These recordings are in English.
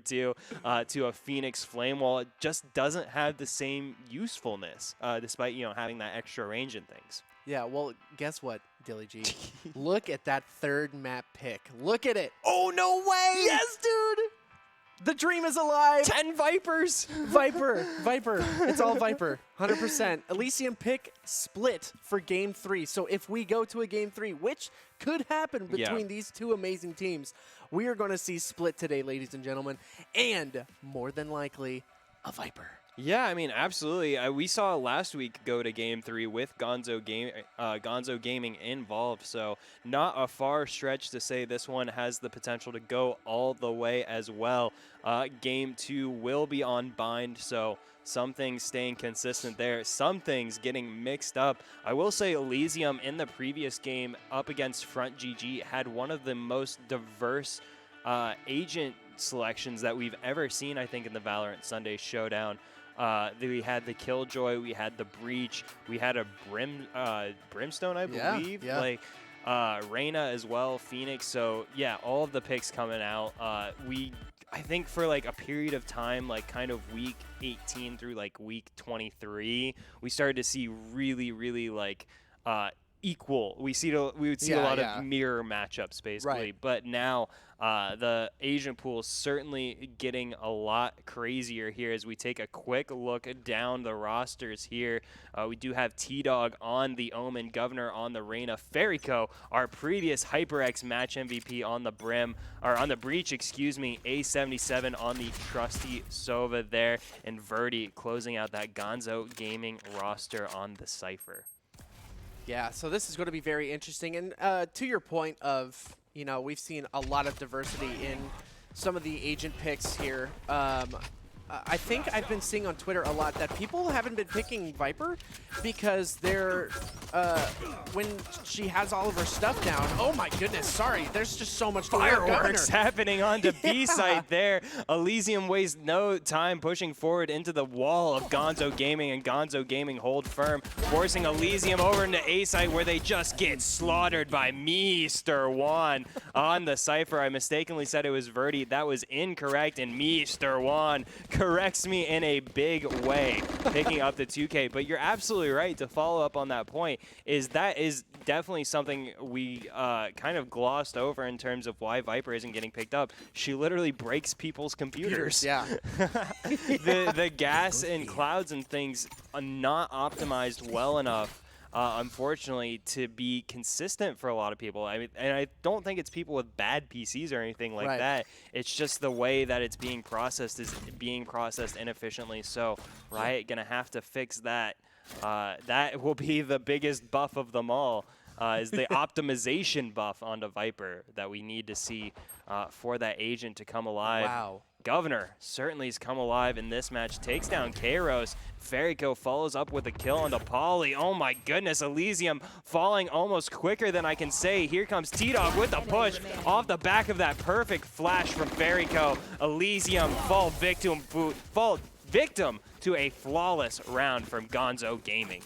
to a Phoenix Flame Wall. It just doesn't have the same usefulness, despite having that extra range and things. Yeah, well, guess what, Dilly G? Look at that third map pick. Look at it. Oh, no way! Yes, dude! The dream is alive! 10 Vipers! Viper. It's all Viper. 100%. Elysium pick split for Game 3. So if we go to a Game 3, which could happen between these two amazing teams, we are going to see split today, ladies and gentlemen. And more than likely, a Viper. Yeah, I mean, absolutely. We saw last week go to Game 3 with Gonzo Gaming involved, so not a far stretch to say this one has the potential to go all the way as well. Game 2 will be on bind, so some things staying consistent there, some things getting mixed up. I will say Elysium in the previous game up against Front GG had one of the most diverse agent selections that we've ever seen, I think, in the Valorant Sunday Showdown. We had the Killjoy, we had the Breach, we had a Brimstone, I believe, like Reyna as well, Phoenix. So yeah, all of the picks coming out. I think for like a period of time, like kind of week 18 through like week 23, we started to see really like equal. We would see a lot of mirror matchups basically, right. But now the Asian pool is certainly getting a lot crazier here as we take a quick look down the rosters here. We do have T-Dog on the Omen, Governor on the Reyna, Ferrico, our previous HyperX match MVP on the Breach, excuse me, A77 on the trusty Sova there, and Verdi closing out that Gonzo Gaming roster on the Cypher. Yeah, so this is going to be very interesting. And to your point of, we've seen a lot of diversity in some of the agent picks here. I think I've been seeing on Twitter a lot that people haven't been picking Viper because they're, when she has all of her stuff down, oh my goodness, sorry, there's just so much fireworks happening on the B side there. Elysium wastes no time pushing forward into the wall of Gonzo Gaming, and Gonzo Gaming hold firm, forcing Elysium over into A side where they just get slaughtered by Mr. Juan on the Cypher. I mistakenly said it was Verdi. That was incorrect, and Mr. Juan corrects me in a big way, picking up the 2K. But you're absolutely right. To follow up on that point, that is definitely something we kind of glossed over in terms of why Viper isn't getting picked up. She literally breaks people's computers. Yeah. the gas and clouds and things are not optimized well enough, unfortunately, to be consistent for a lot of people. I mean, and I don't think it's people with bad PCs or anything like that. It's just the way that it's being processed is being processed inefficiently. So Riot gonna have to fix that. That will be the biggest buff of them all, is the optimization buff onto Viper that we need to see for that agent to come alive. Wow. Governor certainly has come alive in this match, takes down Kairos. Ferrico follows up with a kill on the Poly. Oh my goodness, Elysium falling almost quicker than I can say. Here comes T-Dog with the push off the back of that perfect flash from Ferrico. Elysium fall victim to a flawless round from Gonzo Gaming.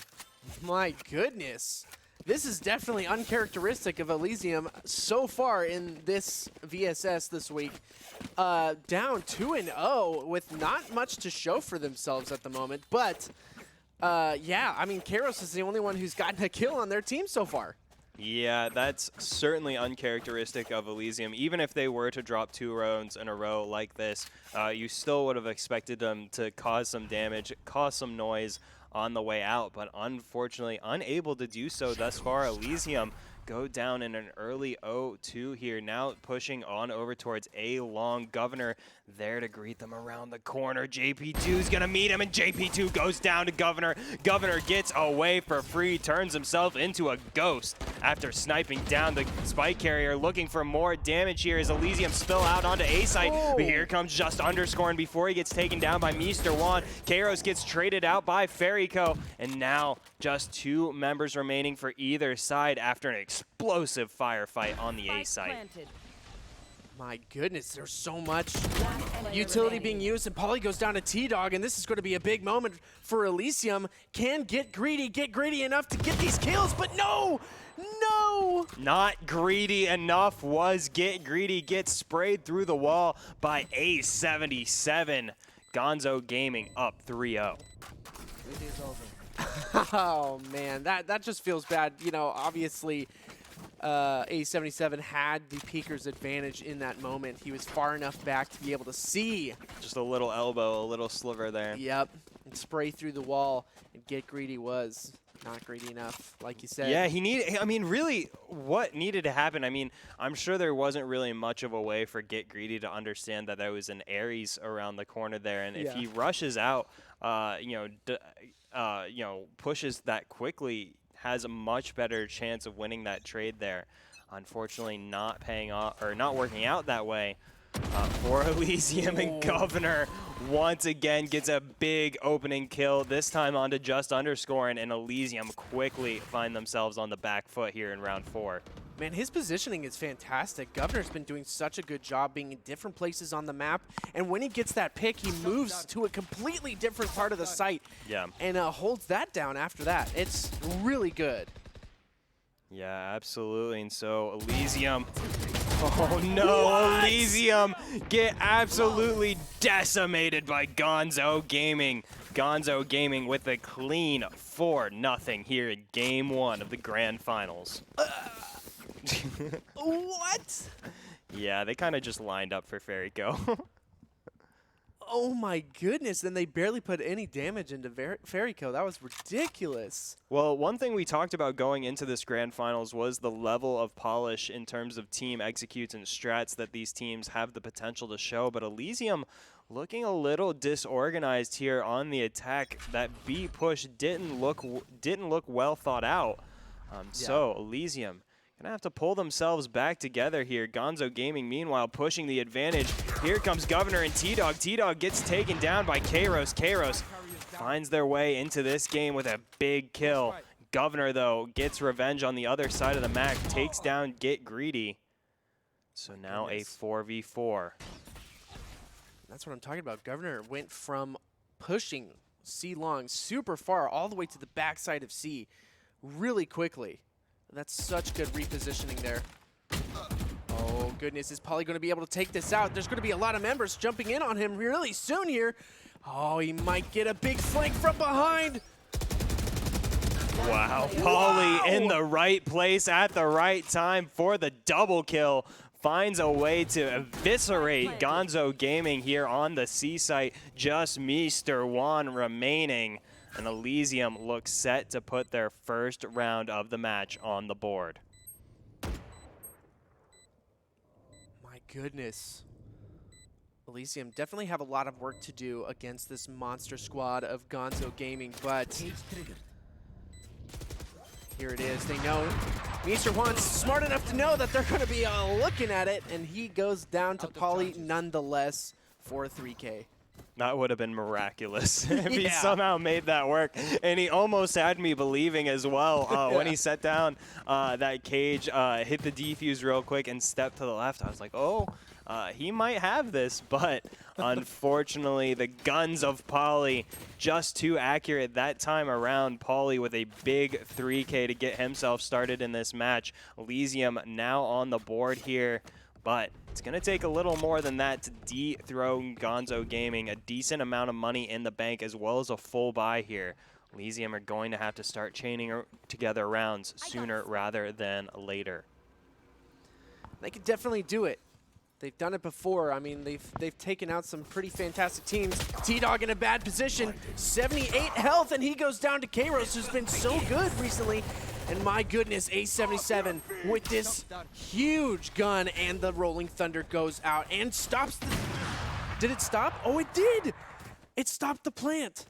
My goodness. This is definitely uncharacteristic of Elysium so far in this VSS this week. Down 2-0 with not much to show for themselves at the moment. But, yeah, I mean, Kairos is the only one who's gotten a kill on their team so far. Yeah, that's certainly uncharacteristic of Elysium. Even if they were to drop 2 rounds in a row like this, you still would have expected them to cause some damage, cause some noise on the way out, but unfortunately unable to do so thus far. Elysium go down in an early 0-2 here, now pushing on over towards A long. Governor there to greet them around the corner. JP2 is gonna meet him, and JP2 goes down to Governor. Governor gets away for free, turns himself into a ghost after sniping down the spike carrier, looking for more damage here as Elysium spill out onto A site. But here comes just underscoring before he gets taken down by Mr. Juan. Kairos gets traded out by Ferrico, and now just 2 members remaining for either side after an explosive firefight on the A site. My goodness, there's so much Utility being used, and Pauly goes down to T-Dog, and this is going to be a big moment for Elysium. Can get greedy enough to get these kills, but no! No! Not greedy enough was Get Greedy, gets sprayed through the wall by A77. Gonzo Gaming up 3-0. Oh man, that just feels bad. You know, obviously A77 had the peeker's advantage in that moment. He was far enough back to be able to see. Just a little elbow, a little sliver there. Yep, and spray through the wall, and Get Greedy was not greedy enough, like you said. Yeah, I mean, really, what needed to happen? I mean, I'm sure there wasn't really much of a way for Get Greedy to understand that there was an Ares around the corner there, and if he rushes out, pushes that quickly, has a much better chance of winning that trade there. Unfortunately, not paying off or not working out that way for Elysium, and Governor once again gets a big opening kill, this time onto Just Underscoring, and Elysium quickly find themselves on the back foot here in round 4. Man, his positioning is fantastic. Governor's been doing such a good job being in different places on the map, and when he gets that pick, he moves to a completely different part of the site and holds that down after that. It's really good. Yeah, absolutely. And so Elysium, oh no, Elysium get absolutely decimated by Gonzo Gaming. Gonzo Gaming with a clean 4-0 here in Game 1 of the Grand Finals. What? Yeah, they kind of just lined up for Fairy Go. Oh my goodness, then they barely put any damage into Fairyco. That was ridiculous. Well, one thing we talked about going into this Grand Finals was the level of polish in terms of team executes and strats that these teams have the potential to show, but Elysium looking a little disorganized here on the attack. That B push didn't look well thought out. So Elysium gonna have to pull themselves back together here. Gonzo Gaming, meanwhile, pushing the advantage. Here comes Governor and T-Dog. T-Dog gets taken down by Kairos. Kairos finds their way into this game with a big kill. Governor, though, gets revenge on the other side of the map, takes down Get Greedy. So now a 4v4. That's what I'm talking about. Governor went from pushing C long super far all the way to the backside of C really quickly. That's such good repositioning there. Oh, goodness. Is Pauly going to be able to take this out? There's going to be a lot of members jumping in on him really soon here. Oh, he might get a big flank from behind. Wow. Pauly in the right place at the right time for the double kill. Finds a way to eviscerate Gonzo Gaming here on the C site. Just Mr. Juan remaining. And Elysium looks set to put their first round of the match on the board. My goodness. Elysium definitely have a lot of work to do against this monster squad of Gonzo Gaming, but here it is. They know Mr. Juan's smart enough to know that they're going to be looking at it, and he goes down to Pauly nonetheless for 3K. That would have been miraculous if he somehow made that work. And he almost had me believing as well when he set down that cage, hit the defuse real quick and stepped to the left. I was like, oh, he might have this. But unfortunately, the guns of Pauly just too accurate that time around. Pauly with a big 3K to get himself started in this match. Elysium now on the board here. But it's going to take a little more than that to dethrone Gonzo Gaming. A decent amount of money in the bank as well as a full buy here. Elysium are going to have to start chaining together rounds sooner rather than later. They could definitely do it. They've done it before. I mean, they've taken out some pretty fantastic teams. T-Dog in a bad position. 78 health, and he goes down to Kairos, who's been so good recently. And my goodness, A77 with this huge gun, and the Rolling Thunder goes out and stops the... Did it stop? Oh, it did! It stopped the plant.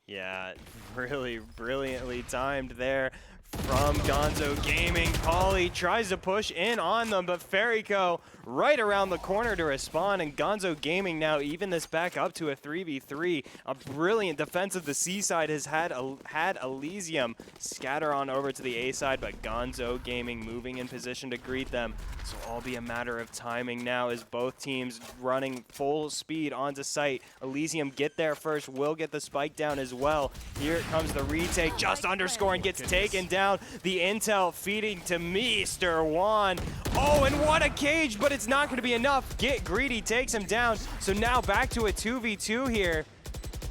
Yeah, really brilliantly timed there from Gonzo Gaming. Pauly tries to push in on them, but Ferryco right around the corner to respond, and Gonzo Gaming now even this back up to a 3v3. A brilliant defense of the C side has had Elysium scatter on over to the A side, but Gonzo Gaming moving in position to greet them. So all be a matter of timing now as both teams running full speed onto site. Elysium get there first, will get the spike down as well. Here comes the retake, just underscoring, gets taken down. The intel feeding to Mr. Juan. Oh, and what a cage, but it's not going to be enough. Get Greedy takes him down. So now back to a 2v2 here.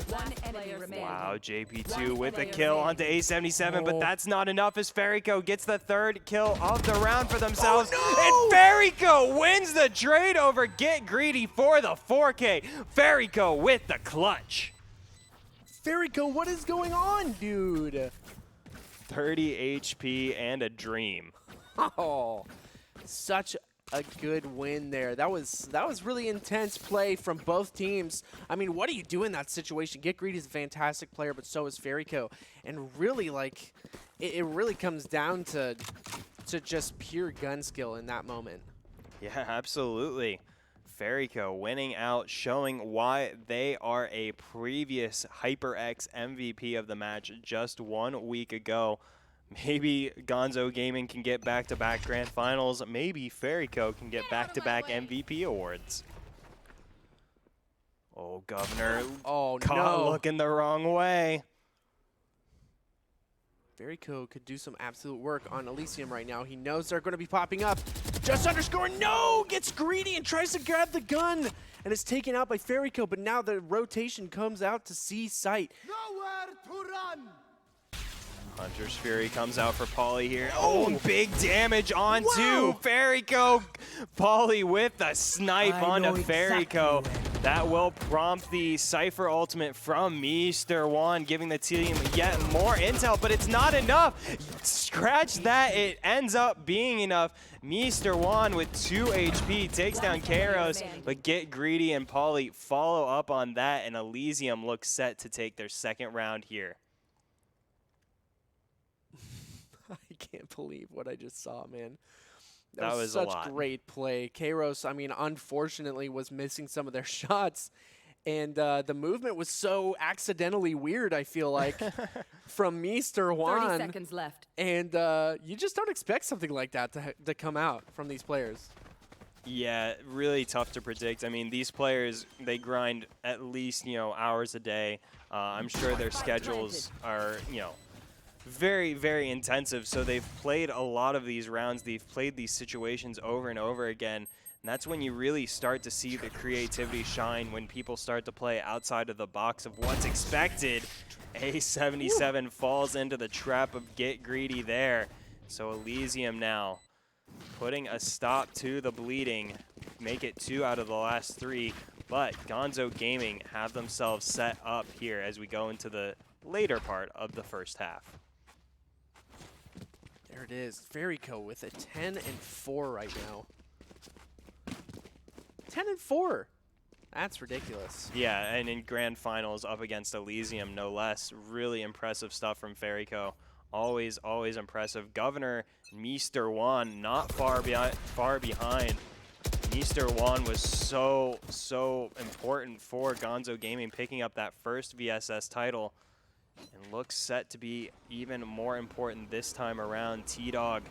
One enemy remaining. Wow, JP2 with the kill onto A77, but that's not enough as Ferryco gets the third kill of the round for themselves. Oh, no! And Ferryco wins the trade over Get Greedy for the 4K. Ferryco with the clutch. Ferryco, what is going on, dude? 30 HP and a dream. Oh, such a good win there. That was really intense play from both teams. I mean, what do you do in that situation? Get Greedy is a fantastic player, but so is Ferryco. And really, like, it really comes down to just pure gun skill in that moment. Yeah, absolutely. Ferryco winning out, showing why they are a previous HyperX MVP of the match just 1 week ago. Maybe Gonzo Gaming can get back-to-back grand finals. Maybe Ferryco can get back-to-back MVP awards. Oh, Governor. Oh, Caught no. looking the wrong way. Ferryco could do some absolute work on Elysium right now. He knows they're going to be popping up. Just underscore, no! Gets greedy and tries to grab the gun. And is taken out by Ferryco, but now the rotation comes out to C site. Nowhere to run! Hunter's Fury comes out for Pauly here. Oh, and big damage onto Wow. Ferryco. Pauly with a snipe onto Ferryco. That will prompt the Cypher ultimate from Mr. Juan, giving the team yet more intel, but it's not enough. Scratch that, it ends up being enough. Mr. Juan with 2 HP takes down Kairos, but Get Greedy and Pauly follow up on that, and Elysium looks set to take their second round here. I can't believe what I just saw, man. That was a such lot. great play. Kairos, I mean, unfortunately was missing some of their shots. And the movement was so accidentally weird, I feel like, from Mr. 30 Juan. seconds left. And you just don't expect something like that to come out from these players. Yeah, really tough to predict. I mean, these players, they grind at least, hours a day. I'm sure their schedules are, very, very intensive. So they've played a lot of these rounds. They've played these situations over and over again. And that's when you really start to see the creativity shine, when people start to play outside of the box of what's expected. A77 falls into the trap of Get Greedy there. So Elysium now putting a stop to the bleeding. Make it 2 out of the last 3. But Gonzo Gaming have themselves set up here as we go into the later part of the first half. There it is. Ferryco with a 10-4 right now. 10-4. That's ridiculous. Yeah, and in grand finals up against Elysium, no less. Really impressive stuff from Ferryco. Always, always impressive. Governor, Mr. Juan, not far behind. Mr. Juan was so important for Gonzo Gaming, picking up that first VSS title. And looks set to be even more important this time around. T-Dog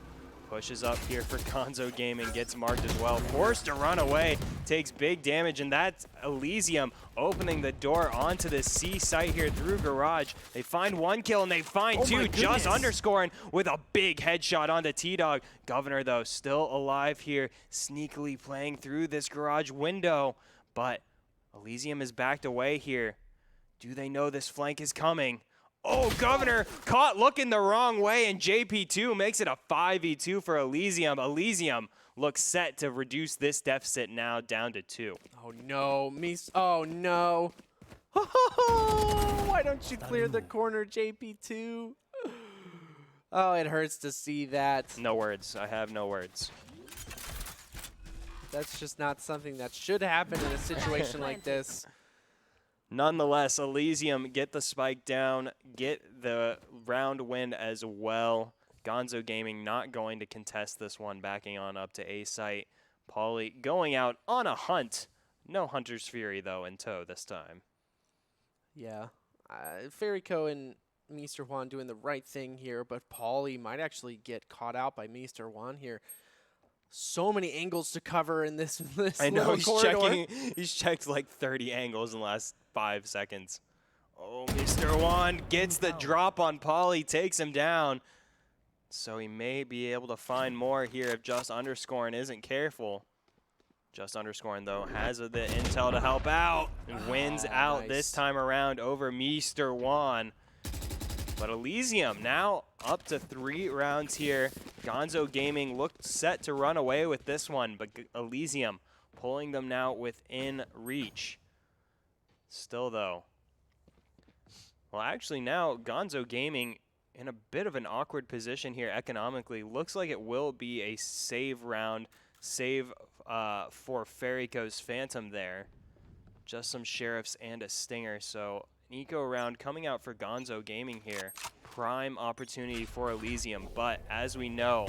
pushes up here for Gonzo Gaming, gets marked as well. Forced to run away, takes big damage, and that's Elysium opening the door onto the C site here through Garage. They find 1 kill and they find 2, just underscoring with a big headshot onto T-Dog. Governor, though, still alive here, sneakily playing through this Garage window. But Elysium is backed away here. Do they know this flank is coming? Oh, Governor caught looking the wrong way, and JP2 makes it a 5v2 for Elysium. Elysium looks set to reduce this deficit now down to 2. Oh, no. Oh, no. Why don't you clear the corner, JP2? Oh, it hurts to see that. No words. I have no words. That's just not something that should happen in a situation like this. Nonetheless, Elysium get the spike down, get the round win as well. Gonzo Gaming not going to contest this one, backing on up to A site. Pauly going out on a hunt. No Hunter's Fury, though, in tow this time. Yeah. Fairyco and Mr. Juan doing the right thing here, but Pauly might actually get caught out by Mr. Juan here. So many angles to cover in this, I know, corridor. He's checked like 30 angles in the last 5 seconds. Oh, Mr. Juan gets the drop on Pauly, takes him down. So he may be able to find more here if Just Underscoring isn't careful. Just Underscoring, though, has the intel to help out and wins out nice. this time around over Mr. Juan. But Elysium now up to 3 rounds here. Gonzo Gaming looked set to run away with this one, but Elysium pulling them now within reach. Still, though. Well, actually now Gonzo Gaming in a bit of an awkward position here economically. Looks like it will be a save round, save for Fairyco's Phantom there. Just some Sheriffs and a Stinger, so an eco round coming out for Gonzo Gaming here. Prime opportunity for Elysium, but as we know,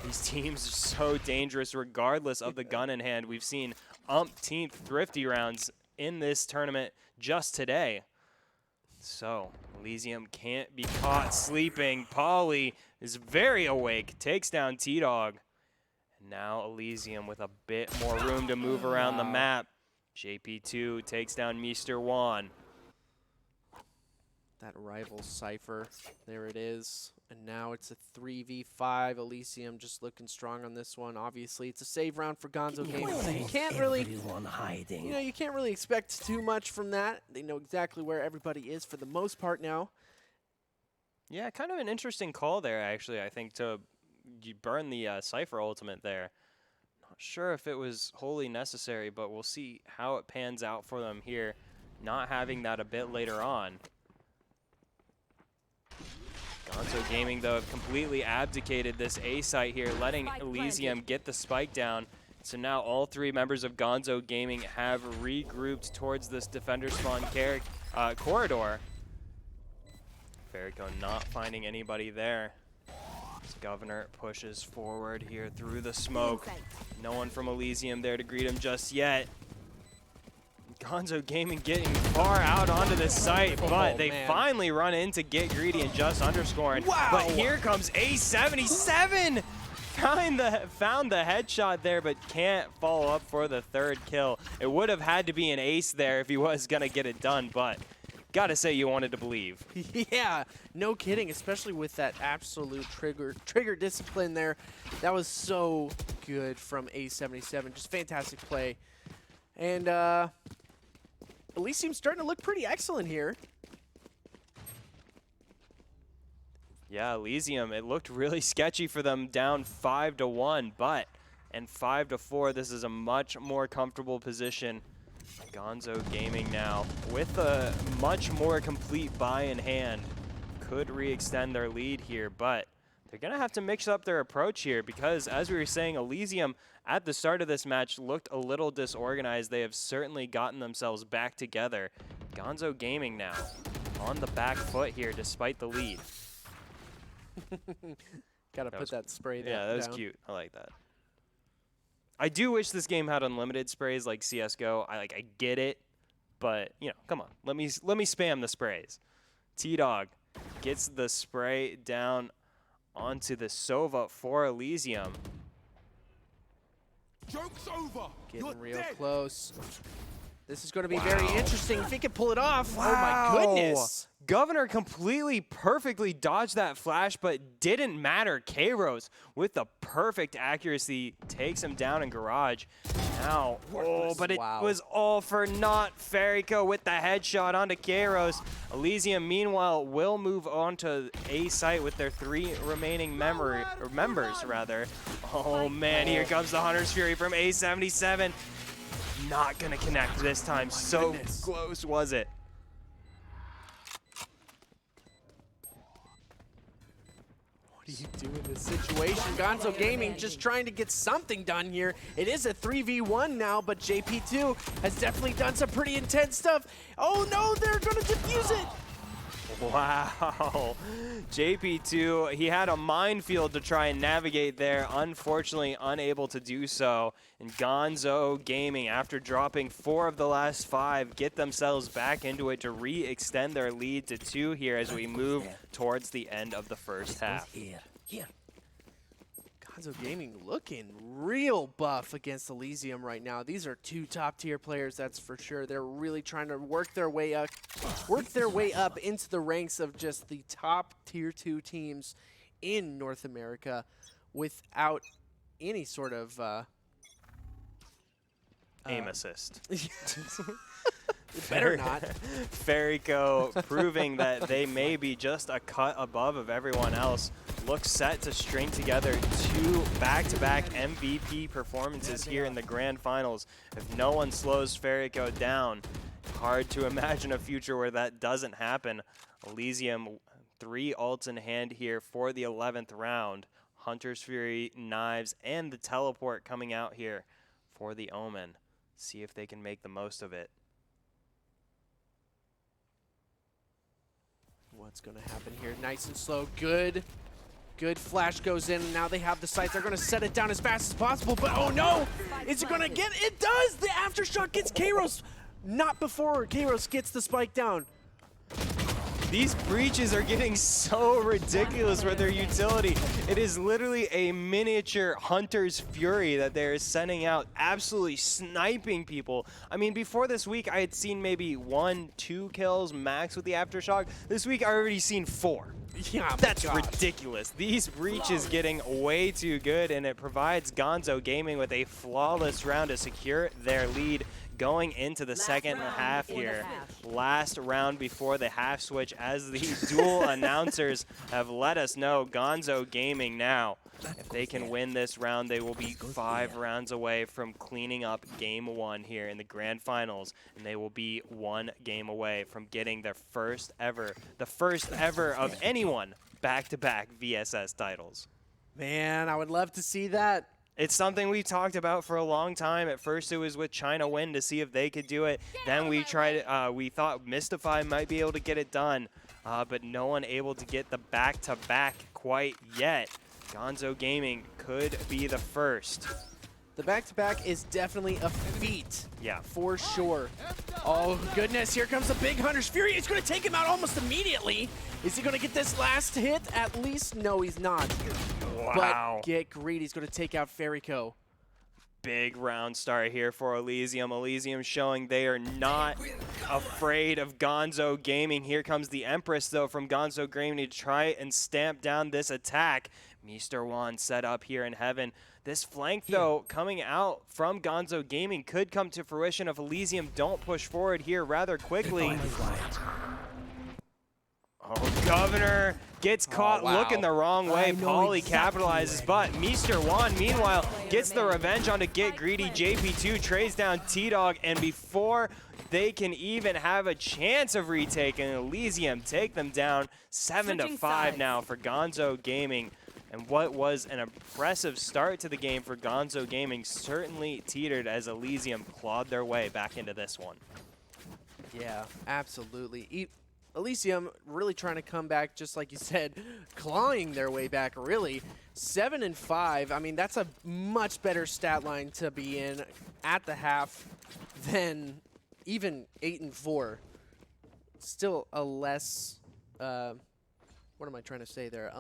these teams are so dangerous regardless of the gun in hand. We've seen umpteenth thrifty rounds in this tournament just today. So, Elysium can't be caught sleeping. Pauly is very awake, takes down T-Dog. And now Elysium with a bit more room to move around the map. JP2 takes down Mr. Juan. That rival Cypher, there it is. And now it's a 3v5. Elysium just looking strong on this one. Obviously, it's a save round for Gonzo Gaming, so you can't really, you can't really expect too much from that. They know exactly where everybody is for the most part now. Yeah, kind of an interesting call there, actually, I think, to burn the Cypher ultimate there. Not sure if it was wholly necessary, but we'll see how it pans out for them here, not having that a bit later on. Gonzo Gaming, though, have completely abdicated this A site here, letting Elysium get the spike down. So now all 3 members of Gonzo Gaming have regrouped towards this defender spawn corridor. Fairyco not finding anybody there. As Governor pushes forward here through the smoke. No one from Elysium there to greet him just yet. Gonzo Gaming getting far out onto this site, but they finally run in to get greedy and Just Underscoring. Wow. But here comes A77! Found the headshot there, but can't follow up for the 3rd kill. It would have had to be an ace there if he was going to get it done, but gotta say you wanted to believe. Yeah, no kidding, especially with that absolute trigger discipline there. That was so good from A77. Just fantastic play. And Elysium's starting to look pretty excellent here. Yeah, Elysium, it looked really sketchy for them down 5-1, but and 5-4, this is a much more comfortable position. Gonzo Gaming now with a much more complete buy in hand could re-extend their lead here, but they're going to have to mix up their approach here because, as we were saying, Elysium at the start of this match looked a little disorganized. They have certainly gotten themselves back together. Gonzo Gaming now on the back foot here despite the lead. Gotta put that spray down. Yeah, that was cute. I like that. I do wish this game had unlimited sprays like CS:GO. I get it, but you know, come on. Let me spam the sprays. T-Dog gets the spray down onto the Sova for Elysium. Joke's over. Getting real close. This is going to be very interesting if he can pull it off. Oh my goodness. Governor completely perfectly dodged that flash, but didn't matter. K-Rose with the perfect accuracy takes him down in garage. Now, but it was all for naught. Fairyco with the headshot onto K-Rose. Elysium, meanwhile, will move on to A site with their 3 remaining members. Oh man, here comes the Hunter's Fury from A77. Not gonna connect this time. So close was it. What do you do in this situation? Gonzo Gaming just trying to get something done here. It is a 3v1 now, but JP2 has definitely done some pretty intense stuff. Oh no, they're gonna defuse it. Wow. JP2, he had a minefield to try and navigate there, unfortunately unable to do so. And Gonzo Gaming, after dropping 4 of the last 5, get themselves back into it to re-extend their lead to 2 here as we move towards the end of the first half. Gonzo Gaming looking real buff against Elysium right now. These are 2 top-tier players, that's for sure. They're really trying to work their way up into the ranks of just the top tier 2 teams in North America without any sort of Aim assist. Better not. Ferico proving that they may be just a cut above of everyone else. Looks set to string together 2 back-to-back MVP performances here in the grand finals. If no one slows Ferico down, hard to imagine a future where that doesn't happen. Elysium, 3 ults in hand here for the 11th round. Hunter's Fury, Knives, and the teleport coming out here for the Omen. See if they can make the most of it. What's going to happen here? Nice and slow. Good flash goes in, and now they have the sights. They're going to set it down as fast as possible, but oh no! Is it going to get? It does! The aftershock gets Kairos. Not before Kairos gets the spike down. These breaches are getting so ridiculous with their utility. It is literally a miniature Hunter's Fury that they're sending out, absolutely sniping people. I mean, before this week, I had seen maybe 1-2 kills max with the Aftershock. This week, I already seen 4. Yeah, that's ridiculous. These breaches getting way too good, and it provides Gonzo Gaming with a flawless round to secure their lead going into the second half here. Last round before the half switch, as the dual announcers have let us know, Gonzo Gaming now, if they can win this round, they will be 5 rounds away from cleaning up game 1 here in the grand finals, and they will be 1 game away from getting their first ever of anyone back-to-back VSS titles. Man, I would love to see that. It's something we talked about for a long time. At first, it was with China Win to see if they could do it. Then we tried. We thought Mystify might be able to get it done, but no one able to get the back-to-back quite yet. Gonzo Gaming could be the first. The back-to-back is definitely a feat. Yeah, for sure. Oh goodness! Here comes a big Hunter's Fury. It's going to take him out almost immediately. Is he going to get this last hit? At least, no, he's not. Wow. But get greedy. He's going to take out Ferico. Big round start here for Elysium. Elysium showing they are not afraid of Gonzo Gaming. Here comes the Empress, though, from Gonzo Gaming to try and stamp down this attack. Mr. Juan set up here in heaven. This flank, though, coming out from Gonzo Gaming could come to fruition if Elysium don't push forward here rather quickly. Oh, Governor gets caught looking the wrong way. Pauly capitalizes, but Mr. Juan, meanwhile, gets the revenge onto Get Greedy. JP2 trays down T-Dog, and before they can even have a chance of retaking, Elysium take them down 7-5 now for Gonzo Gaming. And what was an impressive start to the game for Gonzo Gaming certainly teetered as Elysium clawed their way back into this one. Yeah, absolutely. Elysium really trying to come back, just like you said, clawing their way back, really. 7-5, I mean, that's a much better stat line to be in at the half than even 8-4. Still a less, what am I trying to say there?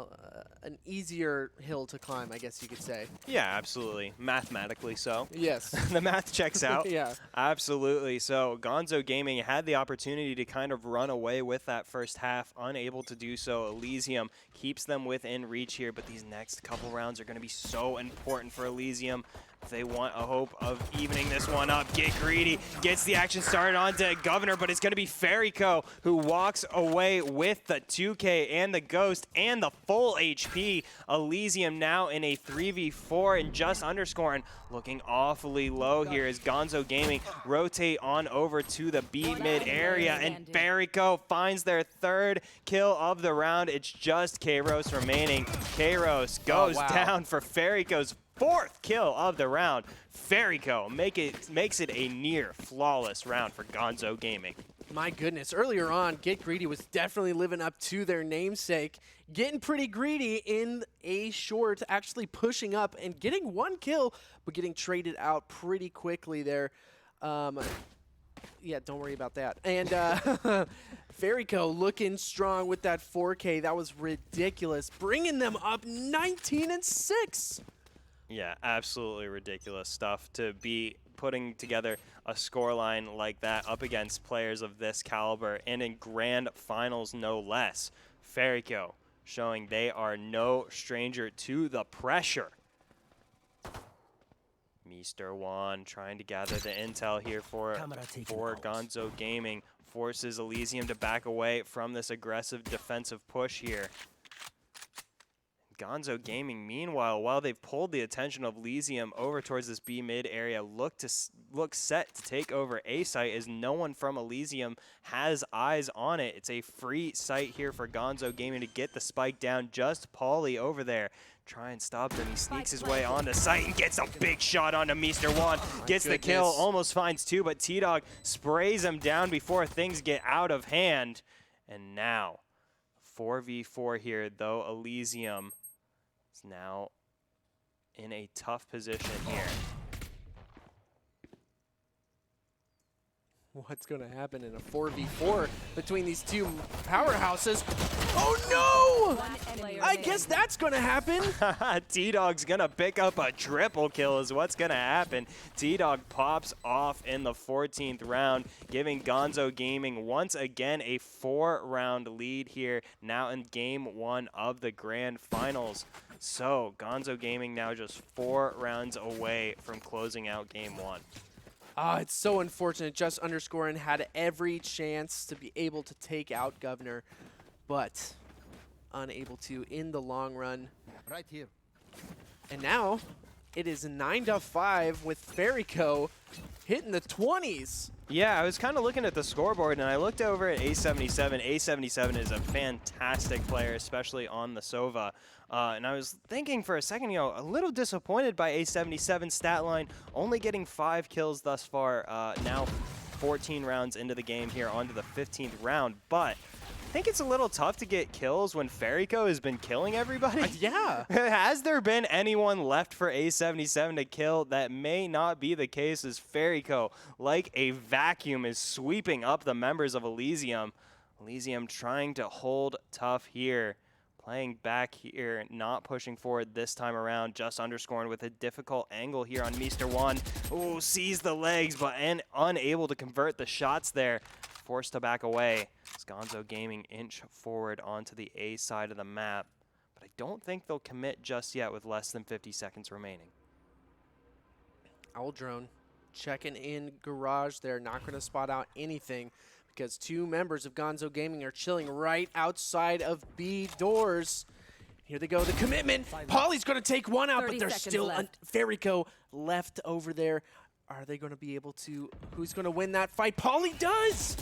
An easier hill to climb, I guess you could say. Yeah, absolutely. Mathematically so. Yes. The math checks out. Yeah. Absolutely. So Gonzo Gaming had the opportunity to kind of run away with that first half, unable to do so. Elysium keeps them within reach here, but these next couple rounds are going to be so important for Elysium. If they want a hope of evening this one up, Get Greedy gets the action started onto Governor, but it's going to be Ferico who walks away with the 2K and the Ghost and the full HP. Elysium now in a 3v4 and just underscoring, looking awfully low here as Gonzo Gaming rotate on over to the B mid area, and Ferico finds their 3rd kill of the round. It's just Kairos remaining. Kairos goes down for Ferico's 4th kill of the round. Ferico makes it a near flawless round for Gonzo Gaming. My goodness, earlier on, Get Greedy was definitely living up to their namesake, getting pretty greedy in a short, actually pushing up and getting 1 kill, but getting traded out pretty quickly there. Yeah, don't worry about that. And Fairyco looking strong with that 4K. That was ridiculous, bringing them up 19-6. Yeah, absolutely ridiculous stuff to be putting together a scoreline like that up against players of this caliber and in grand finals no less. Fairyco showing they are no stranger to the pressure. Mr. Juan trying to gather the intel here for Gonzo Gaming. Forces Elysium to back away from this aggressive defensive push here. Gonzo Gaming, meanwhile, while they've pulled the attention of Elysium over towards this B mid area, look set to take over A site as no one from Elysium has eyes on it. It's a free site here for Gonzo Gaming to get the spike down. Just Pauly over there. Try and stop them. He sneaks his way onto site and gets a big shot onto Mr. Juan. Gets the kill, almost finds 2, but T-Dog sprays him down before things get out of hand. And now, 4v4 here, though Elysium is now in a tough position here. What's going to happen in a 4v4 between these two powerhouses? Oh no! I guess that's going to happen. T-Dog's going to pick up a triple kill is what's going to happen. T-Dog pops off in the 14th round, giving Gonzo Gaming once again a 4-round lead here now in game 1 of the grand finals. So Gonzo Gaming now just 4 rounds away from closing out game 1. It's so unfortunate. Just Underscoring had every chance to be able to take out Governor, but unable to in the long run. Right here. And now it is 9-5 with Fairyco hitting the 20s. Yeah, I was kind of looking at the scoreboard, and I looked over at A77. A77 is a fantastic player, especially on the Sova. And I was thinking for a second, a little disappointed by A77's stat line, only getting 5 kills thus far, now 14 rounds into the game here, onto the 15th round. But I think it's a little tough to get kills when Fairyco has been killing everybody. Yeah. Has there been anyone left for A77 to kill? That may not be the case, as Fairyco, like a vacuum, is sweeping up the members of Elysium. Elysium trying to hold tough here. Playing back here, not pushing forward this time around, just Underscoring with a difficult angle here on Mr. Juan. Oh, sees the legs, but unable to convert the shots there. Forced to back away. As Gonzo Gaming inch forward onto the A side of the map. But I don't think they'll commit just yet with less than 50 seconds remaining. Owl Drone checking in garage there, not going to spot out anything, because 2 members of Gonzo Gaming are chilling right outside of B doors. Here they go, the commitment. Pauly's going to take one out, but there's still a Fairyco left over there. Are they going to be able to? Who's going to win that fight? Pauly does!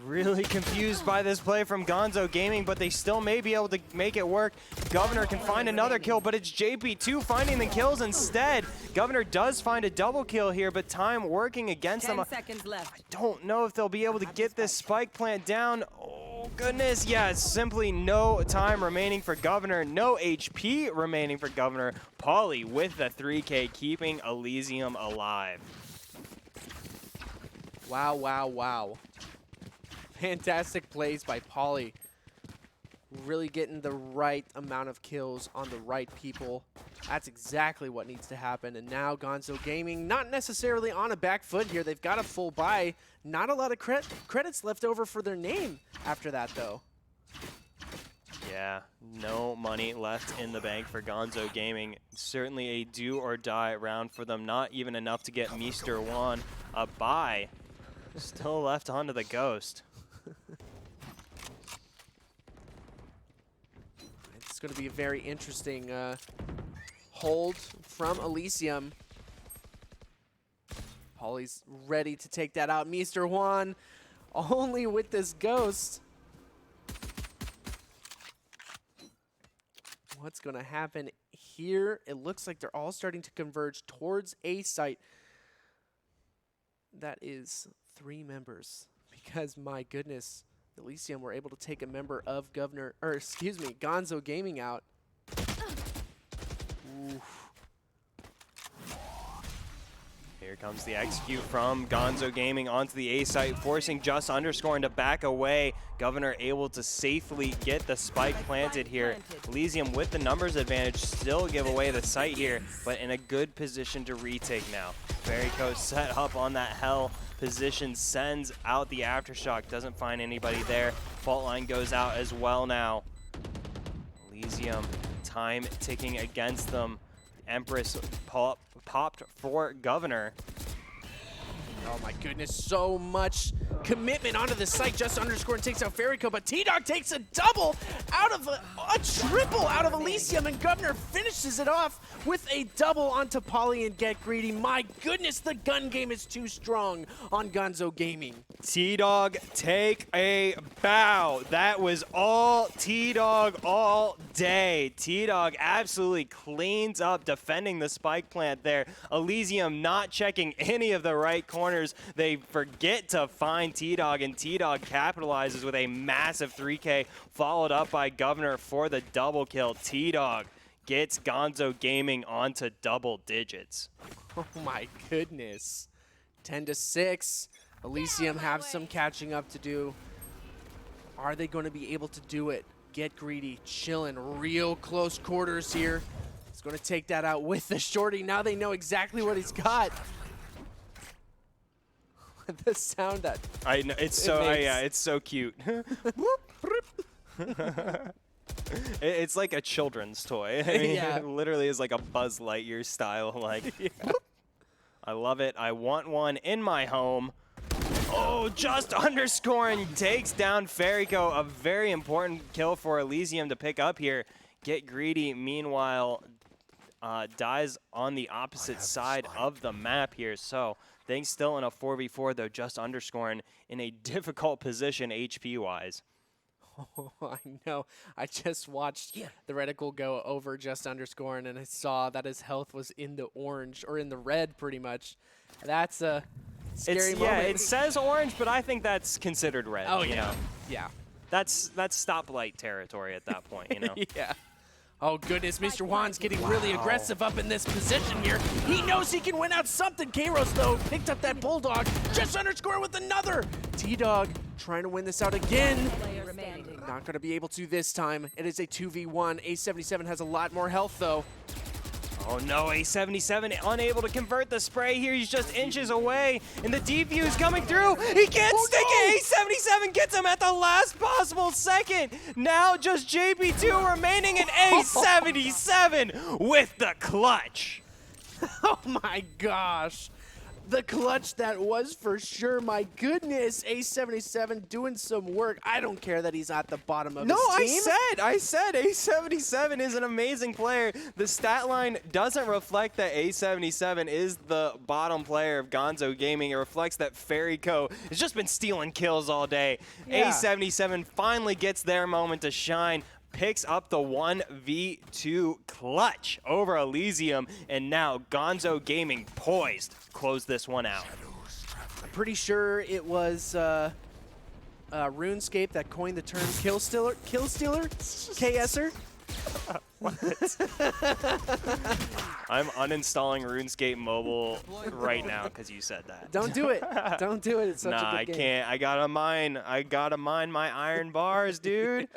Really confused by this play from Gonzo Gaming, but they still may be able to make it work. Governor can find another kill, but it's JP2 finding the kills instead. Governor does find a double kill here, but time working against them. 10 seconds left. I don't know if they'll be able to get this spike plant down. Oh, goodness. Yeah, simply no time remaining for Governor. No HP remaining for Governor. Pauly with the 3K, keeping Elysium alive. Wow, wow, wow. Fantastic plays by Pauly. Really getting the right amount of kills on the right people. That's exactly what needs to happen. And now Gonzo Gaming, not necessarily on a back foot here. They've got a full buy. Not a lot of credits left over for their name after that, though. Yeah, no money left in the bank for Gonzo Gaming. Certainly a do or die round for them. Not even enough to get Mr. Juan a buy. Still left onto the Ghost. It's going to be a very interesting hold from Elysium. Pauly's ready to take that out. Mr. Juan only with this Ghost. What's going to happen here? It looks like they're all starting to converge towards A site. That is 3 members, because my goodness, Elysium were able to take a member of Gonzo Gaming out. Oof. Here comes the execute from Gonzo Gaming onto the A site, forcing Just Underscoring to back away. Governor able to safely get the spike planted here. Elysium with the numbers advantage still give away the site here, but in a good position to retake now. Fairyco set up on that hell position, sends out the aftershock, doesn't find anybody there. Fault line goes out as well now. Elysium, time ticking against them. Empress popped for Governor. Oh my goodness, so much commitment onto the site. Just Underscoring takes out Fairyco, but T-Dog takes a double out of a triple out of Elysium, and Governor finishes it off with a double onto Polly and Get Greedy. My goodness, the gun game is too strong on Gonzo Gaming. T-Dog, take a bow. That was all T-Dog all day. T-Dog absolutely cleans up defending the spike plant there. Elysium not checking any of the right corners. They forget to find T-Dog, and T-Dog capitalizes with a massive 3K, followed up by Governor for the double kill. T-Dog gets Gonzo Gaming onto double digits. Oh my goodness. 10-6. Elysium have some catching up to do. Are they going to be able to do it? Get Greedy, chilling, real close quarters here. He's going to take that out with the shorty. Now they know exactly what he's got. The sound that I know, it's so yeah, it's so cute. It's like a children's toy. I mean, Yeah. it literally is like a Buzz Lightyear style. Like, Yeah. I love it. I want one in my home. Oh, Just Underscoring takes down Fairyco. A very important kill for Elysium to pick up here. Get Greedy, meanwhile, dies on the opposite side of the map here. So things still in a 4v4, though. Just Underscoring in a difficult position HP-wise. Oh, I know. I just watched the reticle go over Just Underscoring, and I saw that his health was in the orange, or in the red, pretty much. That's a scary moment. Yeah, it says orange, but I think that's considered red. Oh, you yeah. know? Yeah. That's stoplight territory at that point, you know? Yeah. Oh, goodness. Mr. Juan's getting really aggressive up in this position here. He knows he can win out something. Kairos, though, picked up that Bulldog. Just Underscore with another. T-Dog trying to win this out again. Not going to be able to this time. It is a 2v1. A77 has a lot more health, though. Oh no, A77 unable to convert the spray here. He's just inches away, and the defuse coming through. He can't stick it. A77 gets him at the last possible second. Now just JP2 remaining, and A77 with the clutch. Oh my gosh. The clutch that was for sure. My goodness, A77 doing some work. I don't care that he's at the bottom of his team. I said A77 is an amazing player. The stat line doesn't reflect that A77 is the bottom player of Gonzo Gaming. It reflects that Fairyco has just been stealing kills all day. Yeah. A77 finally gets their moment to shine. Picks up the 1v2 clutch over Elysium, and now Gonzo Gaming poised to close this one out. I'm pretty sure it was RuneScape that coined the term kill stealer, KSer. I'm uninstalling RuneScape Mobile right now because you said that. Don't do it. Don't do it. It's such Nah, a I good game. can't. I gotta mine my iron bars, dude.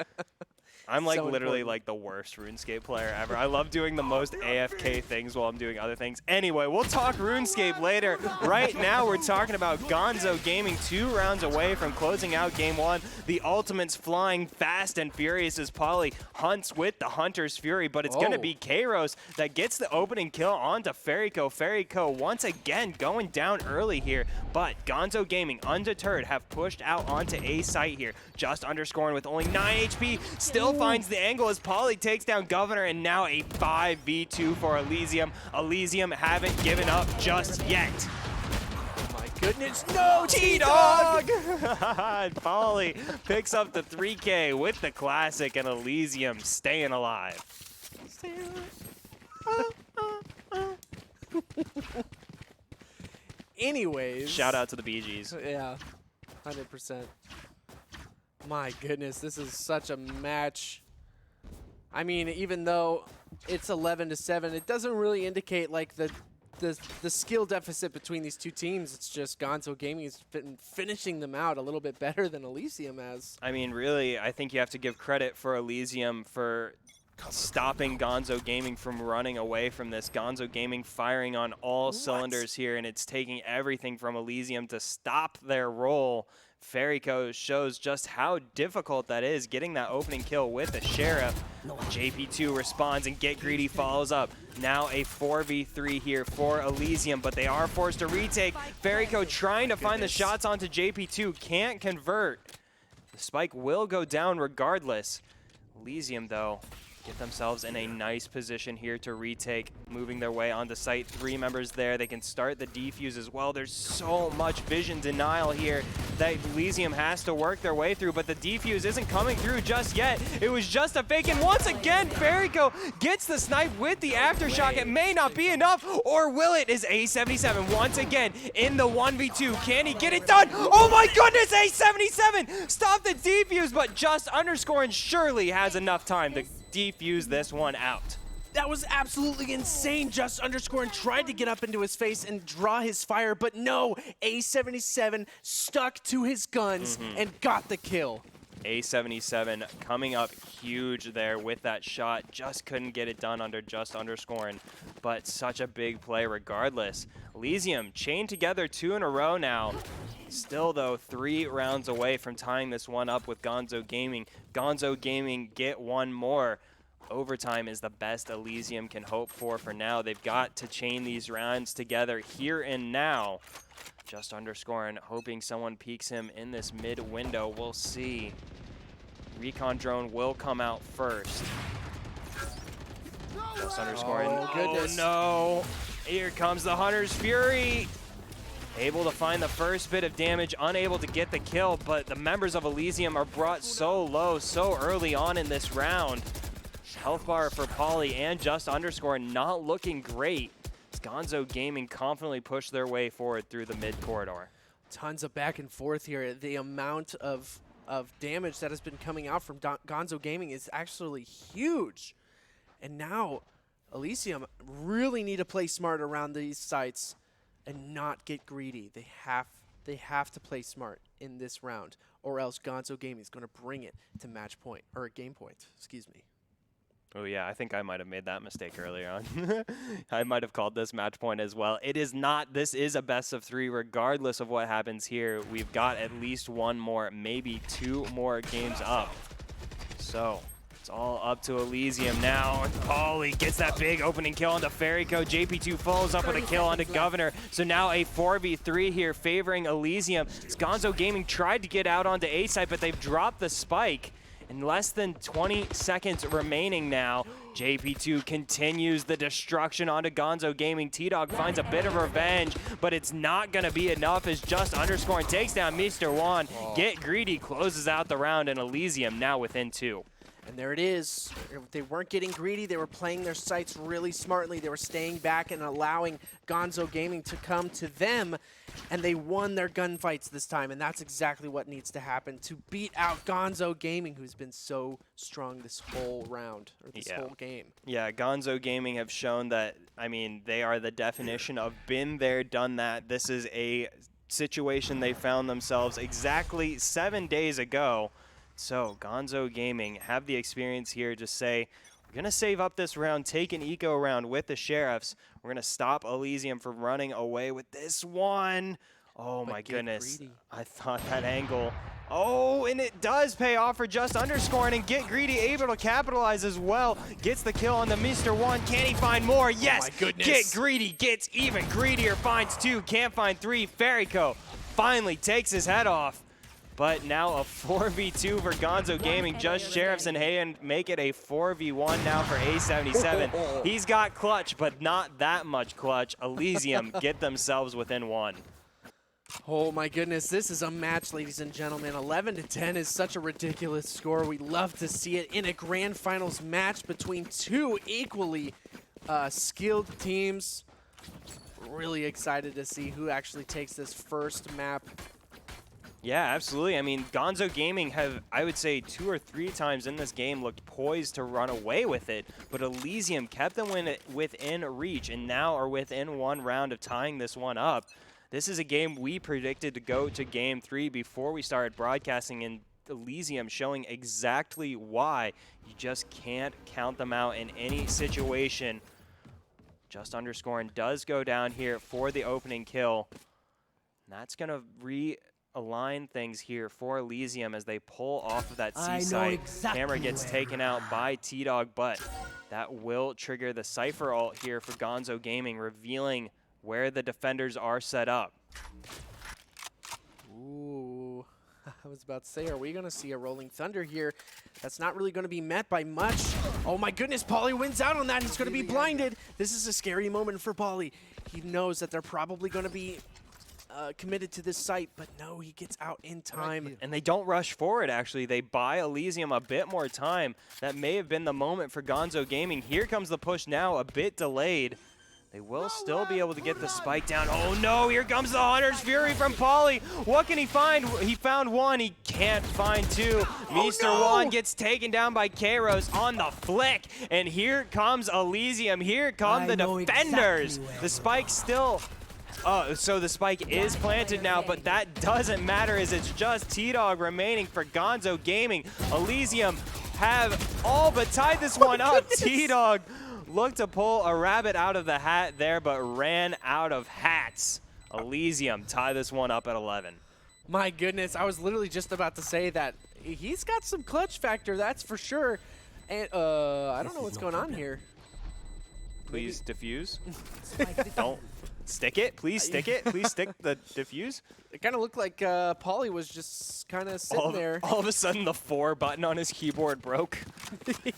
I'm like So literally important. like the worst RuneScape player ever. I love doing the most AFK things while I'm doing other things. Anyway, we'll talk RuneScape later. Right now, we're talking about Gonzo Gaming 2 rounds away from closing out Game 1. The Ultimates flying fast and furious as Polly hunts with the Hunter's Fury, but it's going to be Kairos that gets the opening kill onto Fairyco. Fairyco once again going down early here, but Gonzo Gaming, undeterred, have pushed out onto A site here. Just Underscoring with only 9 HP, still finds the angle as Polly takes down Governor, and now a 5v2 for Elysium. Elysium haven't given up just yet. Oh my goodness, no, T-Dog! Polly picks up the 3K with the classic, and Elysium staying alive. Anyways. Shout out to the Bee Gees. Yeah. 100%. My goodness, this is such a match. I mean, even though it's 11-7, it doesn't really indicate like the skill deficit between these two teams. It's just Gonzo Gaming has been finishing them out a little bit better than Elysium has. I mean, really, I think you have to give credit for Elysium for stopping Gonzo Gaming from running away from this. Gonzo Gaming firing on all cylinders here, and it's taking everything from Elysium to stop their roll. Ferico shows just how difficult that is, getting that opening kill with the Sheriff. JP2 responds, and Get Greedy follows up. Now a 4v3 here for Elysium, but they are forced to retake. Ferico trying to find the shots onto JP2, can't convert. The spike will go down regardless. Elysium, though, get themselves in a nice position here to retake, moving their way onto site. 3 members there. They can start the defuse as well. There's so much vision denial here that Elysium has to work their way through, but the defuse isn't coming through just yet. It was just a fake, and once again, Ferico gets the snipe with the aftershock. It may not be enough, or will it? Is A77 once again in the 1v2. Can he get it done? Oh my goodness, A77! Stop the defuse, but just underscoring surely has enough time to defuse this one out. That was absolutely insane. Just underscoring tried to get up into his face and draw his fire, but no, A77 stuck to his guns and got the kill. A77 coming up huge there with that shot. Just couldn't get it done under just underscoring, but such a big play regardless. Elysium chained together 2 in a row now. Still, though, 3 rounds away from tying this one up with Gonzo Gaming. Gonzo Gaming get one more. Overtime is the best Elysium can hope for now. They've got to chain these rounds together here and now. Just underscoring, hoping someone peeks him in this mid window. We'll see. Recon drone will come out first. Just underscoring. Oh, goodness. Oh, no. Here comes the Hunter's Fury. Able to find the first bit of damage, unable to get the kill, but the members of Elysium are brought so low so early on in this round. Health bar for Polly and just underscoring not looking great. Gonzo Gaming confidently pushed their way forward through the mid corridor. Tons of back and forth here. The amount of damage that has been coming out from Gonzo Gaming is actually huge. And now Elysium really need to play smart around these sites and not get greedy. They have to play smart in this round, or else Gonzo Gaming is going to bring it to match point, or game point, excuse me. Oh yeah, I think I might have made that mistake earlier on. I might have called this match point as well. It is not. This is a best of 3 regardless of what happens here. We've got at least 1 more, maybe 2 more games up. So it's all up to Elysium now. Polly gets that big opening kill onto Ferico. JP2 follows up with a kill onto Governor. So now a 4v3 here favoring Elysium. Gonzo Gaming tried to get out onto A side, but they've dropped the spike. In less than 20 seconds remaining now, JP2 continues the destruction onto Gonzo Gaming. T-Dog finds a bit of revenge, but it's not going to be enough as just underscoring takes down Mr. Juan. Get Greedy closes out the round, and Elysium now within 2. And there it is. They weren't getting greedy. They were playing their sights really smartly. They were staying back and allowing Gonzo Gaming to come to them, and they won their gunfights this time, and that's exactly what needs to happen to beat out Gonzo Gaming, who's been so strong this whole round, or this whole game. Yeah, Gonzo Gaming have shown that, I mean, they are the definition of been there, done that. This is a situation they found themselves exactly 7 days ago. So Gonzo Gaming have the experience here to say, we're going to save up this round, take an eco round with the Sheriffs. We're going to stop Elysium from running away with this one. Oh my goodness. Greedy. I thought that angle. Oh, and it does pay off for just underscoring, and Get Greedy able to capitalize as well. Gets the kill on the Mr. One. Can he find more? Yes. Oh my goodness. Get Greedy gets even greedier, finds 2, can't find 3. Ferico finally takes his head off. But now a 4v2 for Gonzo Gaming. Just Sheriffs and Hayen make it a 4v1 now for A77. He's got clutch, but not that much clutch. Elysium get themselves within 1. Oh my goodness, this is a match, ladies and gentlemen. 11-10 is such a ridiculous score. We love to see it in a grand finals match between 2 equally skilled teams. Really excited to see who actually takes this first map. Yeah, absolutely. I mean, Gonzo Gaming have, I would say, 2 or 3 times in this game looked poised to run away with it, but Elysium kept them within reach and now are within 1 round of tying this one up. This is a game we predicted to go to Game 3 before we started broadcasting, in Elysium showing exactly why you just can't count them out in any situation. Just underscoring does go down here for the opening kill. And that's going to realign things here for Elysium as they pull off of that C site. Exactly Camera gets taken out by T-Dog, but that will trigger the Cypher ult here for Gonzo Gaming, revealing where the defenders are set up. Ooh, I was about to say, are we going to see a Rolling Thunder here? That's not really going to be met by much. Oh my goodness, Pauly wins out on that. He's going to be blinded. This is a scary moment for Pauly. He knows that they're probably going to be committed to this site, but no, he gets out in time. And they don't rush forward, actually. They buy Elysium a bit more time. That may have been the moment for Gonzo Gaming. Here comes the push now, a bit delayed. They will still be able to get the spike down. Oh no, here comes the Hunter's Fury from Pauly. What can he find? He found 1, he can't find 2. Mr. Juan gets taken down by Kairos on the flick. And here comes Elysium, here come the defenders. Exactly The spike still... so the spike is planted now, but that doesn't matter as it's just T-Dog remaining for Gonzo Gaming. Elysium have all but tied this one up. T-Dog looked to pull a rabbit out of the hat there, but ran out of hats. Elysium tie this one up at 11. My goodness, I was literally just about to say that he's got some clutch factor, that's for sure. And I don't know what's going on here. Please diffuse. Don't stick it. Please stick it. Please stick the diffuse. It kind of looked like Pauly was just kind of sitting there. All of a sudden, the 4 button on his keyboard broke.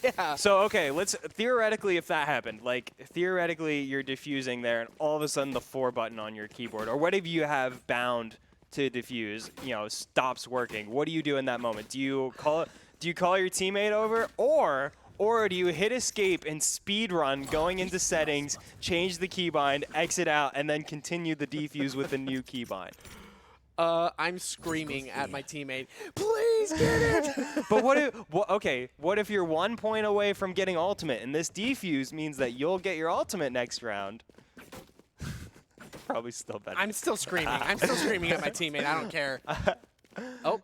Yeah. So, okay, let's theoretically, if that happened, like theoretically you're diffusing there and all of a sudden the 4 button on your keyboard, or what if you have bound to diffuse, you know, stops working. What do you do in that moment? Do you call your teammate over, or do you hit escape and speed run going into settings, change the keybind, exit out, and then continue the defuse with the new keybind? I'm screaming at my teammate, please get it! But what if you're 1 point away from getting ultimate, and this defuse means that you'll get your ultimate next round? Probably still better. I'm still screaming. I'm still screaming at my teammate. I don't care. Oh.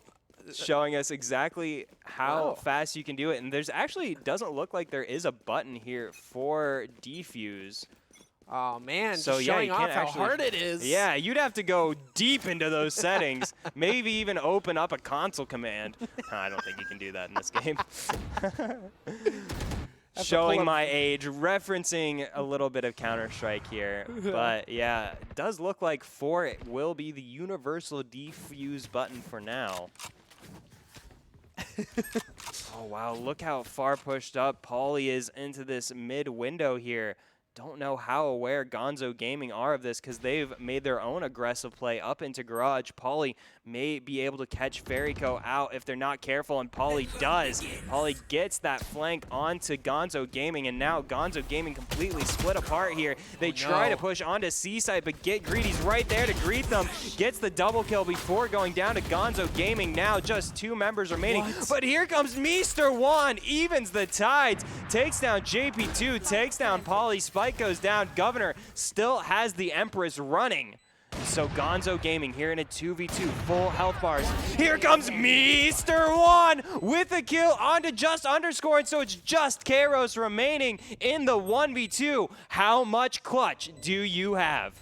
Showing us exactly how fast you can do it. And there's actually doesn't look like there is a button here for defuse. Oh, man. So, just yeah, showing you off can't how actually, hard it is. Yeah, you'd have to go deep into those settings. Maybe even open up a console command. I don't think you can do that in this game. Showing my age, referencing a little bit of Counter-Strike here. But, yeah, it does look like 4 will be the universal defuse button for now. Oh, wow, look how far pushed up Pauly is into this mid window here. Don't know how aware Gonzo Gaming are of this because they've made their own aggressive play up into garage. Pauly may be able to catch Fairyco out if they're not careful, and Pauly does. Pauly gets that flank onto Gonzo Gaming, and now Gonzo Gaming completely split apart here. They try to push onto C-side, but Get Greedy's right there to greet them. Gets the double kill before going down to Gonzo Gaming. Now just 2 members remaining. But here comes Mr. Juan, evens the tides, takes down JP2, takes down Pauly. Spike goes down. Governor still has the Empress running. So Gonzo Gaming here in a 2v2, full health bars. Here comes Mr. Juan with a kill onto just underscore, and so it's just Kairos remaining in the 1v2. How much clutch do you have?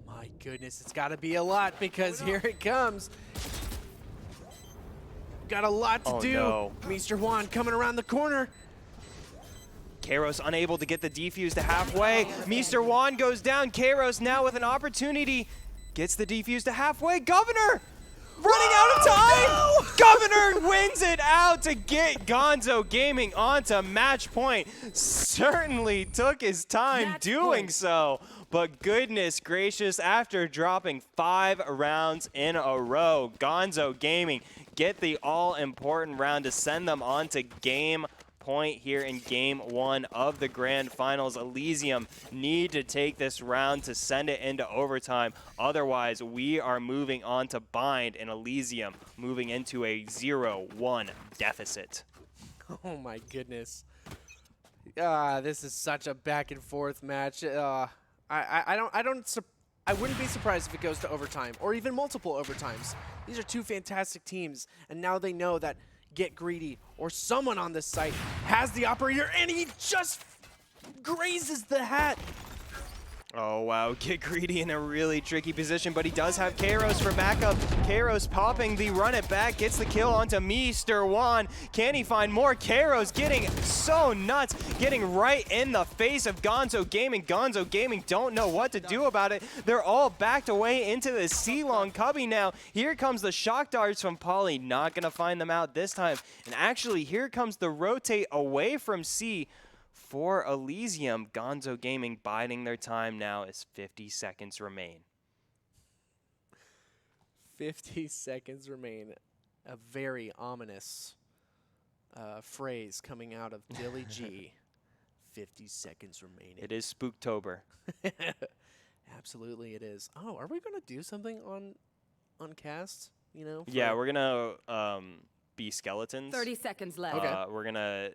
My goodness, it's got to be a lot because here it comes. Got a lot to do. No. Mr. Juan coming around the corner. Kairos unable to get the defuse to halfway. Mr. Juan goes down. Kairos now with an opportunity. Gets the defuse to halfway. Governor running out of time. Governor wins it out to get Gonzo Gaming onto match point. Certainly took his time doing so. But goodness gracious, after dropping 5 rounds in a row, Gonzo Gaming get the all-important round to send them on to game point. point here in game 1 of the grand finals. Elysium need to take this round to send it into overtime. Otherwise, we are moving on to bind, and Elysium moving into a 0-1 deficit. Oh my goodness. This is such a back and forth match. I wouldn't be surprised if it goes to overtime or even multiple overtimes. These are two fantastic teams, and now they know that Get Greedy or someone on this site has the operator, and he just grazes the hat. Oh, wow. Get Greedy in a really tricky position, but he does have Kairos for backup. Kairos popping the run it back, gets the kill onto Mr. Juan. Can he find more? Kairos getting so nuts, getting right in the face of Gonzo Gaming. Gonzo Gaming don't know what to do about it. They're all backed away into the C-Long cubby now. Here comes the shock darts from Polly. Not going to find them out this time. And actually, here comes the rotate away from C. For Elysium, Gonzo Gaming biding their time now as 50 seconds remain. 50 seconds remain. A very ominous phrase coming out of Billy G. 50 seconds remaining. It is Spooktober. Absolutely it is. Oh, are we going to do something on cast? You know? Yeah, we're going to be skeletons. 30 seconds left. Okay. We're going to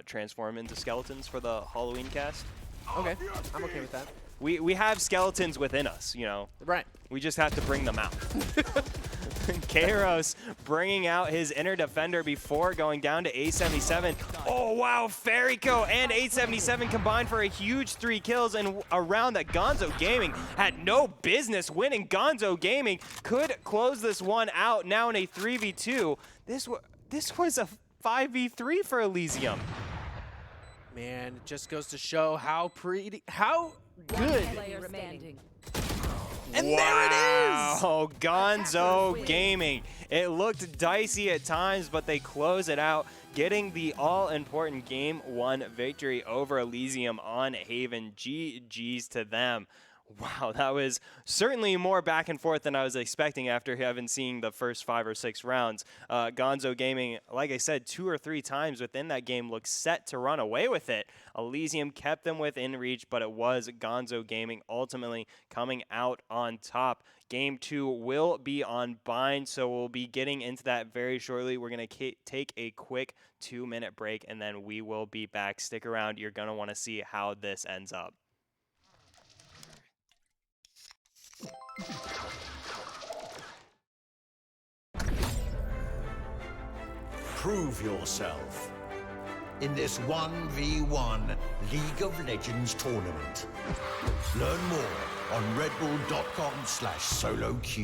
transform into skeletons for the Halloween cast. Okay, I'm okay with that. We have skeletons within us, you know. Right. We just have to bring them out. Kairos bringing out his inner defender before going down to 877. Oh, wow. Fairyco and 877 combined for a huge 3 kills in a round that Gonzo Gaming had no business winning. Gonzo Gaming could close this one out now in a 3v2. This was a 5v3 for Elysium. Man, it just goes to show how good. Player standing. And there it is! Oh, Gonzo Gaming. It looked dicey at times, but they close it out, getting the all-important Game 1 victory over Elysium on Haven. GG's to them. Wow, that was certainly more back and forth than I was expecting after having seen the first 5 or 6 rounds. Gonzo Gaming, like I said, 2 or 3 times within that game looked set to run away with it. Elysium kept them within reach, but it was Gonzo Gaming ultimately coming out on top. Game 2 will be on bind, so we'll be getting into that very shortly. We're going to take a quick 2-minute break, and then we will be back. Stick around. You're going to want to see how this ends up. Prove yourself in this 1v1 League of Legends tournament. Learn more on redbull.com/soloq.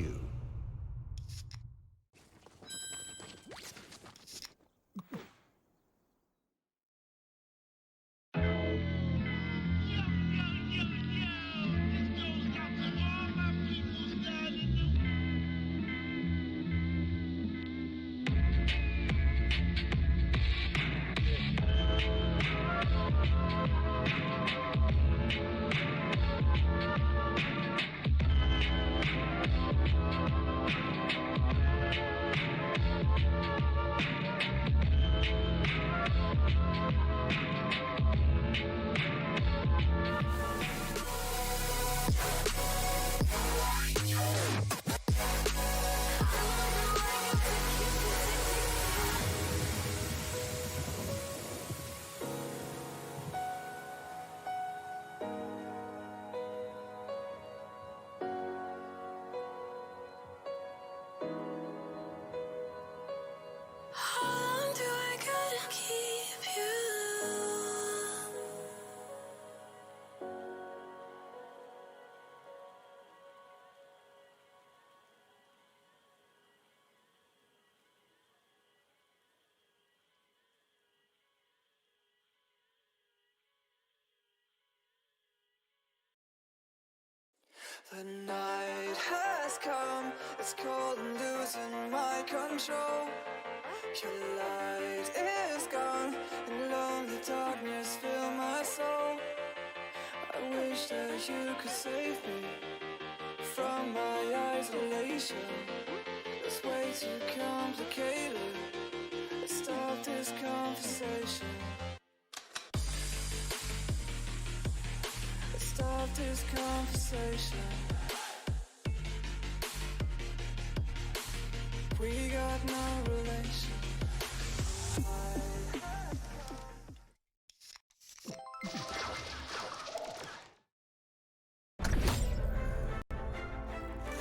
The night has come, it's cold and losing my control. Your light is gone, and lonely darkness fill my soul. I wish that you could save me from my isolation. It's way too complicated. It stopped this conversation. Let's stop this conversation. We got no relation.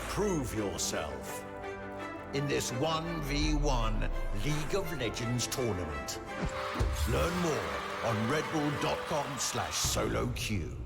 Prove yourself in this 1v1 League of Legends tournament. Learn more on redbull.com/soloq.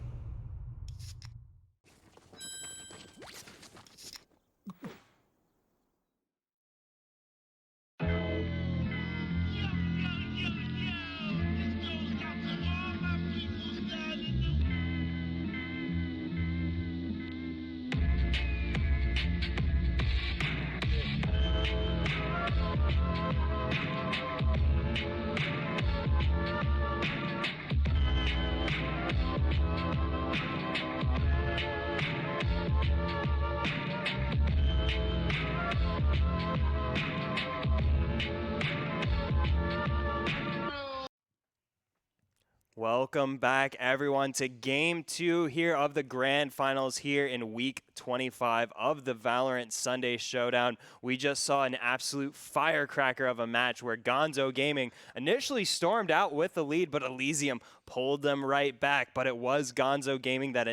Welcome back, everyone, to Game 2 here of the Grand Finals here in Week 25 of the Valorant Sunday Showdown. We just saw an absolute firecracker of a match where Gonzo Gaming initially stormed out with the lead, but Elysium pulled them right back. But it was Gonzo Gaming that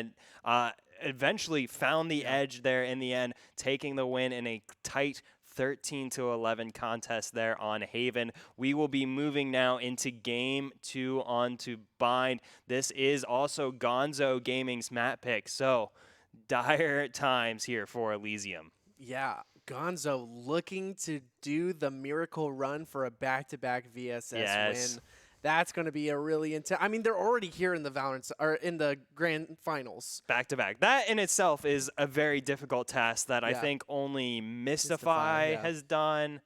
eventually found the edge there in the end, taking the win in a tight 13-11 contest there on Haven. We will be moving now into Game 2 onto Bind. This is also Gonzo Gaming's map pick, so dire times here for Elysium. Yeah, Gonzo looking to do the miracle run for a back-to-back VSS win. That's going to be a really intense. I mean, they're already here in the Valorant or in the Grand Finals. Back to back. That in itself is a very difficult task that I think only Mystify has done.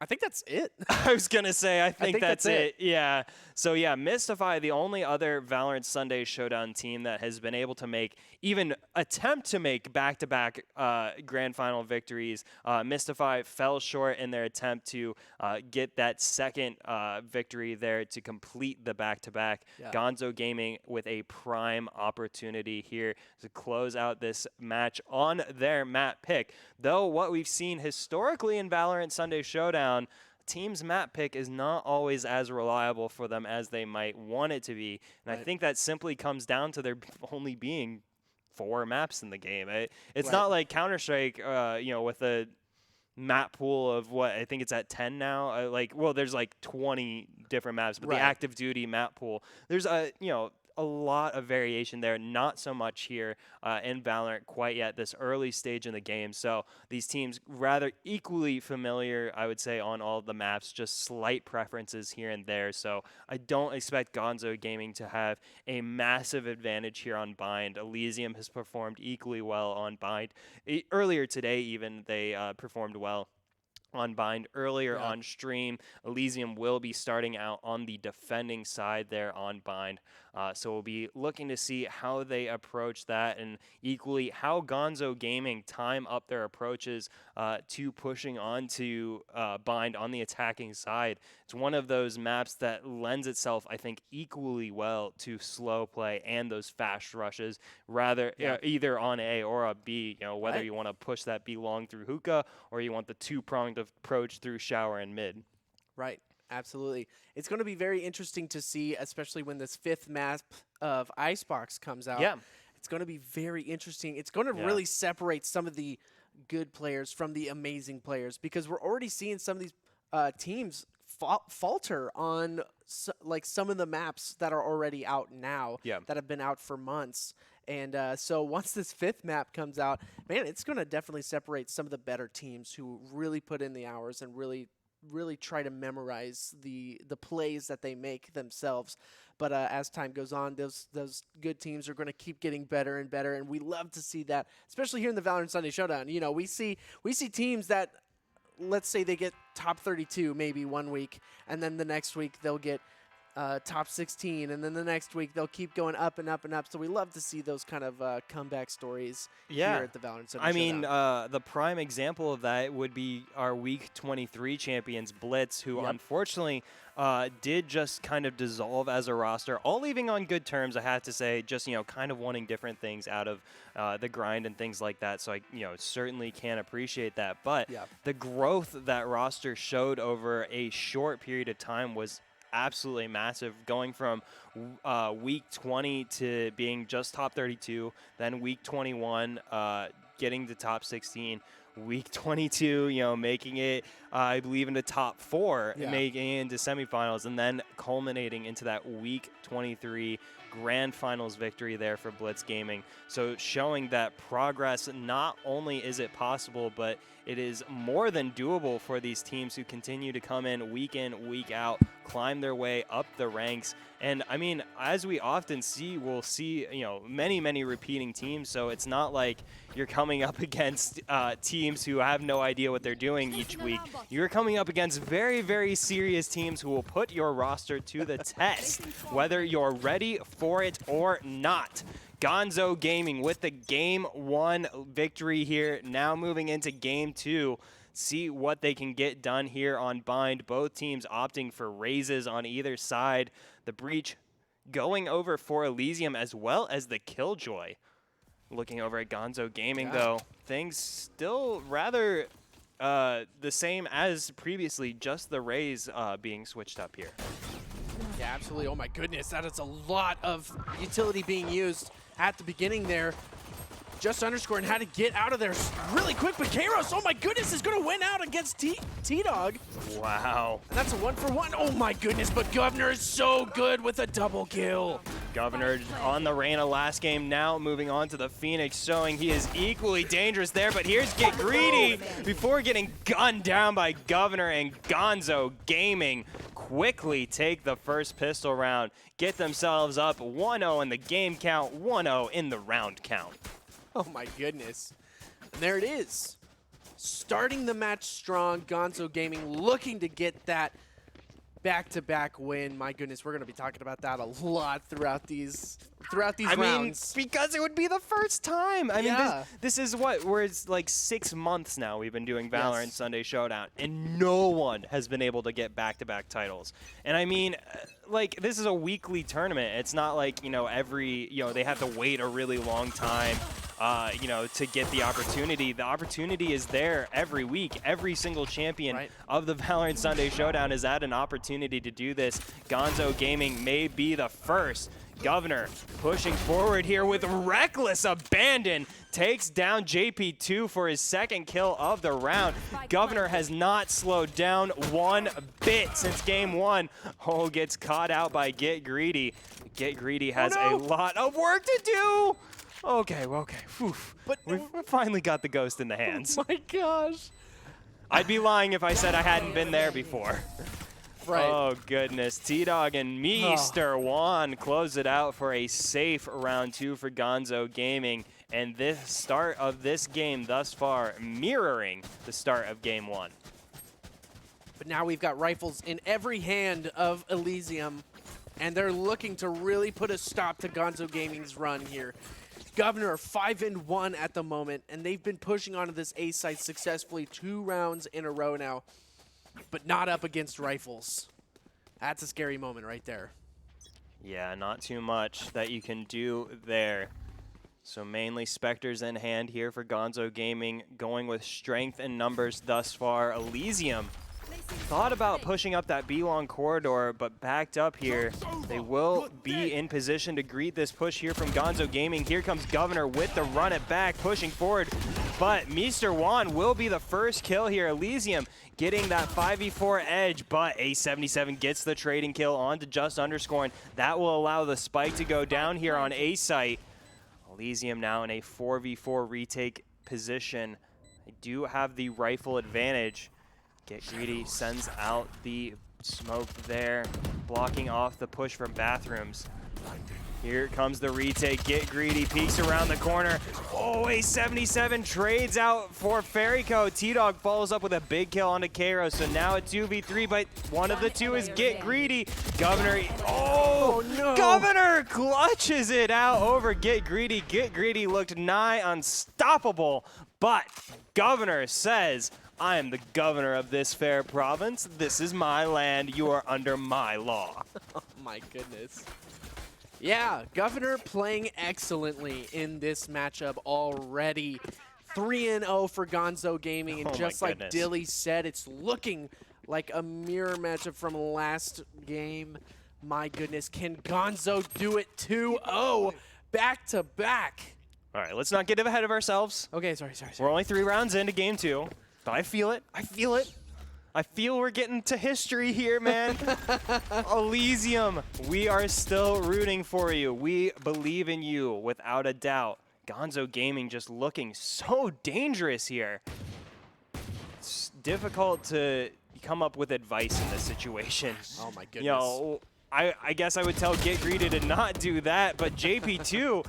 I think that's it. I was going to say, I think that's it. Yeah. So, yeah, Mystify, the only other Valorant Sunday Showdown team that has been able to even attempt to make back-to-back Grand Final victories. Mystify fell short in their attempt to get that second victory there to complete the back-to-back. Gonzo Gaming with a prime opportunity here to close out this match on their map pick. Though what we've seen historically in Valorant Sunday Showdown, team's map pick is not always as reliable for them as they might want it to be. And I think that simply comes down to there only being 4 maps in the game. It's not like Counter-Strike, with a map pool of what, I think it's at 10 now. There's like 20 different maps, but the active duty map pool, there's a lot of variation there, not so much here in Valorant quite yet, this early stage in the game. So these teams rather equally familiar, I would say, on all of the maps, just slight preferences here and there. So I don't expect Gonzo Gaming to have a massive advantage here on Bind. Elysium has performed equally well on Bind. Earlier today, even, they performed well on Bind. Earlier on stream, Elysium will be starting out on the defending side there on Bind. So we'll be looking to see how they approach that, and equally how Gonzo Gaming time up their approaches to pushing on to Bind on the attacking side. It's one of those maps that lends itself, I think, equally well to slow play and those fast rushes, rather either on A or a B, whether you want to push that B long through hookah or you want the two-pronged approach through shower and mid. Right. Absolutely. It's going to be very interesting to see, especially when this 5th map of Icebox comes out. Yeah. It's going to be very interesting. It's going to really separate some of the good players from the amazing players, because we're already seeing some of these teams falter on some of the maps that are already out now, that have been out for months. And so once this 5th map comes out, man, it's going to definitely separate some of the better teams who really put in the hours and really try to memorize the plays that they make themselves. But as time goes on, those good teams are going to keep getting better and better, and we love to see that, especially here in the Valorant Sunday Showdown. We see teams that, let's say they get top 32 maybe one week, and then the next week they'll get top 16, and then the next week they'll keep going up and up and up. So we love to see those kind of comeback stories here at the Valorant Sunday I mean, Showdown. the prime example of that would be our Week 23 champions, Blitz, who unfortunately did just kind of dissolve as a roster, all leaving on good terms, I have to say, just, kind of wanting different things out of the grind and things like that. So I, certainly can appreciate that. But the growth that roster showed over a short period of time was absolutely massive, going from week 20 to being just top 32, then week 21 getting to top 16, week 22 making it I believe in the top 4, making it into semifinals, and then culminating into that week 23 grand finals victory there for Blitz Gaming. So showing that progress, not only is it possible, but it is more than doable for these teams who continue to come in, week out, climb their way up the ranks. And I mean, as we often see, we'll see, many repeating teams. So it's not like you're coming up against teams who have no idea what they're doing each week. You're coming up against very serious teams who will put your roster to the test, whether you're ready for it or not. Gonzo Gaming with the Game 1 victory here, now moving into Game 2. See what they can get done here on Bind. Both teams opting for raises on either side. The Breach going over for Elysium as well as the Killjoy. Looking over at Gonzo Gaming, though, things still rather the same as previously, just the raise being switched up here. Yeah, absolutely. Oh my goodness, that is a lot of utility being used at the beginning there. Just underscore and had to get out of there really quick, but Kairos, oh my goodness, is going to win out against T-Dog. Wow. And that's a 1-for-1. Oh my goodness, but Governor is so good with a double kill. Governor on the Reyna last game, now moving on to the Phoenix, showing he is equally dangerous there, but here's Get Greedy before getting gunned down by Governor, and Gonzo Gaming quickly take the first pistol round, get themselves up 1-0 in the game count, 1-0 in the round count. Oh my goodness. And there it is. Starting the match strong, Gonzo Gaming looking to get that back-to-back win. My goodness, we're going to be talking about that a lot throughout these rounds. Mean, because it would be the first time. I mean, this is what, where it's like 6 months now we've been doing Valorant Sunday Showdown, and no one has been able to get back-to-back titles. And I mean, like, this is a weekly tournament. It's not like, every, they have to wait a really long time. To get the opportunity. The opportunity is there every week. Every single champion of the Valorant Sunday Showdown is at an opportunity to do this. Gonzo Gaming may be the first. Governor pushing forward here with reckless abandon. Takes down JP2 for his second kill of the round. Governor has not slowed down one bit since game 1. Oh, gets caught out by Get Greedy. Get Greedy has a lot of work to do. Okay. Whew. But we finally got the ghost in the hands. Oh my gosh. I'd be lying if I said I hadn't been there before. Right. Oh, goodness. T-Dog and Mr. Juan close it out for a safe round 2 for Gonzo Gaming. And this start of this game thus far mirroring the start of game 1. But now we've got rifles in every hand of Elysium, and they're looking to really put a stop to Gonzo Gaming's run here. Governor 5-1 at the moment, and they've been pushing onto this A site successfully 2 rounds in a row now, but not up against rifles. That's a scary moment right there. Yeah, not too much that you can do there. So mainly Spectres in hand here for Gonzo Gaming, going with strength and numbers thus far. Elysium thought about pushing up that B-long corridor, but backed up here. They will be in position to greet this push here from Gonzo Gaming. Here comes Governor with the run it back, pushing forward. But Mr. Juan will be the first kill here. Elysium getting that 5v4 edge, but A77 gets the trading kill onto Just Underscoring. That will allow the spike to go down here on A site. Elysium now in a 4v4 retake position. They do have the rifle advantage. Get Greedy sends out the smoke there, blocking off the push from Bathrooms. Here comes the retake. Get Greedy peeks around the corner. Oh, a 77 trades out for Fairyco. T-Dog follows up with a big kill onto Cairo. So now a 2v3, but one of the two is Get Greedy. Governor, oh no. Governor clutches it out over Get Greedy. Get Greedy looked nigh unstoppable, but Governor says, I am the governor of this fair province. This is my land. You are under my law. Oh my goodness. Yeah, Governor playing excellently in this matchup already. 3-0 for Gonzo Gaming, and just like Dilly said, it's looking like a mirror matchup from last game. My goodness, can Gonzo do it 2-0 back to back? All right, let's not get ahead of ourselves. Okay, sorry. We're only 3 rounds into game 2, but I feel it. I feel it. I feel we're getting to history here, man. Elysium, we are still rooting for you. We believe in you without a doubt. Gonzo Gaming just looking so dangerous here. It's difficult to come up with advice in this situation. Oh my goodness. You know, I guess I would tell Get Greedy to not do that, but JP2,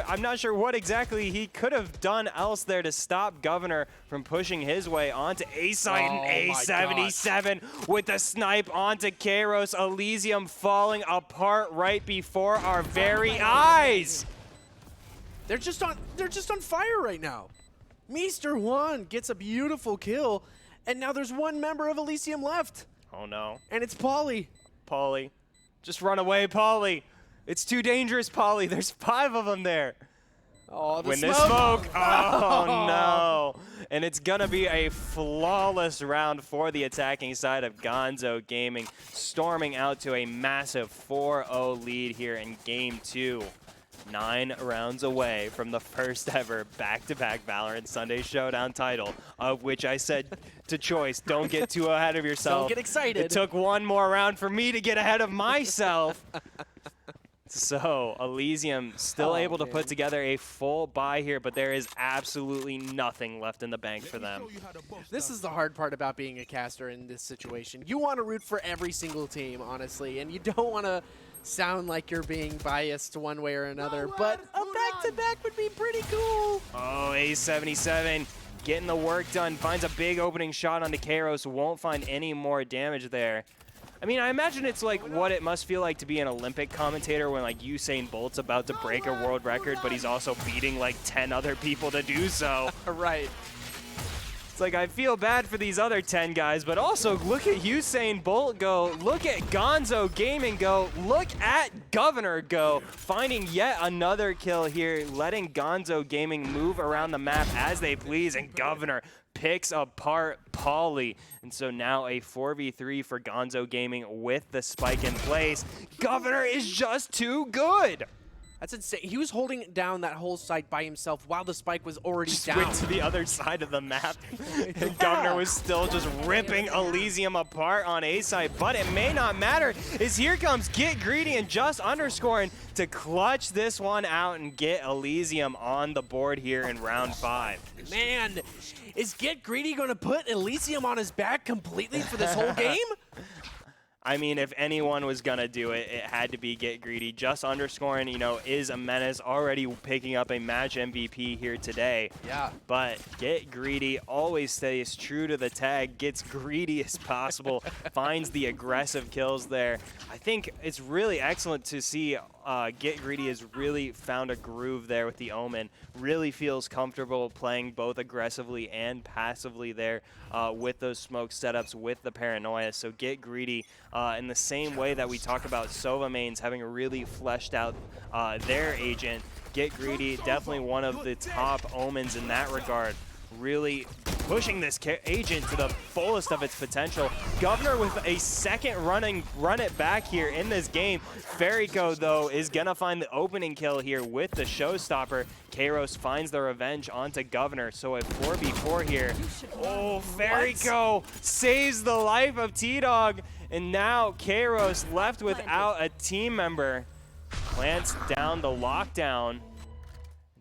I'm not sure what exactly he could have done else there to stop Governor from pushing his way onto A site, and A77 with the snipe onto Kairos. Elysium falling apart right before our very eyes. They're just on fire right now. Meester 1 gets a beautiful kill, and now there's one member of Elysium left. Oh no. And it's Pauly. Pauly. Just run away, Pauly. It's too dangerous, Pauly. There's 5 of them there. Oh, the When smoke. this smoke. Oh, no. And it's going to be a flawless round for the attacking side of Gonzo Gaming, storming out to a massive 4-0 lead here in Game 2. 9 rounds away from the first ever back-to-back Valorant Sunday Showdown title, of which I said to Choice, don't get too ahead of yourself. Don't get excited. It took one more round for me to get ahead of myself. So Elysium still able to put together a full buy here, but there is absolutely nothing left in the bank for them. This is the hard part about being a caster in this situation. You want to root for every single team, honestly, and you don't want to sound like you're being biased one way or another, but a back-to-back would be pretty cool. Oh, A77 getting the work done, finds a big opening shot onto Kairos, won't find any more damage there. I mean, I imagine it's like what it must feel like to be an Olympic commentator when like Usain Bolt's about to break a world record, but he's also beating like 10 other people to do so. Right. It's like I feel bad for these other 10 guys, but also look at Usain Bolt go, look at Gonzo Gaming go, look at Governor go, finding yet another kill here, letting Gonzo Gaming move around the map as they please, and Governor picks apart Pauly. And so now a 4v3 for Gonzo Gaming with the spike in place. Governor is just too good. That's insane. He was holding down that whole site by himself while the spike was already Just down. went to the other side of the map. And Governor was still just ripping Elysium apart on A side, but it may not matter, as here comes Get Greedy and just underscoring to clutch this one out and get Elysium on the board here in round 5. Man, is Get Greedy going to put Elysium on his back completely for this whole game? I mean, if anyone was going to do it, it had to be Get Greedy. Just underscoring, you know, is a menace, already picking up a match MVP here today. Yeah. But Get Greedy always stays true to the tag, gets greedy as possible, finds the aggressive kills there. I think it's really excellent to see Get Greedy has really found a groove there with the Omen. Really feels comfortable playing both aggressively and passively there with those smoke setups, with the paranoia. So Get Greedy, in the same way that we talk about Sova mains having really fleshed out their agent, Get Greedy, definitely one of the top Omens in that regard. Really pushing this agent to the fullest of its potential. Governor with a second run it back here in this game. Fairyco, though, is going to find the opening kill here with the showstopper. Kairos finds the revenge onto Governor, so a 4v4 here. Oh, Fairyco saves the life of T-Dog, and now Kairos left without a team member. Plants down the lockdown.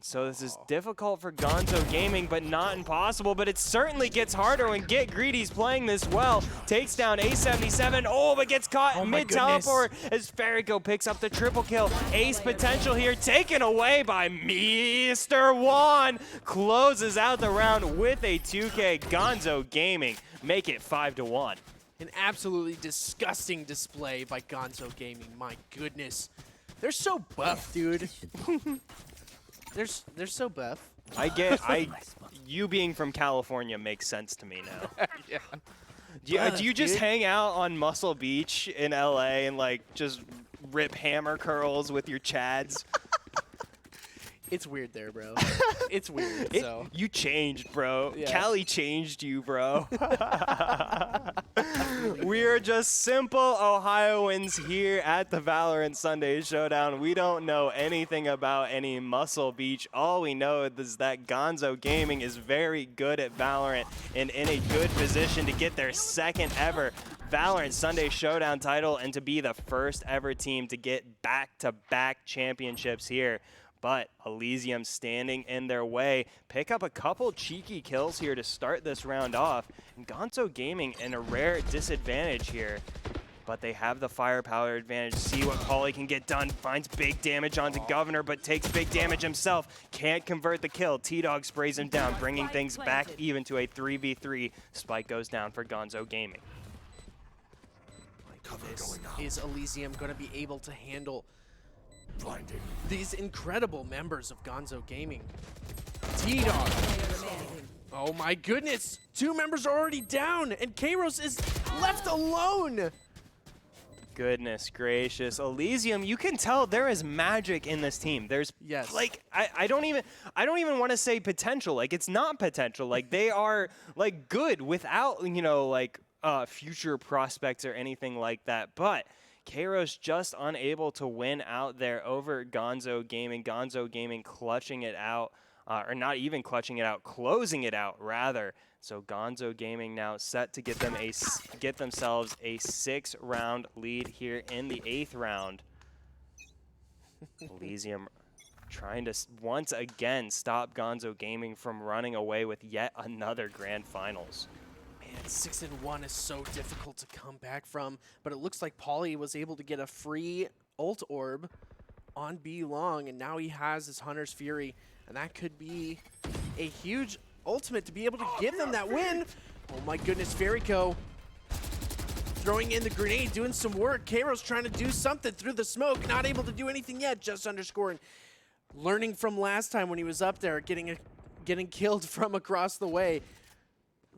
So this is difficult for Gonzo Gaming, but not impossible. But it certainly gets harder when Get Greedy's playing this well. Takes down A77. Oh, but gets caught mid-teleport as Ferrico picks up the triple kill. Ace potential here taken away by Mr. Juan. Closes out the round with a 2K. Gonzo Gaming make it 5-1. An absolutely disgusting display by Gonzo Gaming. My goodness. They're so buff, dude. They're so buff. You being from California makes sense to me now. Yeah. Do you just hang out on Muscle Beach in LA and like just rip hammer curls with your chads? It's weird there, bro. It's weird. You changed, bro. Yeah. Cali changed you, bro. We are just simple Ohioans here at the Valorant Sunday Showdown. We don't know anything about any Muscle Beach. All we know is that Gonzo Gaming is very good at Valorant and in a good position to get their second ever Valorant Sunday Showdown title and to be the first ever team to get back-to-back championships here. But Elysium standing in their way. Pick up a couple cheeky kills here to start this round off. And Gonzo Gaming in a rare disadvantage here. But they have the firepower advantage. See what Pauly can get done. Finds big damage onto Governor, but takes big damage himself. Can't convert the kill. T-Dog sprays him down, bringing things back even to a 3v3. Spike goes down for Gonzo Gaming. Is Elysium going to be able to handle these incredible members of Gonzo Gaming? T-Dog. Oh my goodness. 2 members are already down and Kairos is left alone. Goodness gracious. Elysium, you can tell there is magic in this team. There's like I don't even want to say potential. Like it's not potential. Like they are like good without, you know, like future prospects or anything like that. But Kairos just unable to win out there over Gonzo Gaming. Gonzo Gaming clutching it out, or not even clutching it out, closing it out rather. So Gonzo Gaming now set to get themselves a 6-round lead here in the 8th round. Elysium trying to once again stop Gonzo Gaming from running away with yet another grand finals. Man, 6-1 is so difficult to come back from, but it looks like Pauly was able to get a free ult orb on B long, and now he has his Hunter's Fury, and that could be a huge ultimate to be able to give them that win. Oh my goodness, Ferrico throwing in the grenade, doing some work. Kairos trying to do something through the smoke, not able to do anything yet, just underscoring. Learning from last time when he was up there, getting killed from across the way.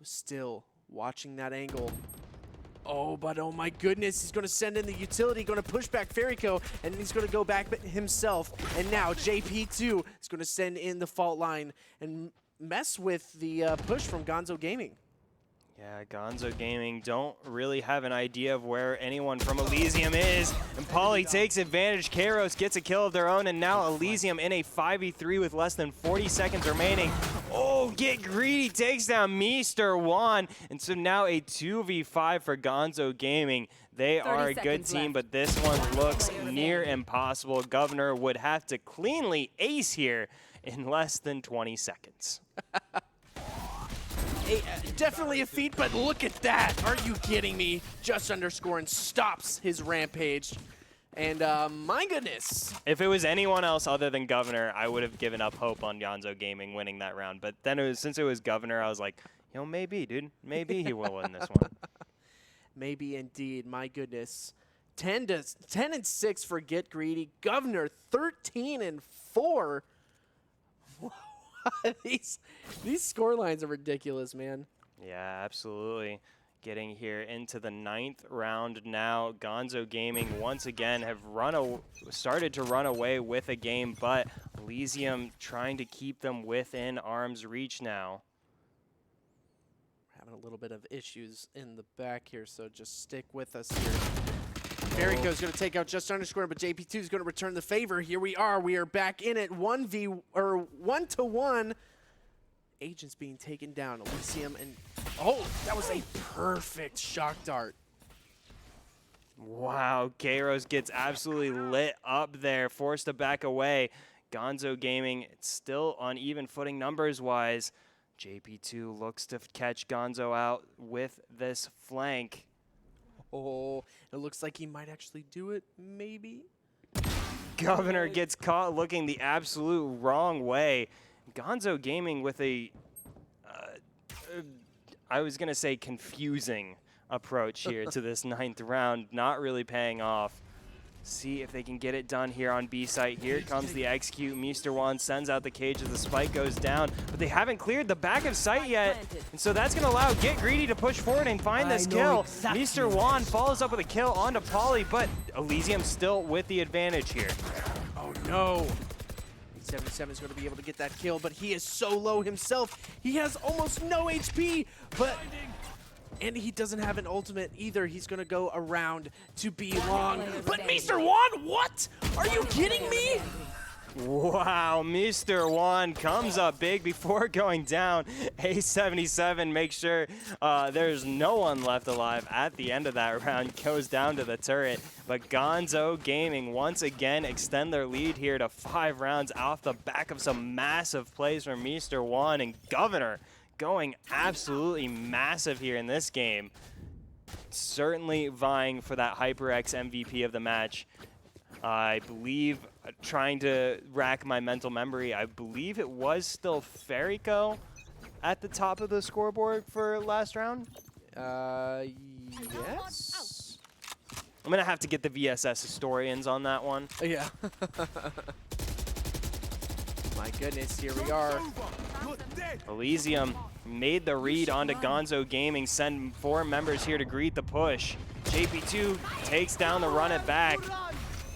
Still watching that angle. Oh, but oh my goodness, he's going to send in the utility, going to push back Ferrico, and he's going to go back himself. And now JP2 is going to send in the fault line and mess with the push from Gonzo Gaming. Yeah, Gonzo Gaming don't really have an idea of where anyone from Elysium is. And Pauly takes advantage. Kairos gets a kill of their own, and now Elysium in a 5v3 with less than 40 seconds remaining. Oh, Get Greedy takes down Mr. Juan. And so now a 2v5 for Gonzo Gaming. They are a good team, but this one looks near impossible. Governor would have to cleanly ace here in less than 20 seconds. Definitely a feat, but look at that. Are you kidding me? Just underscoring stops his rampage. And my goodness. If it was anyone else other than Governor, I would have given up hope on Gonzo Gaming winning that round. But then since it was Governor, I was like, you know, maybe, dude. Maybe he will win this one. Maybe indeed. My goodness. 10-6 for Get Greedy. Governor 13-4. These score lines are ridiculous, man. Yeah, absolutely. Getting here into the 9th round now. Gonzo Gaming once again have started to run away with a game, but Elysium trying to keep them within arm's reach now. Having a little bit of issues in the back here, so just stick with us here. Ferrico's going to take out Just Underscore, but JP2 is going to return the favor. Here we are. We are back in it. 1-to-1. Agents being taken down. Elysium and... Oh, that was a perfect shock dart. Wow, Kairos gets absolutely lit up there, forced to back away. Gonzo Gaming, it's still on even footing numbers-wise. JP2 looks to catch Gonzo out with this flank. Oh, it looks like he might actually do it, maybe? Governor gets caught looking the absolute wrong way. Gonzo Gaming with a, I was going to say confusing approach here to this 9th round, not really paying off. See if they can get it done here on B site. Here comes the execute. Mr. Juan sends out the cage as the spike goes down, but they haven't cleared the back of site yet, and so that's going to allow Get Greedy to push forward and find this kill. Mr. Juan follows up with a kill onto Polly, but Elysium still with the advantage here. Oh no! 77 is going to be able to get that kill, but he is so low himself. He has almost no HP, and he doesn't have an ultimate either. He's going to go around to B long. But Mr. Juan, what? Are you kidding me? Wow, Mr. Juan comes up big before going down. A77 makes sure there's no one left alive at the end of that round. Goes down to the turret. But Gonzo Gaming once again extend their lead here to 5 rounds off the back of some massive plays from Mr. Juan and Governor. Going absolutely massive here in this game. Certainly vying for that HyperX MVP of the match. I believe, trying to rack my mental memory, I believe it was still Ferrico at the top of the scoreboard for last round. Yes. I'm going to have to get the VSS historians on that one. Yeah. My goodness, here we are. Elysium made the read onto Gonzo Gaming, send 4 members here to greet the push. JP2 takes down the run it back.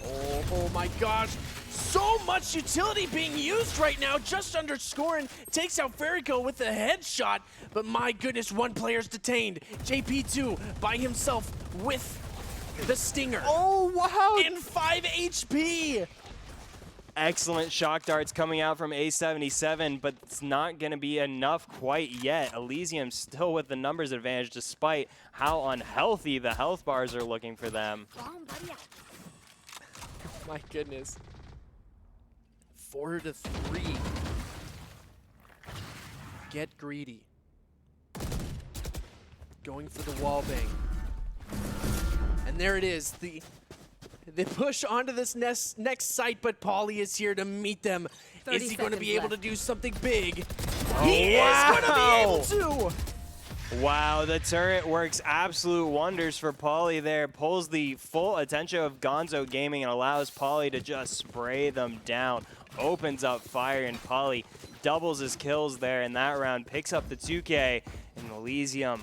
Oh my gosh. So much utility being used right now. Just underscoring takes out Ferrico with a headshot. But my goodness, 1 player's detained. JP2 by himself with the stinger. Oh, wow. In 5 HP. Excellent shock darts coming out from A77, but it's not going to be enough quite yet. Elysium still with the numbers advantage despite how unhealthy the health bars are looking for them. My goodness. 4-3. Get greedy. Going for the wall bang. And there it is. They push onto this next site, but Pauly is here to meet them. Is he going to be able to do something big? He is going to be able to! Wow, the turret works absolute wonders for Pauly there. Pulls the full attention of Gonzo Gaming and allows Pauly to just spray them down. Opens up fire, and Pauly doubles his kills there in that round. Picks up the 2K, and Elysium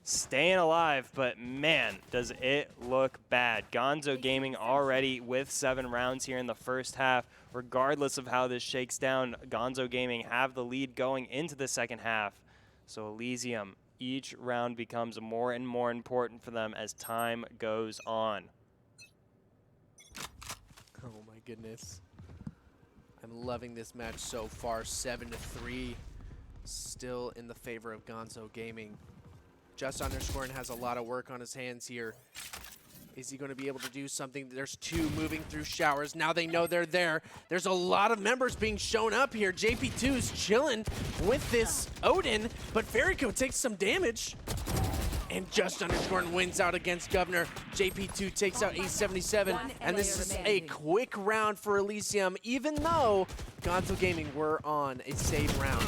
staying alive, but man, does it look bad. Gonzo Gaming already with 7 rounds here in the first half. Regardless of how this shakes down, Gonzo Gaming have the lead going into the second half. So Elysium, each round becomes more and more important for them as time goes on. Oh my goodness. I'm loving this match so far. 7-3. Still in the favor of Gonzo Gaming. Just underscoring has a lot of work on his hands here. Is he going to be able to do something? There's 2 moving through showers. Now they know they're there. There's a lot of members being shown up here. JP2's chilling with this Odin, but Ferrico takes some damage. And Just Underscoring wins out against Governor. JP2 takes out A77, and this is a quick round for Elysium, even though Gonzo Gaming were on a save round.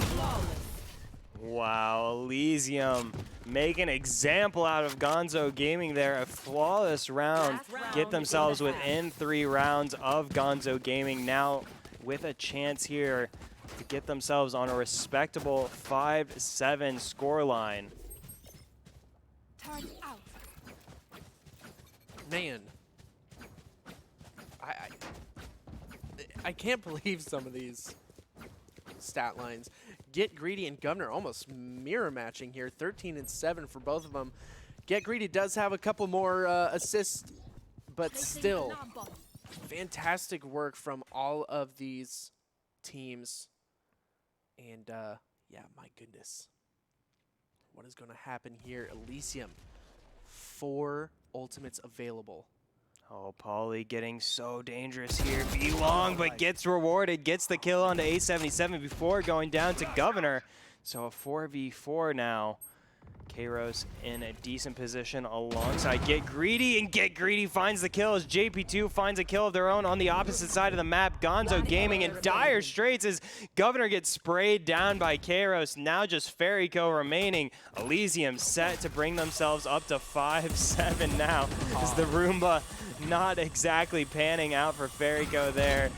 Wow, Elysium make an example out of Gonzo Gaming there. A flawless round. Get themselves within 3 rounds of Gonzo Gaming. Now with a chance here to get themselves on a respectable 5-7 scoreline. Man. I can't believe some of these stat lines. Get Greedy and Governor almost mirror matching here. 13 and 7 for both of them. Get Greedy does have a couple more assists, but still fantastic work from all of these teams. And yeah, my goodness. What is going to happen here? Elysium, 4 ultimates available. Oh, Pauly getting so dangerous here. Long, but gets rewarded. Gets the kill onto A77 before going down to Governor. So a 4v4 now. Kairos in a decent position alongside Get Greedy, and Get Greedy finds the kill as JP2 finds a kill of their own on the opposite side of the map. Gonzo Gaming in dire straits as Governor gets sprayed down by Kairos. Now just Fairyco remaining. Elysium set to bring themselves up to 5-7 now as the Roomba not exactly panning out for Fairyco there.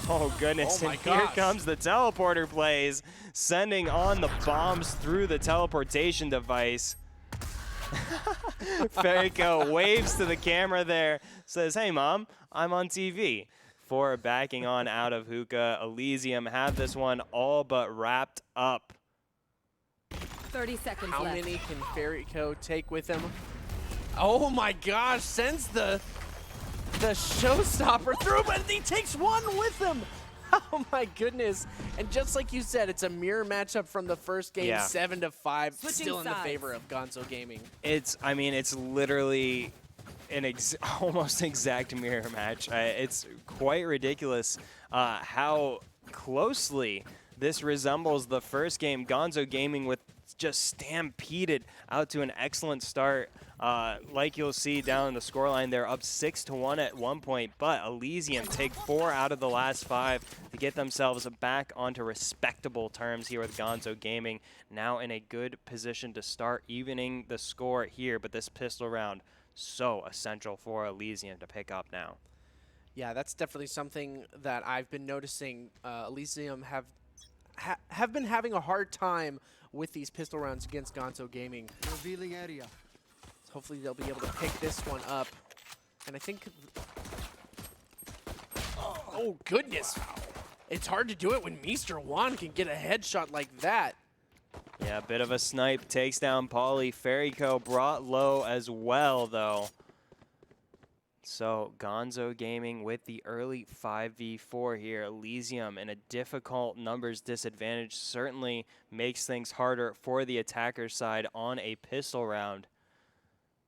Oh goodness, Oh my and here gosh. comes the teleporter plays, sending on the bombs through the teleportation device. Fairyco waves to the camera there, says, hey mom, I'm on TV. For backing on out of Hookah, Elysium have this one all but wrapped up. 30 seconds How left. many can Fairyco take with him? Oh my gosh, sends the showstopper through, but he takes one with him. Oh my goodness. And just like you said, it's a mirror matchup from the first game, Yeah. 7-5, Switching still in the sides. favor of Gonzo Gaming. I mean, it's literally an almost exact mirror match. It's quite ridiculous how closely this resembles the first game. Gonzo Gaming with just stampeded out to an excellent start. Like you'll see down in the scoreline, they're up 6-1 at one point, but Elysium take 4 out of the last 5 to get themselves back onto respectable terms here with Gonzo Gaming. Now in a good position to start evening the score here, but this pistol round so essential for Elysium to pick up now. Yeah, that's definitely something that I've been noticing. Elysium have been having a hard time with these pistol rounds against Gonzo Gaming. Revealing area. Hopefully they'll be able to pick this one up. And I think... Oh, goodness. It's hard to do it when Mr. Juan can get a headshot like that. Yeah, a bit of a snipe takes down Pauly. Fairyco brought low as well, though. So Gonzo Gaming with the early 5v4 here. Elysium in a difficult numbers disadvantage certainly makes things harder for the attacker side on a pistol round.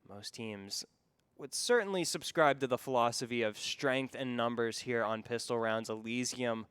Most teams would certainly subscribe to the philosophy of strength and numbers here on pistol rounds. Elysium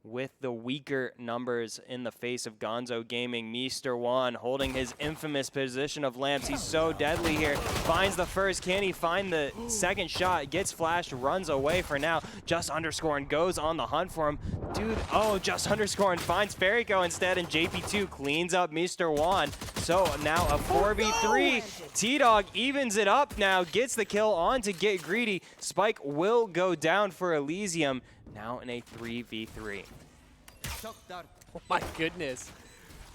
with the weaker numbers in the face of Gonzo Gaming. Mr. Juan holding his infamous position of lamps. He's so deadly here. Finds the first. Can he find the second shot? Gets flashed, runs away for now. Just underscore and goes on the hunt for him. Dude, oh, just underscore and finds Fairyco instead, and JP2 cleans up Mr. Juan. So now a 4v3. T-Dog evens it up now, gets the kill on to Get Greedy. Spike will go down for Elysium. Now in a 3v3. Shock dart. Oh my goodness.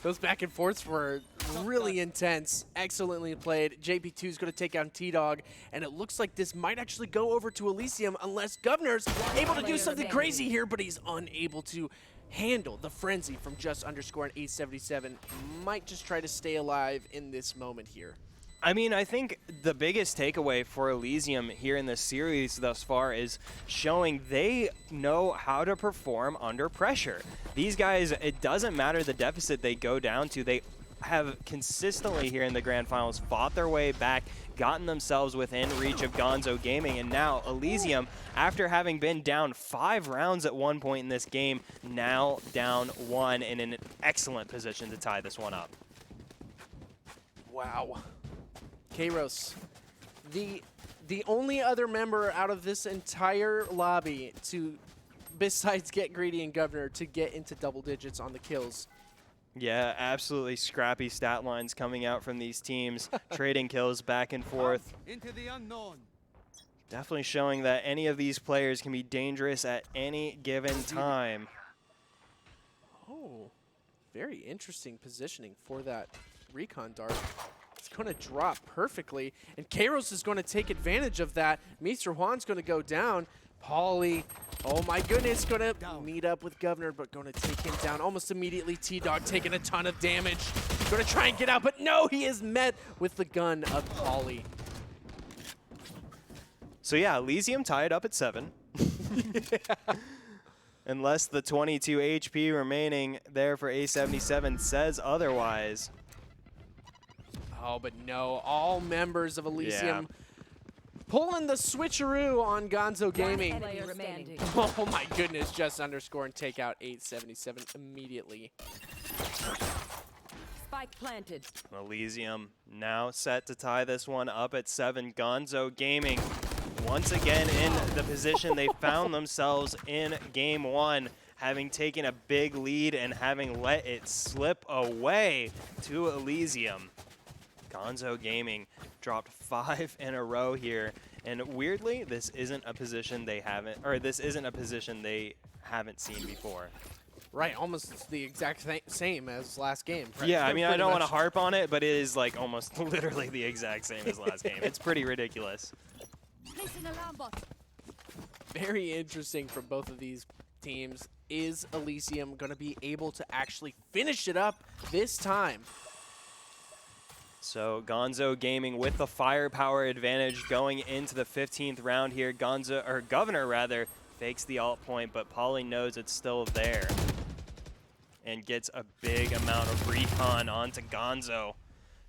Those back and forths were really intense. Excellently played. JP2 is going to take down T-Dog, and it looks like this might actually go over to Elysium unless Governor's able to do something crazy here, but he's unable to handle the frenzy from just underscore and 877. Might just try to stay alive in this moment here. I mean, I think the biggest takeaway for Elysium here in this series thus far is showing they know how to perform under pressure. These guys, it doesn't matter the deficit they go down to, they have consistently here in the grand finals fought their way back, gotten themselves within reach of Gonzo Gaming, and now Elysium, after having been down 5 rounds at one point in this game, now down 1 and in an excellent position to tie this one up. Wow. Kairos, the only other member out of this entire lobby to, besides Get Greedy and Governor, to get into double digits on the kills. Yeah, absolutely scrappy stat lines coming out from these teams, trading kills back and forth. Into the unknown. Definitely showing that any of these players can be dangerous at any given time. Oh, very interesting positioning for that recon dart. It's going to drop perfectly, and Kairos is going to take advantage of that. Mr. Juan's going to go down. Pauly, oh my goodness, going to meet up with Governor, but going to take him down almost immediately. T-Dog taking a ton of damage. Going to try and get out, but no, he is met with the gun of Pauly. So yeah, Elysium tied up at 7. Unless the 22 HP remaining there for A77 says otherwise. Oh, but no, all members of Elysium Pulling the switcheroo on Gonzo Gaming. Player remaining. Oh my goodness, just underscore and take out 877 immediately. Spike planted. Elysium now set to tie this one up at 7. Gonzo Gaming once again in the position they found themselves in game 1, having taken a big lead and having let it slip away to Elysium. Gonzo Gaming dropped 5 in a row here, and weirdly, this isn't a position they haven't seen before. Right, almost the exact same as last game. Right? Yeah, I mean, I Pretty don't want to much. harp on it, but it is like almost literally the exact same as last game. It's pretty ridiculous. Placing alarm bot. Very interesting for both of these teams. Is Elysium going to be able to actually finish it up this time? So Gonzo Gaming with the firepower advantage going into the 15th round here. Governor rather fakes the alt point, but Pauly knows it's still there and gets a big amount of recon onto Gonzo.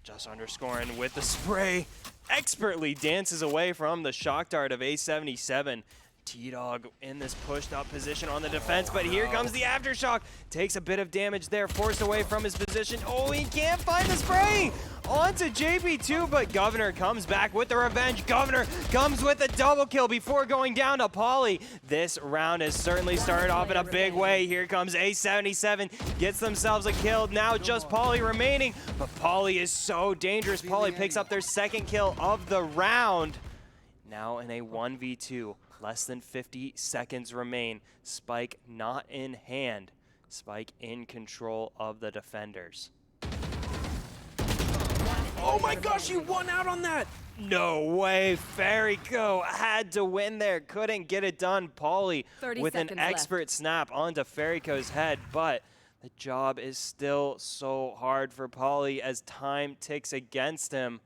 Just underscoring with the spray, expertly dances away from the shock dart of A77. T-Dog in this pushed up position on the defense, but here comes the aftershock. Takes a bit of damage there, forced away from his position. Oh, he can't find the spray! Onto JP2, but Governor comes back with the revenge. Governor comes with a double kill before going down to Pauly. This round has certainly started off in a big way. Here comes A77, gets themselves a kill. Now just Pauly remaining, but Pauly is so dangerous. Pauly picks up their second kill of the round. Now in a 1v2. Less than 50 seconds remain. Spike not in hand. Spike in control of the defenders. Oh my gosh, you won out on that! No way. Ferico had to win there. Couldn't get it done. Pauly 30 with an seconds left. expert snap onto Ferico's head, but the job is still so hard for Pauly as time ticks against him.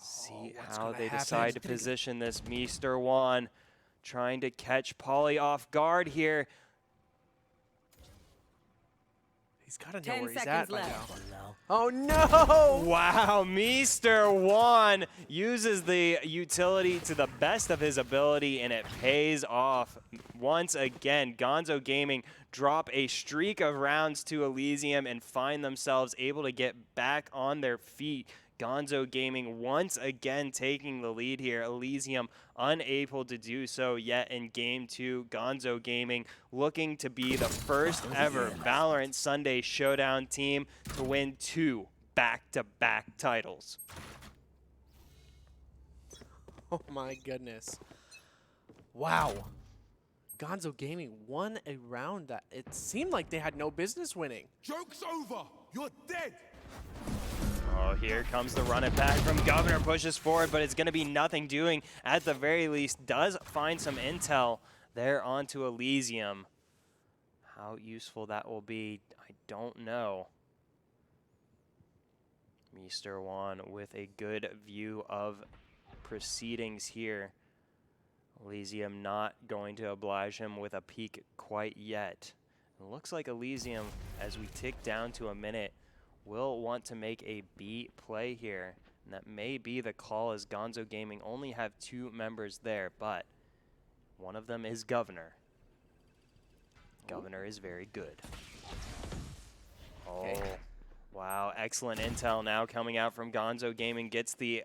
See what's how gonna they happen? decide to position this. Mr. Juan trying to catch Pauly off guard here. He's got to know 10 where he's at seconds by left. now. Oh no! Wow, Mr. Juan uses the utility to the best of his ability, and it pays off. Once again, Gonzo Gaming drop a streak of rounds to Elysium and find themselves able to get back on their feet. Gonzo Gaming once again taking the lead here. Elysium unable to do so yet in Game 2. Gonzo Gaming looking to be the first ever Valorant Sunday Showdown team to win 2 back-to-back titles. Oh my goodness. Wow. Gonzo Gaming won a round that it seemed like they had no business winning. Joke's over. You're dead. Oh, here comes the run it back from Governor, pushes forward, but it's going to be nothing doing. At the very least, does find some intel there onto Elysium. How useful that will be, I don't know. Mr. Juan with a good view of proceedings here. Elysium not going to oblige him with a peek quite yet. It looks like Elysium, as we tick down to a minute, will want to make a B play here. And that may be the call, as Gonzo Gaming only have 2 members there, but one of them is Governor. Governor is very good. Oh, wow. Excellent intel now coming out from Gonzo Gaming. Gets the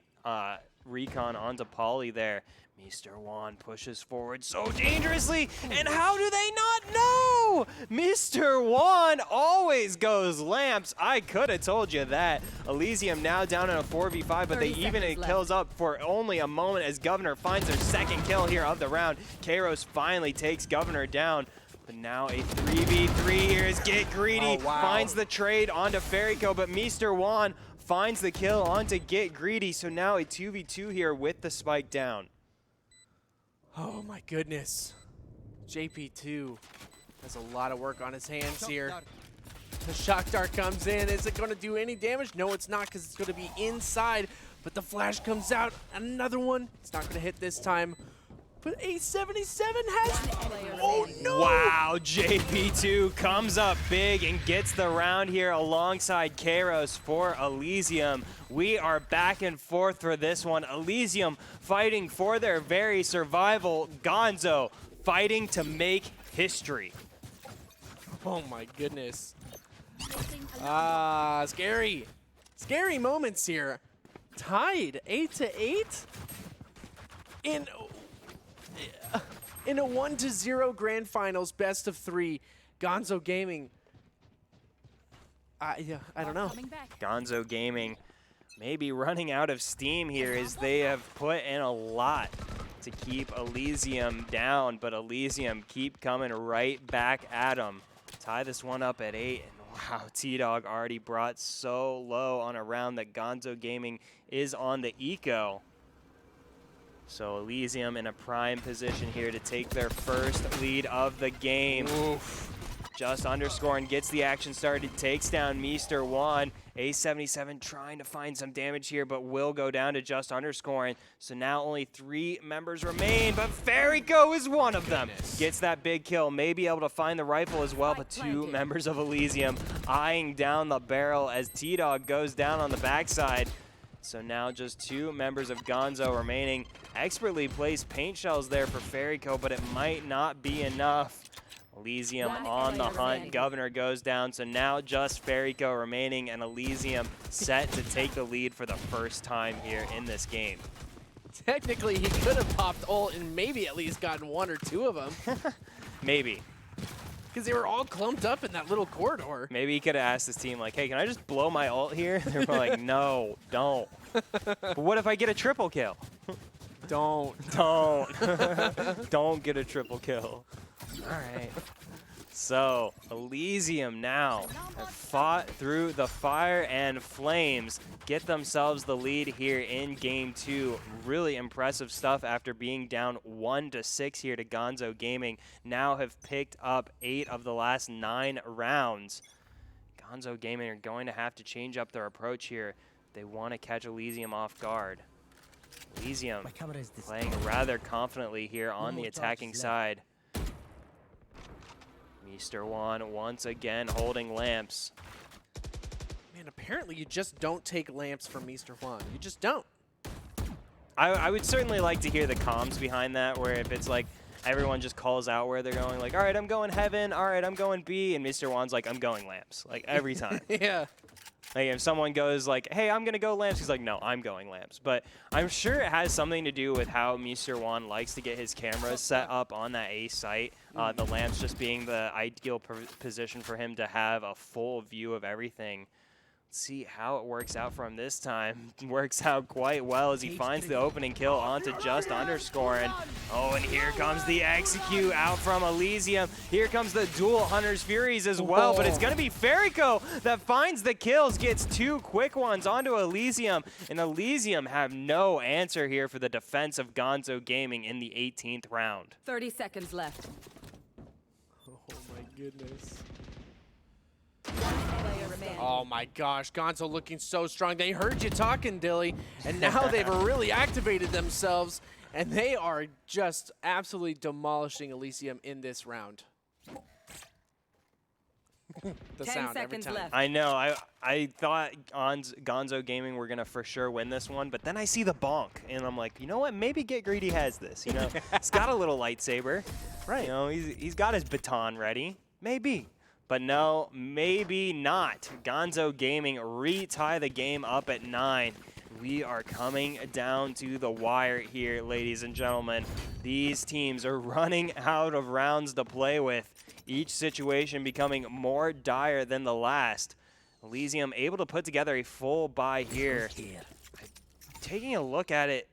recon onto Pauly there. Mr. Juan pushes forward so dangerously, and how do they not know? Mr. Juan always goes lamps. I could have told you that. Elysium now down in a 4v5, but they even it kills up for only a moment as Governor finds their second kill here of the round. Kairos finally takes Governor down. But now a 3v3 here is Get Greedy. Oh, wow. Finds the trade onto Ferico, but Mr. Juan finds the kill onto Get Greedy. So now a 2v2 here with the spike down. Oh my goodness. JP2 has a lot of work on his hands here. The shock dart comes in. Is it going to do any damage? No, it's not, because it's going to be inside. But the flash comes out. Another one. It's not going to hit this time. But A77 has... Oh, no! Wow, JP2 comes up big and gets the round here alongside Kairos for Elysium. We are back and forth for this one. Elysium fighting for their very survival. Gonzo fighting to make history. Oh, my goodness. Scary. Scary moments here. Tied 8-8 in a 1-0 grand finals, best of 3. Gonzo Gaming. I don't know. Gonzo Gaming maybe running out of steam here as they have put in a lot to keep Elysium down, but Elysium keep coming right back at them. Tie this one up at 8. Wow, T-Dog already brought so low on a round that Gonzo Gaming is on the eco. So Elysium in a prime position here to take their first lead of the game. Oof. Just underscoring, gets the action started, takes down Mr. Juan. A77 trying to find some damage here, but will go down to just underscoring. So now only 3 members remain, but Ferico is one of them. Gets that big kill, may be able to find the rifle as well, but 2 members of Elysium eyeing down the barrel as T-Dog goes down on the backside. So now just 2 members of Gonzo remaining. Expertly placed paint shells there for Ferico, but it might not be enough. Elysium on the hunt. Governor goes down, so now just Ferico remaining, and Elysium set to take the lead for the first time here in this game. Technically, he could have popped ult and maybe at least gotten 1 or 2 of them. Maybe. Because they were all clumped up in that little corridor. Maybe he could have asked his team, like, hey, can I just blow my ult here? They were like, no, don't. But what if I get a triple kill? Don't. Don't get a triple kill. All right. So Elysium now have fought through the fire and flames, get themselves the lead here in game 2. Really impressive stuff after being down 1-6 here to Gonzo Gaming. Now have picked up 8 of the last 9 rounds. Gonzo Gaming are going to have to change up their approach here. They want to catch Elysium off guard. Elysium playing rather confidently here on the attacking side. Mr. Juan once again holding lamps. Man, apparently you just don't take lamps from Mr. Juan. You just don't. I would certainly like to hear the comms behind that, where if it's like everyone just calls out where they're going, like, all right, I'm going heaven, all right, I'm going B, and Mr. Juan's like, I'm going lamps, like every time. Yeah. Like if someone goes like, hey, I'm going to go lamps, he's like, no, I'm going lamps. But I'm sure it has something to do with how Mr. Juan likes to get his cameras set up on that A site. The lamps just being the ideal position for him to have a full view of everything. Let's see how it works out for him this time. Works out quite well as he finds the opening kill onto just underscoring. Oh, and here comes the execute out from Elysium. Here comes the dual Hunter's Furies as well, but it's going to be Ferico that finds the kills, gets 2 quick ones onto Elysium, and Elysium have no answer here for the defense of Gonzo Gaming in the 18th round. 30 seconds left. Oh my goodness. Player remaining. Oh my gosh, Gonzo looking so strong. They heard you talking, Dilly, and now they've really activated themselves, and they are just absolutely demolishing Elysium in this round. The 10 sound every seconds time. left. I know. I thought Gonzo Gaming were going to for sure win this one, but then I see the bonk, and I'm like, you know what? Maybe Get Greedy has this. You know, he's got a little lightsaber. Right. You know, he's got his baton ready. Maybe. But no, maybe not. Gonzo Gaming retie the game up at 9. We are coming down to the wire here, ladies and gentlemen. These teams are running out of rounds to play with. Each situation becoming more dire than the last. Elysium able to put together a full buy here. Taking a look at it,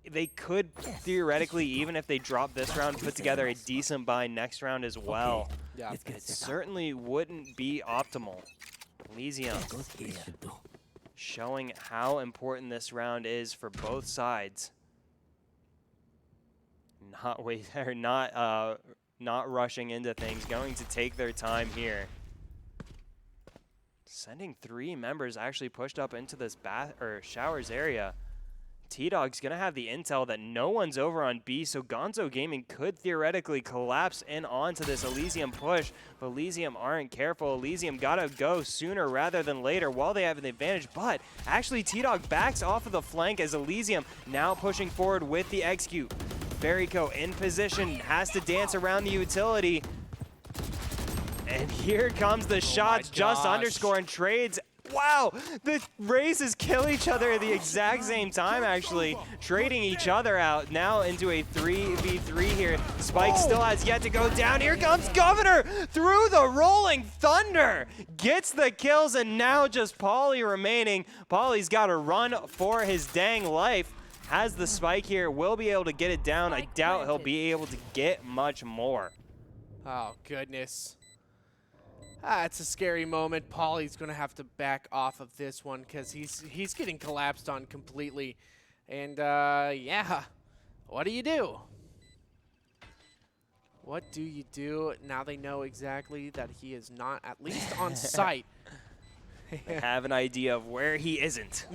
they could theoretically, even if they drop this round, put together a decent buy next round as well. Yeah. It certainly wouldn't be optimal. Elysium showing how important this round is for both sides. Not rushing into things, going to take their time here. Sending 3 members actually pushed up into this showers area. T-Dog's going to have the intel that no one's over on B, so Gonzo Gaming could theoretically collapse in onto this Elysium push, but Elysium aren't careful. Elysium got to go sooner rather than later while they have an advantage, but actually T-Dog backs off of the flank as Elysium now pushing forward with the execute. Verico in position, has to dance around the utility. And here comes the shots, just underscore and trades. Wow, the races kill each other at the exact same time, actually. Trading each other out now into a 3v3 here. Spike still has yet to go down. Here comes Governor through the rolling thunder. Gets the kills, and now just Pauly remaining. Pauly's got to run for his dang life. Has the spike here, will be able to get it down. I doubt he'll be able to get much more. Oh, goodness. It's a scary moment. Pauly's going to have to back off of this one because he's getting collapsed on completely. And, yeah, what do you do? What do you do? Now they know exactly that he is not at least on site. They have an idea of where he isn't.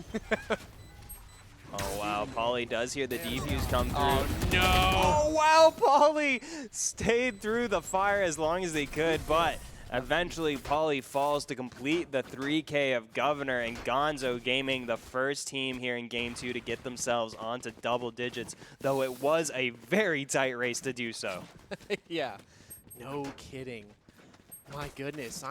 Oh, wow, Pauly does hear the defuse come through. Oh, no. Oh, wow, Pauly stayed through the fire as long as they could, but eventually Pauly falls to complete the 3K of Governor, and Gonzo Gaming, the first team here in Game 2 to get themselves onto double digits, though it was a very tight race to do so. Yeah, no kidding. My goodness,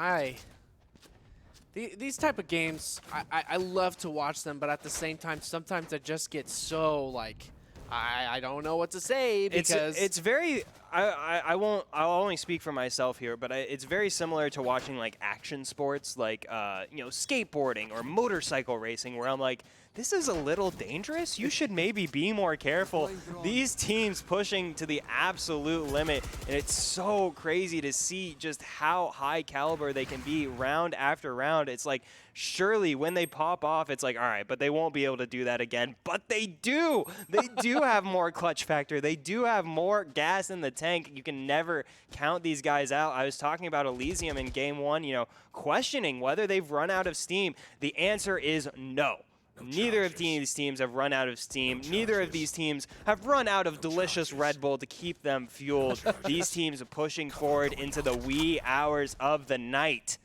these type of games, I love to watch them, but at the same time, sometimes I just get so, like, I don't know what to say because it's very I'll only speak for myself here, but it's very similar to watching like action sports like you know, skateboarding or motorcycle racing, where I'm like, this is a little dangerous. You should maybe be more careful. These teams pushing to the absolute limit, and it's so crazy to see just how high caliber they can be round after round. It's like, surely when they pop off, it's like, all right, but they won't be able to do that again. But they do. They do have more clutch factor. They do have more gas in the tank. You can never count these guys out. I was talking about Elysium in Game 1, you know, questioning whether they've run out of steam. The answer is no. Neither of these teams have run out of steam. Neither of these teams have run out of delicious Red Bull to keep them fueled. These teams are pushing forward into the wee hours of the night,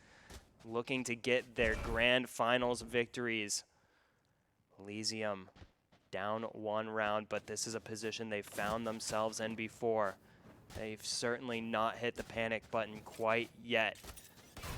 looking to get their grand finals victories. Elysium down one round, but this is a position they've found themselves in before. They've certainly not hit the panic button quite yet.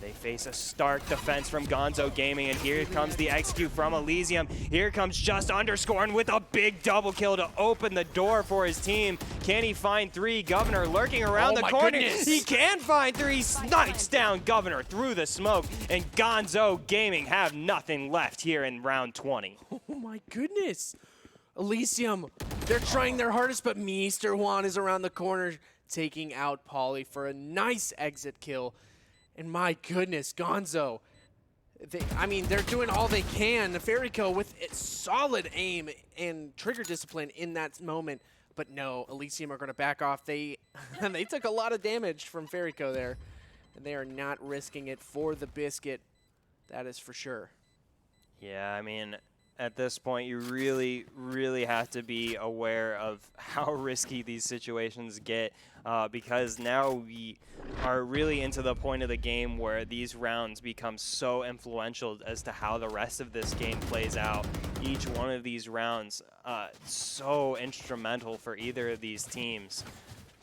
They face a stark defense from Gonzo Gaming, and here comes the execute from Elysium. Here comes Just Underscore, and with a big double kill to open the door for his team. Can he find three? Governor lurking around the corner. Goodness. He can find three. Snipes down Governor through the smoke, and Gonzo Gaming have nothing left here in round 20. oh my goodness. Elysium, they're trying their hardest, but Mr. Juan is around the corner taking out Pauly for a nice exit kill. And my goodness, Gonzo, they're doing all they can. Verico with solid aim and trigger discipline in that moment. But no, Elysium are going to back off. They took a lot of damage from Verico there. And they are not risking it for the biscuit. That is for sure. Yeah, I mean, at this point, you really, really have to be aware of how risky these situations get, because now we are really into the point of the game where these rounds become so influential as to how the rest of this game plays out. Each one of these rounds so instrumental for either of these teams.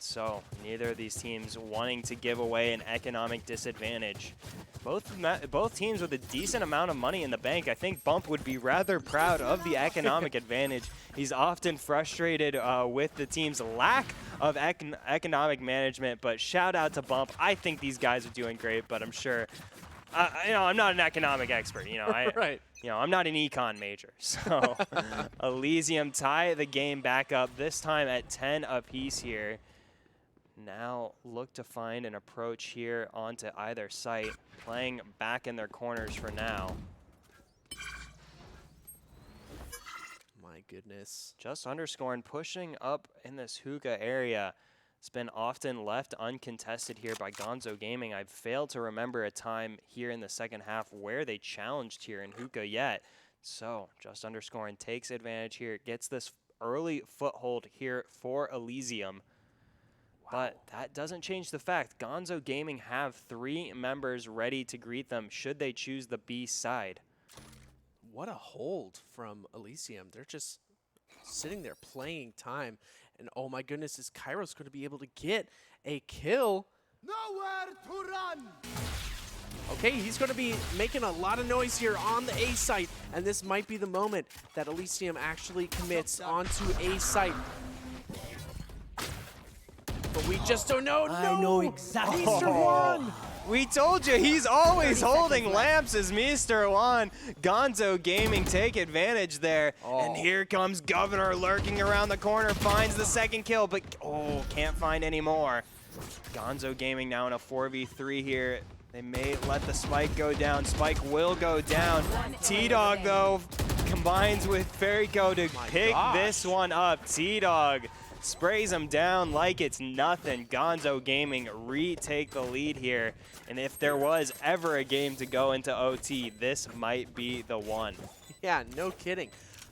So neither of these teams wanting to give away an economic disadvantage. Both teams with a decent amount of money in the bank. I think Bump would be rather proud of the economic advantage. He's often frustrated with the team's lack of economic management, but shout out to Bump. I think these guys are doing great, but I'm sure, you know, I'm not an economic expert. You know, Right. You know, I'm not an econ major. So Elysium tie the game back up, this time at 10 apiece here. Now look to find an approach here onto either site, playing back in their corners for now. My goodness. Just Underscore and pushing up in this hookah area. It's been often left uncontested here by Gonzo Gaming. I've failed to remember a time here in the second half where they challenged here in hookah yet. So just underscoring takes advantage here, gets this early foothold here for Elysium. But that doesn't change the fact Gonzo Gaming have 3 members ready to greet them should they choose the B side. What a hold from Elysium. They're just sitting there playing time. And oh my goodness, is Kairos going to be able to get a kill? Nowhere to run! Okay, he's going to be making a lot of noise here on the A site. And this might be the moment that Elysium actually commits onto A site. But we just don't know. I know exactly. Mr. Juan! We told you, he's always holding lamps as Mr. Juan. Gonzo Gaming take advantage there. And here comes Governor lurking around the corner, finds the second kill, but can't find any more. Gonzo Gaming now in a 4v3 here. They may let the spike go down. Spike will go down. T-Dog, though, combines with Fairyco to pick this one up. T-Dog sprays him down like it's nothing. Gonzo Gaming retake the lead here. And if there was ever a game to go into OT, this might be the one. Yeah, no kidding.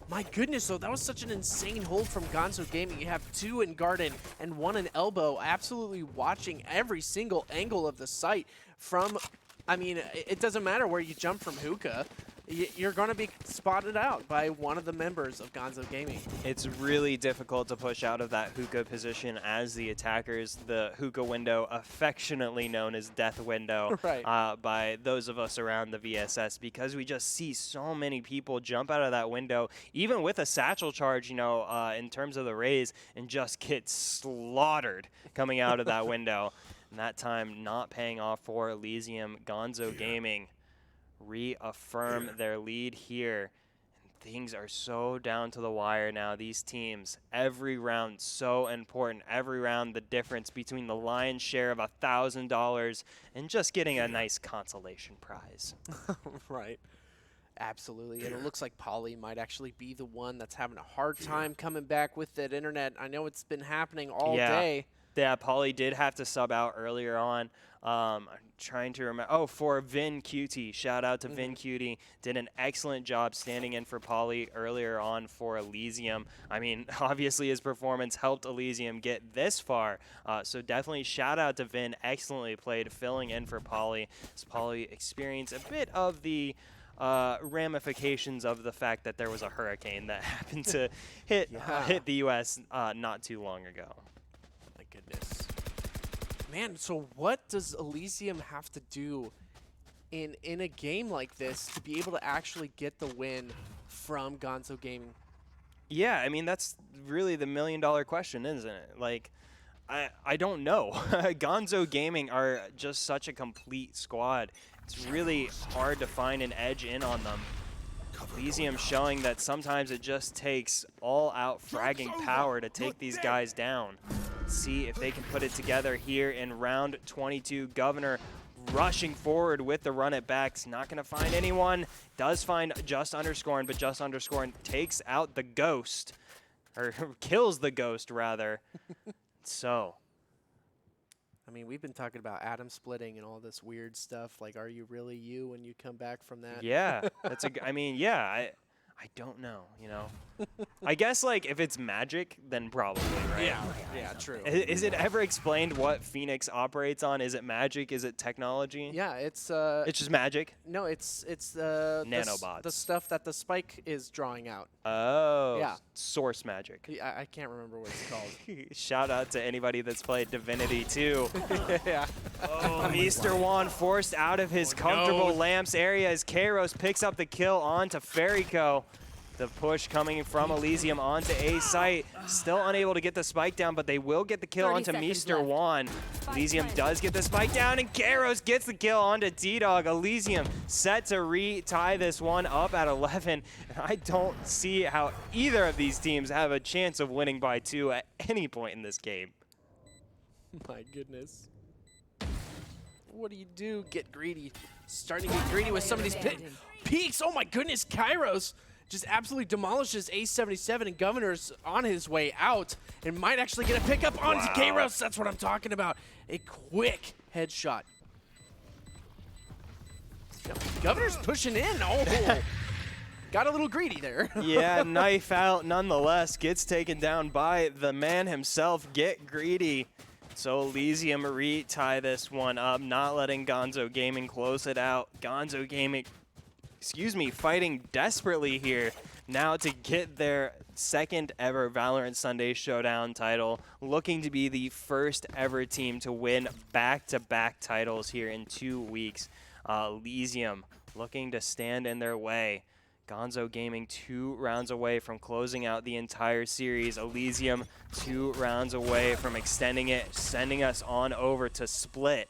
My goodness, though, that was such an insane hold from Gonzo Gaming. You have 2 in Garden and 1 in Elbow, absolutely watching every single angle of the site from, I mean, it doesn't matter where you jump from hookah. You're going to be spotted out by one of the members of Gonzo Gaming. It's really difficult to push out of that hookah position as the attackers. The hookah window, affectionately known as death window by those of us around the VSS, because we just see so many people jump out of that window, even with a satchel charge, you know, in terms of the raise, and just get slaughtered coming out of that window. And that time not paying off for Elysium. Gonzo Gaming reaffirm their lead here. And things are so down to the wire now. These teams, every round so important. Every round the difference between the lion's share of $1,000 and just getting a nice consolation prize. Right. Absolutely. And it looks like Polly might actually be the one that's having a hard time coming back with that internet. I know it's been happening all day. Yeah, Polly did have to sub out earlier on. I'm trying to remember. Oh, for Vin Cutie. Shout out to Vin Cutie. Did an excellent job standing in for Polly earlier on for Elysium. I mean, obviously his performance helped Elysium get this far. So definitely shout out to Vin. Excellently played, filling in for Polly. As Polly experienced a bit of the ramifications of the fact that there was a hurricane that happened to hit the U.S. Not too long ago. Goodness. Man, so what does Elysium have to do in a game like this to be able to actually get the win from Gonzo Gaming? Yeah, I mean, that's really the million-dollar question, isn't it? Like, I don't know. Gonzo Gaming are just such a complete squad. It's really hard to find an edge in on them. Elysium showing that sometimes it just takes all-out fragging power to take these guys down. See if they can put it together here in round 22. Governor rushing forward with the run it backs. Not going to find anyone. Does find Just Underscoring, but Just Underscoring takes out the ghost. Or kills the ghost, rather. So. I mean, we've been talking about atom splitting and all this weird stuff. Like, are you really you when you come back from that? Yeah. I mean, yeah. I don't know, you know. I guess, like, if it's magic, then probably, right? Yeah, true. Is it ever explained what Phoenix operates on? Is it magic? Is it technology? Yeah, it's just magic? No, it's nanobots. the stuff that the spike is drawing out. Oh. Yeah. Source magic. I can't remember what it's called. Shout out to anybody that's played Divinity 2. Yeah. Oh, Mr. Juan forced out of his comfortable lamps area as Kairos picks up the kill onto Fairyco. The push coming from Elysium onto A site. Still unable to get the spike down, but they will get the kill onto Mr. Juan. Elysium does get the spike down, and Kairos gets the kill onto T-Dog. Elysium set to re-tie this one up at 11. And I don't see how either of these teams have a chance of winning by 2 at any point in this game. My goodness. What do? Get greedy. Starting to get greedy with some of these peaks. Oh my goodness, Kairos just absolutely demolishes A77, and Governor's on his way out and might actually get a pickup onto Kairos. That's what I'm talking about. A quick headshot. Governor's pushing in. Oh. got a little greedy there. Yeah, knife out nonetheless. Gets taken down by the man himself. Get greedy. So Elysium tie this one up, not letting Gonzo Gaming close it out. Gonzo Gaming, fighting desperately here now to get their second ever Valorant Sunday Showdown title, looking to be the first ever team to win back-to-back titles here in 2 weeks. Elysium looking to stand in their way. Gonzo Gaming 2 rounds away from closing out the entire series. Elysium 2 rounds away from extending it, sending us on over to Split.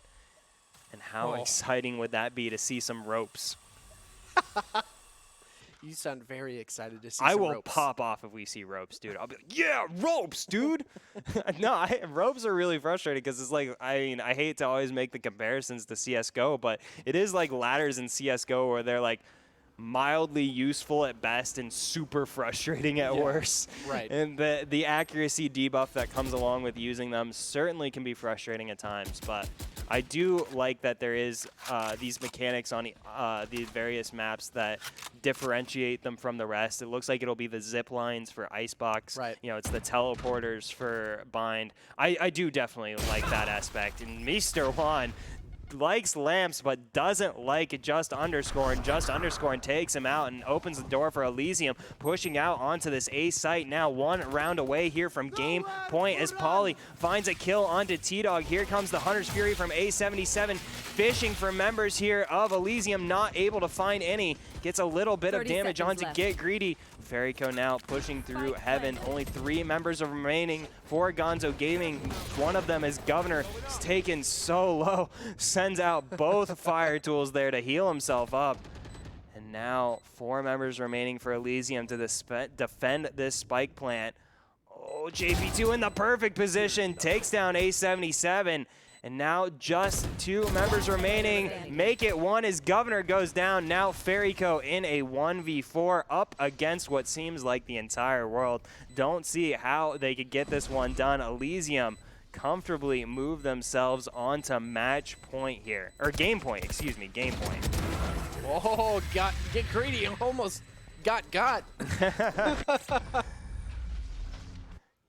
And how exciting would that be to see some ropes? You sound very excited to see I some will ropes. pop off if we see ropes, dude. I'll be like, yeah, ropes, dude. No, ropes are really frustrating because it's like, I hate to always make the comparisons to CSGO, but it is like ladders in CSGO where they're like, mildly useful at best and super frustrating at worst. Right. And the accuracy debuff that comes along with using them certainly can be frustrating at times, but I do like that there is these mechanics on these various maps that differentiate them from the rest. It looks like it'll be the zip lines for Icebox. Right. You know, it's the teleporters for Bind. I do definitely like that aspect. And Mr. Juan likes lamps but doesn't like just underscore, and just underscore takes him out and opens the door for Elysium, pushing out onto this A site. Now 1 round away here from game point as Pauly finds a kill onto T-Dog. Here comes the Hunter's Fury from A77, fishing for members here of Elysium, not able to find any. Gets a little bit of 30 damage seconds onto left. Get Greedy. Fairyco now pushing through Heaven. Only 3 members are remaining for Gonzo Gaming. One of them is Governor. He's taken so low. Sends out both fire tools there to heal himself up. And now 4 members remaining for Elysium to defend this spike plant. Oh, JP2 in the perfect position. Takes down A77. And now just 2 members remaining. Make it 1 as Governor goes down. Now Fairyco in a 1v4 up against what seems like the entire world. Don't see how they could get this one done. Elysium comfortably move themselves onto match point here. Or game point, excuse me, game point. Oh, get greedy. Almost got.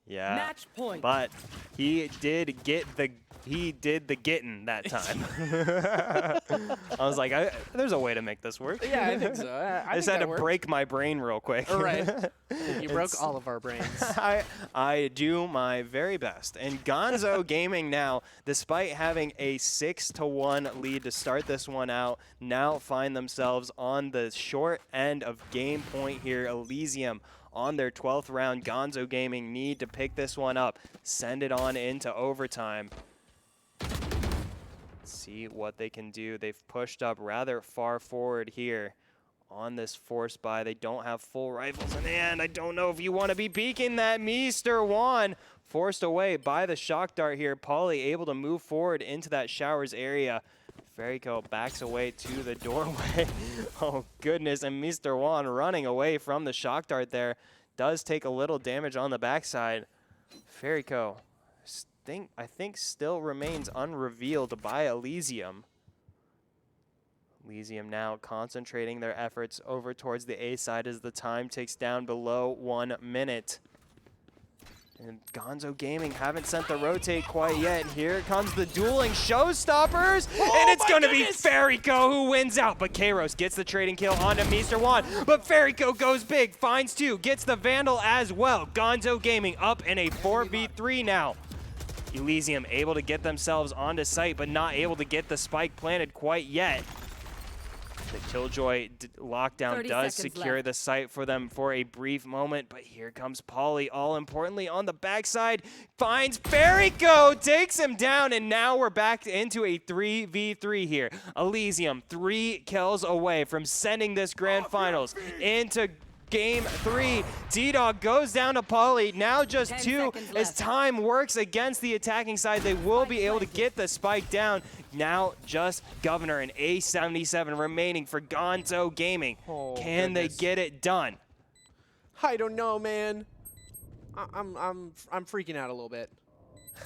Yeah. Match point. But he did the getting that time. I was like, there's a way to make this work. Yeah, I think so. I just had to break my brain real quick. All right. You broke all of our brains. I do my very best. And Gonzo Gaming now, despite having a 6-1 lead to start this one out, now find themselves on the short end of game point here. Elysium on their 12th round. Gonzo Gaming need to pick this one up, send it on into overtime. See what they can do. They've pushed up rather far forward here on this force buy. They don't have full rifles in hand. I don't know if you want to be peeking that. Mr. Juan forced away by the shock dart here. Pauly able to move forward into that showers area. Fairyco backs away to the doorway. Oh, goodness. And Mr. Juan running away from the shock dart there. Does take a little damage on the backside. Fairyco, I think still remains unrevealed by Elysium. Elysium now concentrating their efforts over towards the A side as the time ticks down below 1 minute. And Gonzo Gaming haven't sent the rotate quite yet. Here comes the dueling showstoppers, and it's going to be Fairyco who wins out. But Kairos gets the trading kill onto Mr. Juan, but Fairyco goes big, finds 2, gets the Vandal as well. Gonzo Gaming up in a 4v3 now. Elysium able to get themselves onto site, but not able to get the spike planted quite yet. The Killjoy lockdown does secure left. the site for them for a brief moment, but here comes Pauly, all importantly on the backside, finds Fairyco, takes him down, and now we're back into a 3v3 here. Elysium 3 kills away from sending this grand finals into Game 3. T-Dog goes down to Pauly. Now just 10 2 seconds as left. time works against the attacking side. They will be able to get the spike down. Now just Governor and A77 remaining for Gonzo Gaming. Oh, Can goodness. they get it done? I don't know, man. I'm freaking out a little bit.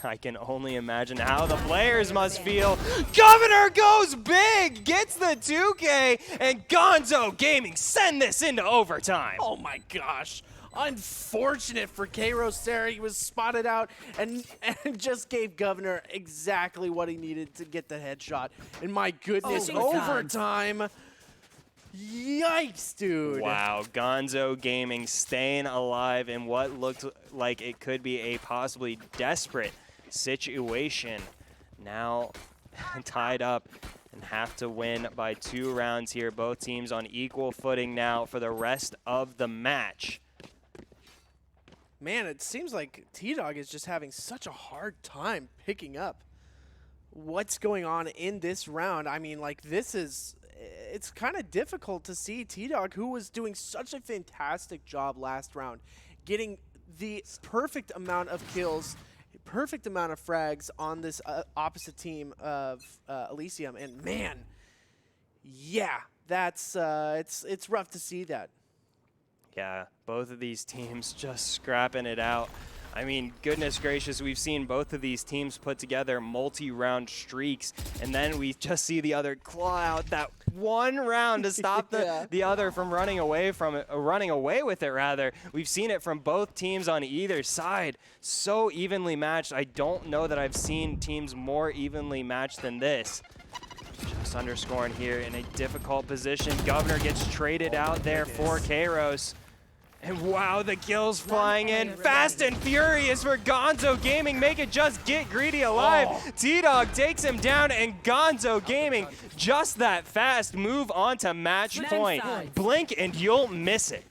I can only imagine how the players must feel. Governor goes big, gets the 2K, and Gonzo Gaming send this into overtime. Oh my gosh. Unfortunate for Kairos there. He was spotted out and just gave Governor exactly what he needed to get the headshot. And my goodness, Oh, overtime. Yikes, dude. Wow, Gonzo Gaming staying alive in what looked like it could be a possibly desperate situation. Now tied up and have to win by 2 rounds here. Both teams on equal footing now for the rest of the match. Man, it seems like T-Dog is just having such a hard time picking up what's going on in this round. I mean, like, it's kind of difficult to see T-Dog, who was doing such a fantastic job last round, getting the perfect amount of kills, perfect amount of frags on this opposite team of Elysium. And man, yeah, that's it's rough to see that. Yeah, both of these teams just scrapping it out. I mean, goodness gracious, we've seen both of these teams put together multi-round streaks, and then we just see the other claw out that one round to stop the other from running away from it, running away with it rather. We've seen it from both teams on either side. So evenly matched. I don't know that I've seen teams more evenly matched than this. Just underscoring here in a difficult position. Governor gets traded out there for Kairos. And wow, the kills flying in. Fast and furious for Gonzo Gaming. Make it just get greedy alive. T-Dog takes him down, and Gonzo Gaming, just that fast, move on to match point. Blink and you'll miss it.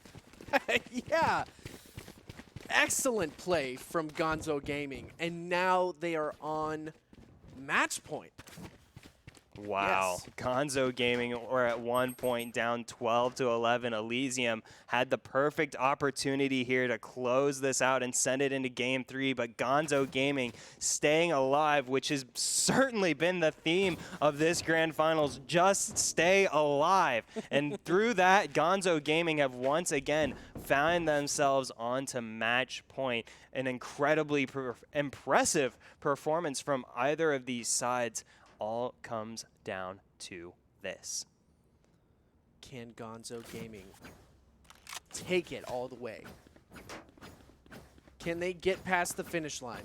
Yeah. Excellent play from Gonzo Gaming. And now they are on match point. Wow, Yes. Gonzo Gaming were at one point down 12-11. Elysium had the perfect opportunity here to close this out and send it into game 3, but Gonzo Gaming staying alive, which has certainly been the theme of this grand finals, just stay alive. And through that, Gonzo Gaming have once again found themselves onto match point. An incredibly impressive performance from either of these sides. All comes down to this. Can Gonzo Gaming take it all the way? Can they get past the finish line?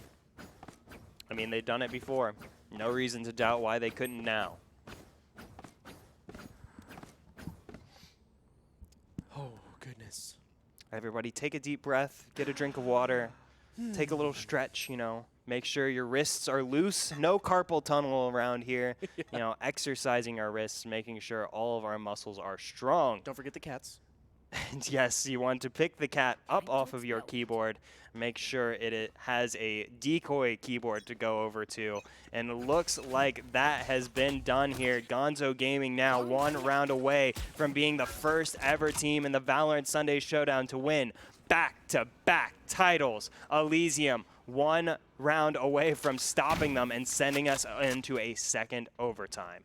I mean, they've done it before. No reason to doubt why they couldn't now. Oh, goodness. Everybody take a deep breath, get a drink of water, take a little stretch, you know. Make sure your wrists are loose. No carpal tunnel around here. Yeah. You know, exercising our wrists, making sure all of our muscles are strong. Don't forget the cats. And yes, you want to pick the cat up off of your keyboard. Make sure it has a decoy keyboard to go over to. And it looks like that has been done here. Gonzo Gaming now 1 round away from being the first ever team in the Valorant Sunday Showdown to win back-to-back titles. Elysium 1 round away from stopping them and sending us into a second overtime.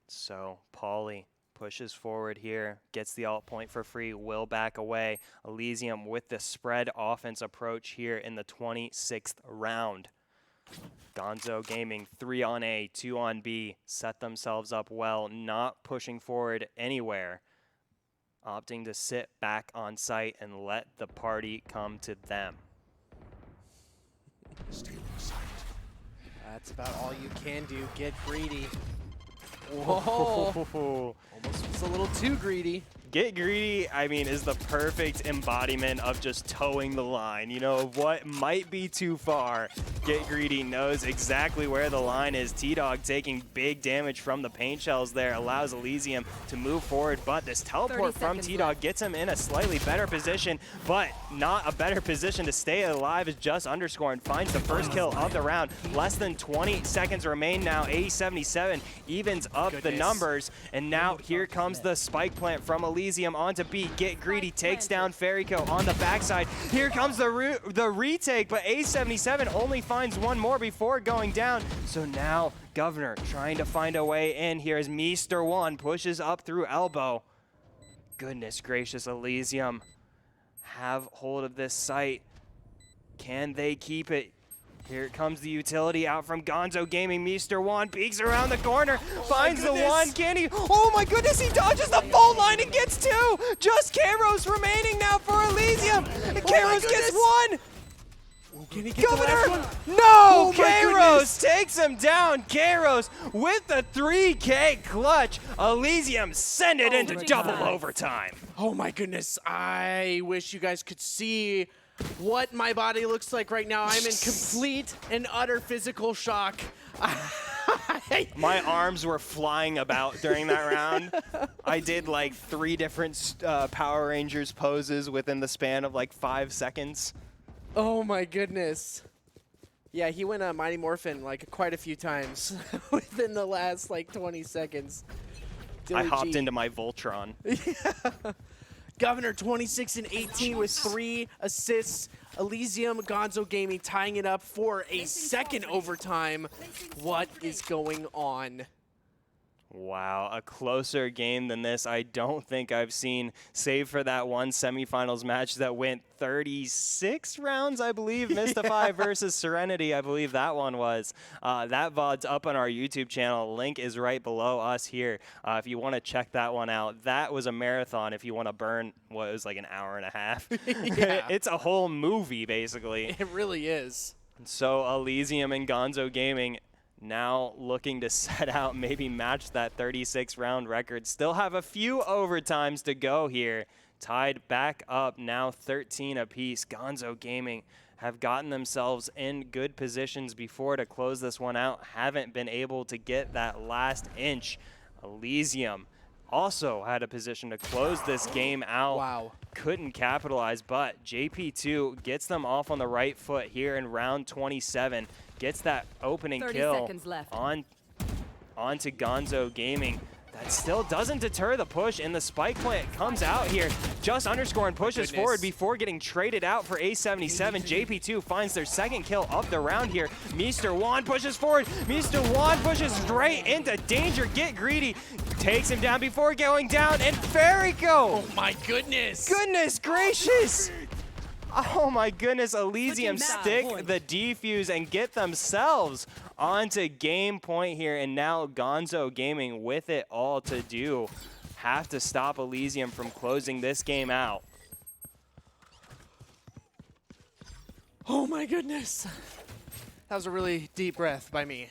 So Pauly pushes forward here, gets the alt point for free, will back away. Elysium with the spread offense approach here in the 26th round. Gonzo Gaming 3 on A, 2 on B, set themselves up well, not pushing forward anywhere, opting to sit back on site and let the party come to them. That's about all you can do. Get greedy. Whoa. Almost was a little too greedy. Get greedy, I mean, is the perfect embodiment of just towing the line. You know, what might be too far. Get greedy knows exactly where the line is. T-Dog taking big damage from the paint shells there, allows Elysium to move forward, but this teleport from T-Dog gets him in a slightly better position, but not a better position to stay alive as just underscoring finds the first kill of the round. Less than 20 seconds remain now. 80-77 evens up the numbers, and now here comes the spike plant from Elysium onto B. Get greedy takes down Fairyco on the backside. Here comes the retake, but A77 only finds one more before going down. So now Governor trying to find a way in here as Meester1 pushes up through elbow. Goodness gracious, Elysium have hold of this site. Can they keep it? Here comes the utility out from Gonzo Gaming. Mr. Juan peeks around the corner, finds the one. Can he? Oh my goodness, he dodges the fault line and gets two. Just Kairos remaining now for Elysium. Kairos gets one. Can he get the last one? No! Oh my Kairos goodness. takes him down. Kairos with the 3K clutch. Elysium send it into double overtime. Oh my goodness. I wish you guys could see what my body looks like right now. I'm in complete and utter physical shock. My arms were flying about during that round. I did like 3 different Power Rangers poses within the span of like 5 seconds. Oh my goodness. Yeah, he went Mighty Morphin like quite a few times within the last like 20 seconds. I hopped into my Voltron. Governor 26 and 18 with 3 assists. Elysium, Gonzo Gaming tying it up for a second overtime. What is going on? Wow, a closer game than this I don't think I've seen, save for that one semifinals match that went 36 rounds, I believe. Mystify versus Serenity, I believe that one was. That VOD's up on our YouTube channel. Link is right below us here if you want to check that one out. That was a marathon if you want to burn what was like an hour and a half. Yeah. It's a whole movie, basically. It really is. So Elysium and Gonzo Gaming now looking to set out, maybe match that 36 round record. Still have a few overtimes to go here. Tied back up now 13 apiece. Gonzo Gaming have gotten themselves in good positions before to close this one out. Haven't been able to get that last inch. Elysium also had a position to close this game out. Wow. Couldn't capitalize, but JP2 gets them off on the right foot here in round 27. Gets that opening 30 kill seconds left. onto Gonzo Gaming. That still doesn't deter the push, and the spike plant comes out here. Just underscore and pushes forward before getting traded out for A77. JP2 finds their second kill of the round here. Mr. Juan pushes forward. Mr. Juan pushes straight into danger. Get greedy. Takes him down before going down, and Ferico! Oh my goodness! Goodness gracious! Oh my goodness, Elysium Looking mad. stick the defuse and get themselves onto game point here, and now Gonzo Gaming with it all to do. Have to stop Elysium from closing this game out. Oh my goodness. That was a really deep breath by me.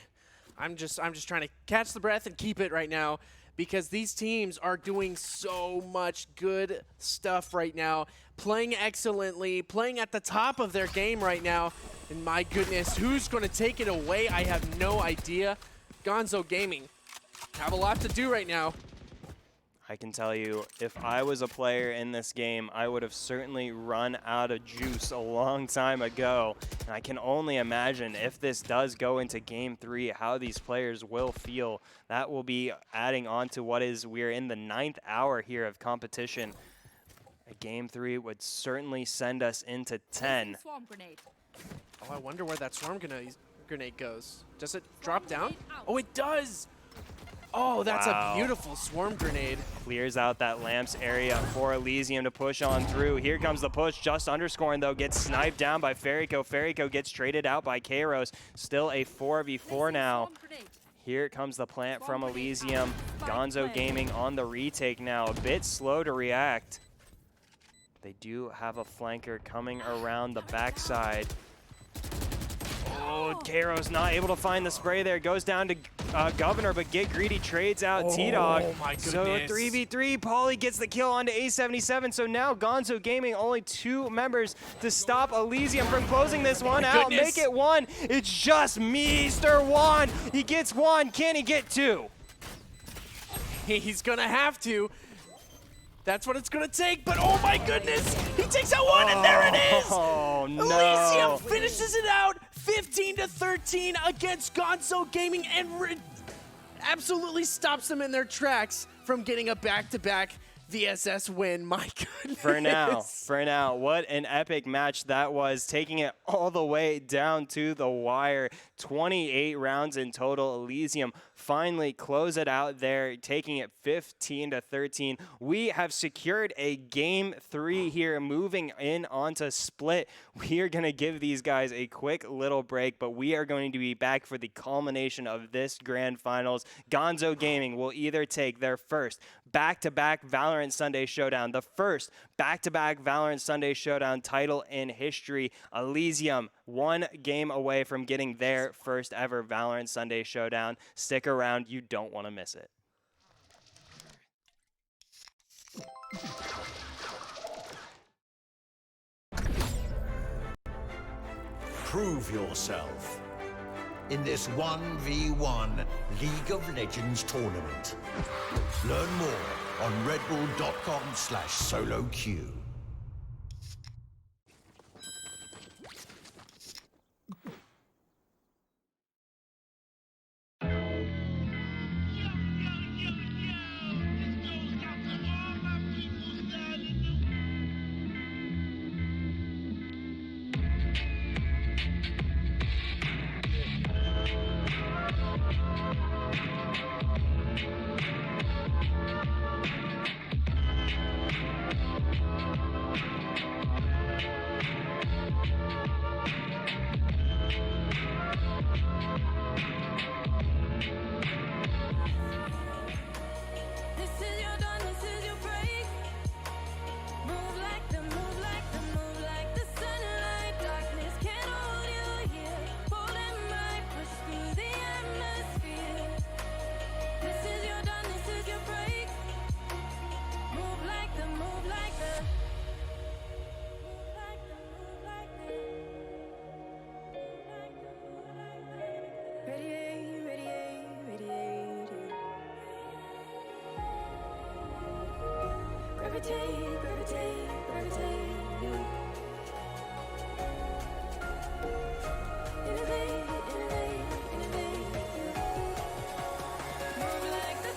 I'm just trying to catch the breath and keep it right now, because these teams are doing so much good stuff right now, playing excellently, playing at the top of their game right now. And my goodness, who's going to take it away? I have no idea. Gonzo Gaming have a lot to do right now. I can tell you, if I was a player in this game, I would have certainly run out of juice a long time ago. And I can only imagine if this does go into game 3, how these players will feel. That will be adding on to what is, we're in the 9th hour here of competition. A game 3 would certainly send us into 10. Swarm grenade. Oh, I wonder where that swarm grenade goes. Does it drop down? Oh, it does! Oh, that's a beautiful swarm grenade. Clears out that lamps area for Elysium to push on through. Here comes the push. Just underscoring, though, gets sniped down by Ferico. Ferico gets traded out by Kairos. Still a 4v4 now. Here comes the plant from Elysium. Gonzo Gaming on the retake now. A bit slow to react. They do have a flanker coming around the backside. Oh, Kairos not able to find the spray there. Goes down to Governor, but Get Greedy trades out T-Dog. Oh my So goodness. 3v3, Pauly gets the kill onto A77. So now Gonzo Gaming only 2 members to stop Elysium from closing this one out. goodness. Make it 1. It's just Mr. Juan. He gets 1. Can he get 2? He's gonna have to. That's what it's gonna take, but oh my goodness! He takes out 1, and there it is! Oh no. Elysium finishes it out, 15-13 against Gonzo Gaming, and absolutely stops them in their tracks from getting a back-to-back VSS win. My goodness. For now, what an epic match that was, taking it all the way down to the wire. 28 rounds in total. Elysium finally close it out there, taking it 15-13. We have secured a game 3 here, moving in onto split. We are going to give these guys a quick little break, but we are going to be back for the culmination of this grand finals. Gonzo Gaming will either take their first back-to-back Valorant Sunday Showdown, the first back-to-back Valorant Sunday Showdown title in history. Elysium, 1 game away from getting their first ever Valorant Sunday Showdown. Stick around, you don't want to miss it. Prove yourself in this 1v1 League of Legends tournament. Learn more on redbull.com/soloq. Gravitate, gravitate, gravitate. Innovate, innovate, innovate. Move like the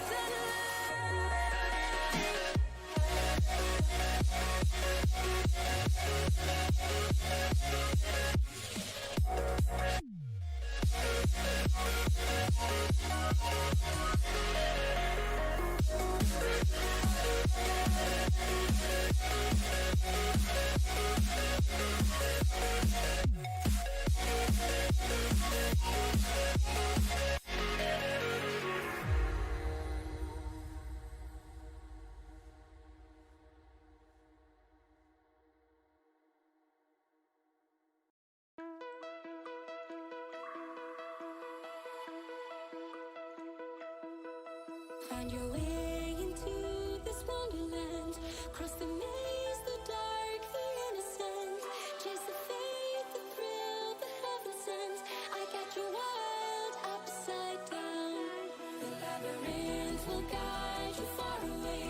Find your way into this wonderland. Cross the maze, the dark, the innocent. Chase the faith, the thrill, the heaven sent. I got you wild upside down. The labyrinth will guide you far away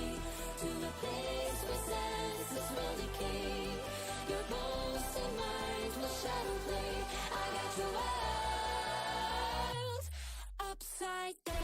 to a place where senses will decay. Your bones and mind will shadow play. I got you wild upside down.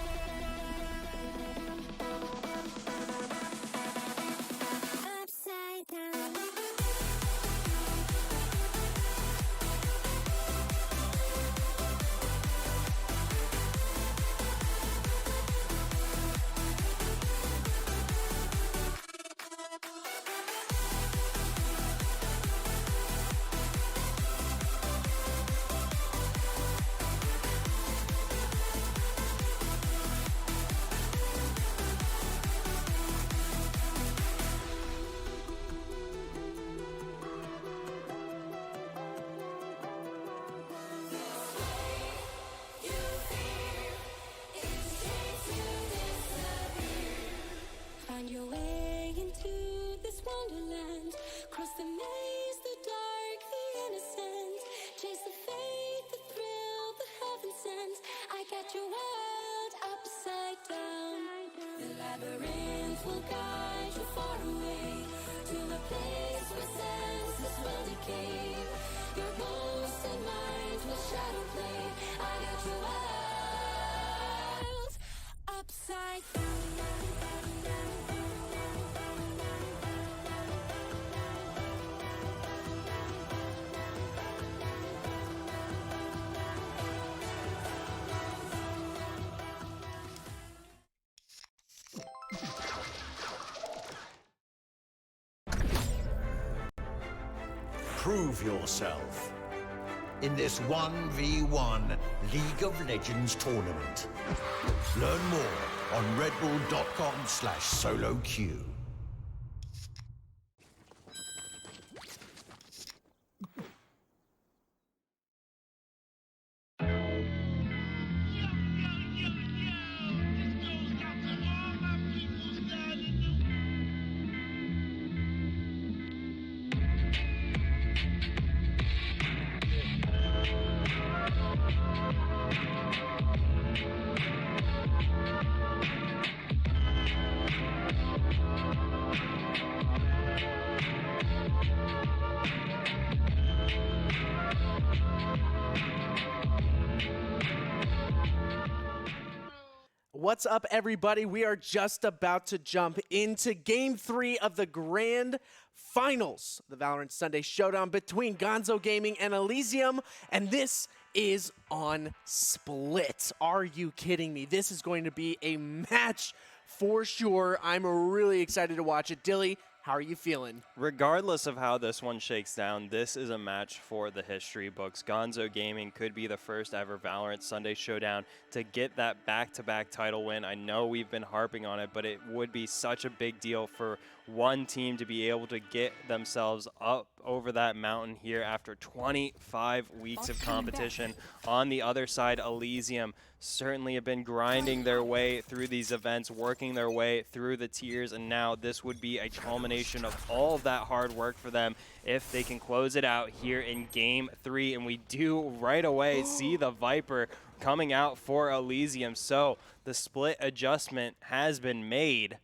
Prove yourself in this 1v1 League of Legends tournament. Learn more on redbull.com/soloq. What's up, everybody? We are just about to jump into Game 3 of the Grand Finals, the Valorant Sunday Showdown between Gonzo Gaming and Elysium, and this is on Split. Are you kidding me? This is going to be a match for sure. I'm really excited to watch it. Dilly, how are you feeling? Regardless of how this one shakes down, this is a match for the history books. Gonzo Gaming could be the first ever Valorant Sunday Showdown to get that back-to-back title win. I know we've been harping on it, but it would be such a big deal for one team to be able to get themselves up over that mountain here after 25 weeks of competition. On the other side, Elysium certainly have been grinding their way through these events, working their way through the tiers, and now this would be a culmination of all of that hard work for them if they can close it out here in Game 3. And we do right away see the Viper coming out for Elysium, so the split adjustment has been made.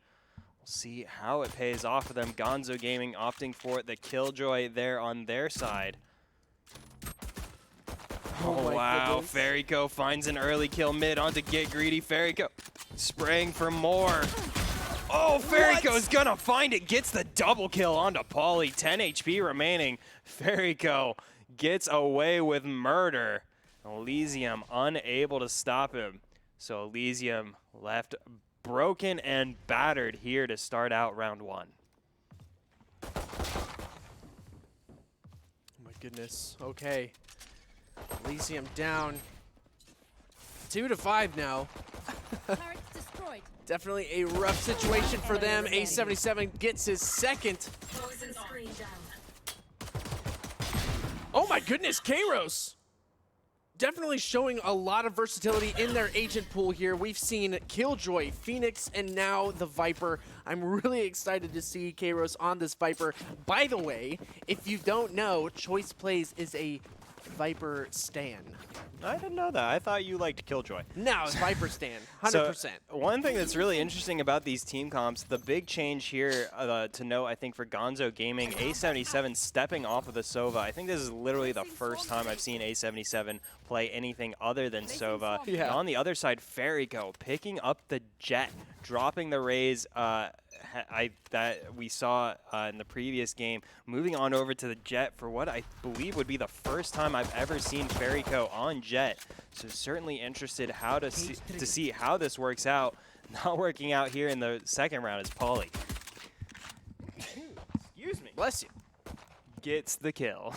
See how it pays off for them. Gonzo Gaming opting for the Killjoy there on their side. Oh wow, Ferryco finds an early kill mid onto Get Greedy. Ferryco spraying for more. Oh, Ferryco's gonna find it, gets the double kill onto Pauly. 10 HP remaining. Ferryco gets away with murder. Elysium unable to stop him. So Elysium left broken and battered here to start out round one. Oh my goodness. Okay. Elysium down 2-5 now. Turret destroyed. Definitely a rough situation for them. A77 gets his second. Oh my goodness, Kairos! Definitely showing a lot of versatility in their agent pool here. We've seen Killjoy, Phoenix, and now the Viper. I'm really excited to see Kairos on this Viper. By the way, if you don't know, Choice Plays is a Viper stan. I didn't know that. I thought you liked Killjoy. No, Viper stan, 100%. So, one thing that's really interesting about these team comps, the big change here to note, I think, for Gonzo Gaming, A77 stepping off of the Sova. I think this is literally the first time I've seen A77 play anything other than Sova. Yeah. And on the other side, Ferryco picking up the Jet, dropping the Raze that we saw in the previous game, moving on over to the Jet for what I believe would be the first time I've ever seen Ferryco on Jet. So certainly interested how to see how this works out. Not working out here in the second round is Pauly. Excuse me. Bless you. Gets the kill.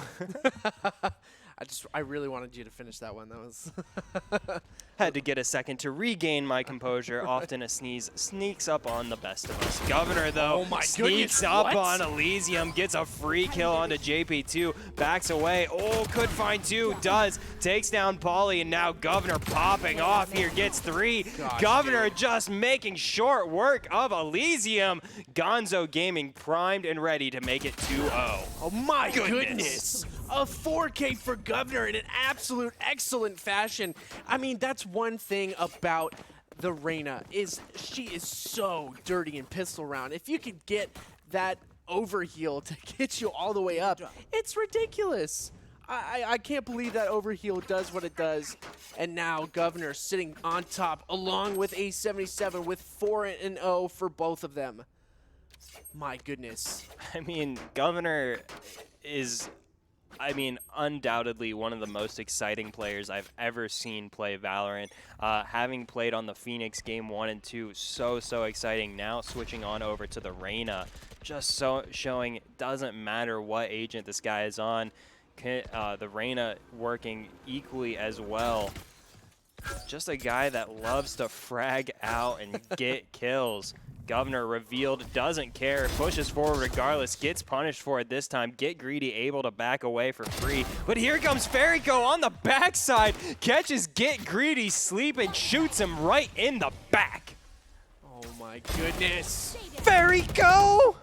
I really wanted you to finish that one. That was Had to get a second to regain my composure. Often a sneeze sneaks up on the best of us. Governor, though, Oh my sneaks goodness, up what? on Elysium, gets a free kill onto JP2, backs away. Oh, could find two, does. Takes down Pauly, and now Governor popping off here, gets three. Gosh, Governor dude. just making short work of Elysium. Gonzo Gaming primed and ready to make it 2-0. Oh my Goodness. goodness. A 4K for Governor in an absolute excellent fashion. I mean, that's one thing about the Reyna, is she is so dirty in pistol round. If you could get that overheal to get you all the way up, it's ridiculous. I can't believe that overheal does what it does. And now Governor sitting on top along with A77 with 4-0 for both of them. My goodness. I mean, Governor is, undoubtedly one of the most exciting players I've ever seen play Valorant. Having played on the Phoenix game 1 and 2, so exciting. Now switching on over to the Reyna. just so showing it doesn't matter what agent this guy is on. The Reyna working equally as well. Just a guy that loves to frag out and get kills. Governor revealed, doesn't care, pushes forward regardless, gets punished for it this time. Get Greedy able to back away for free. But here comes Ferico on the backside, catches Get Greedy sleeping, shoots him right in the back. Oh my goodness. Ferico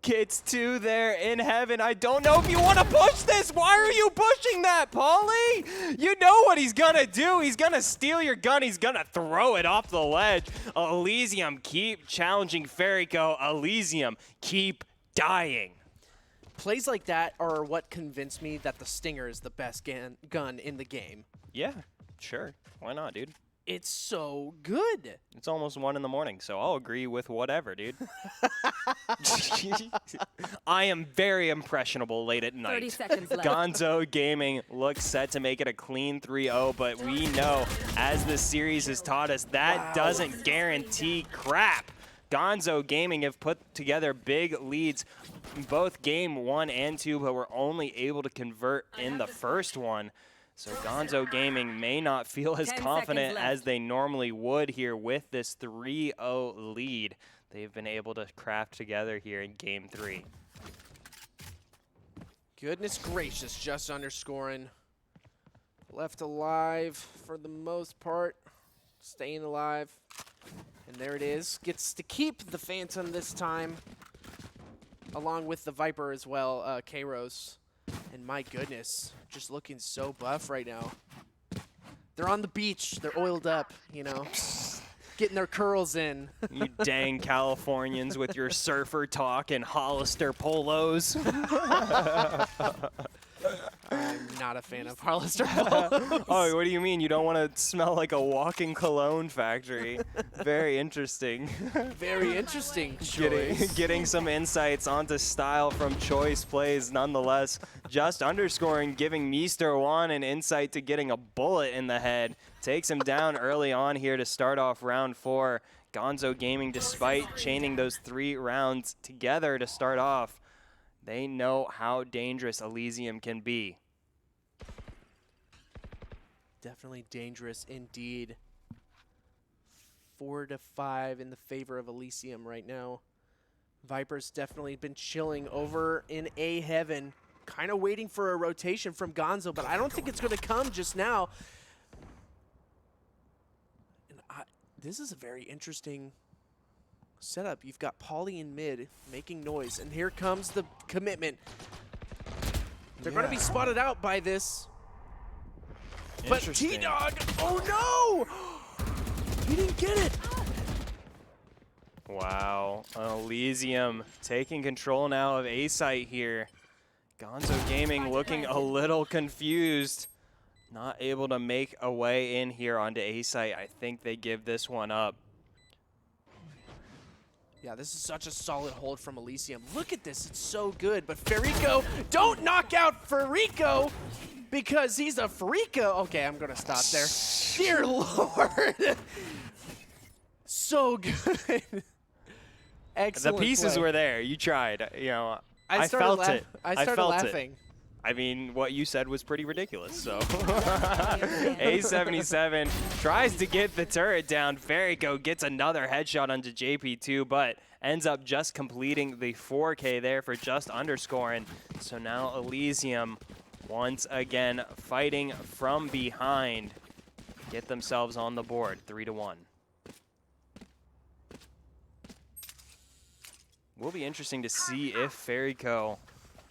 gets two there in heaven. I don't know if you want to push this. Why are you pushing that, Paulie? You know what he's going to do. He's going to steal your gun. He's going to throw it off the ledge. Elysium, keep challenging Ferico. Elysium, keep dying. Plays like that are what convinced me that the Stinger is the best gun in the game. Yeah, sure. Why not, dude? It's so good. It's almost 1 in the morning, so I'll agree with whatever, dude. I am very impressionable late at night. 30 seconds left. Gonzo Gaming looks set to make it a clean 3-0, but we know, as this series has taught us, that doesn't guarantee crap. Gonzo Gaming have put together big leads in both game 1 and 2, but were only able to convert in the first one. So Gonzo Gaming may not feel as 10 confident seconds left. as they normally would here with this 3-0 lead they've been able to craft together here in game 3. Goodness gracious, just underscoring. Left alive for the most part. Staying alive. And there it is. Gets to keep the Phantom this time. Along with the Viper as well, Kairos. And my goodness, just looking so buff right now. They're on the beach. They're oiled up, you know, getting their curls in. You dang Californians with your surfer talk and Hollister polos. I'm not a fan of Hollister polos. Oh, what do you mean? You don't want to smell like a walking cologne factory? Very interesting. Very interesting choice. Getting some insights onto style from Choice Plays nonetheless. Just underscoring, giving Mr. Juan an insight to getting a bullet in the head. Takes him down early on here to start off round 4. Gonzo Gaming, despite chaining those 3 rounds together to start off, they know how dangerous Elysium can be. Definitely dangerous indeed. 4-5 in the favor of Elysium right now. Viper's definitely been chilling over in A heaven, kind of waiting for a rotation from Gonzo, but I don't think it's going to come just now. And this is a very interesting setup. You've got Paulie in mid making noise, and here comes the commitment. They're going to be spotted out by this. But T-Dog, oh no! He didn't get it. Wow, Elysium taking control now of A-Site here. Gonzo Gaming looking a little confused. Not able to make a way in here onto A-Site. I think they give this one up. Yeah, this is such a solid hold from Elysium. Look at this, it's so good. But Ferico, don't knock out Ferico because he's a Ferico. Okay, I'm gonna stop there. Dear Lord. So good. Excellent The pieces play. were there. You tried. You know, I I felt it. I started felt laughing. It. I mean, what you said was pretty ridiculous, so. A77 tries to get the turret down. Ferico gets another headshot onto JP2, but ends up just completing the 4K there for just underscoring. So now Elysium, once again, fighting from behind, get themselves on the board, 3-1. Will be interesting to see if Ferico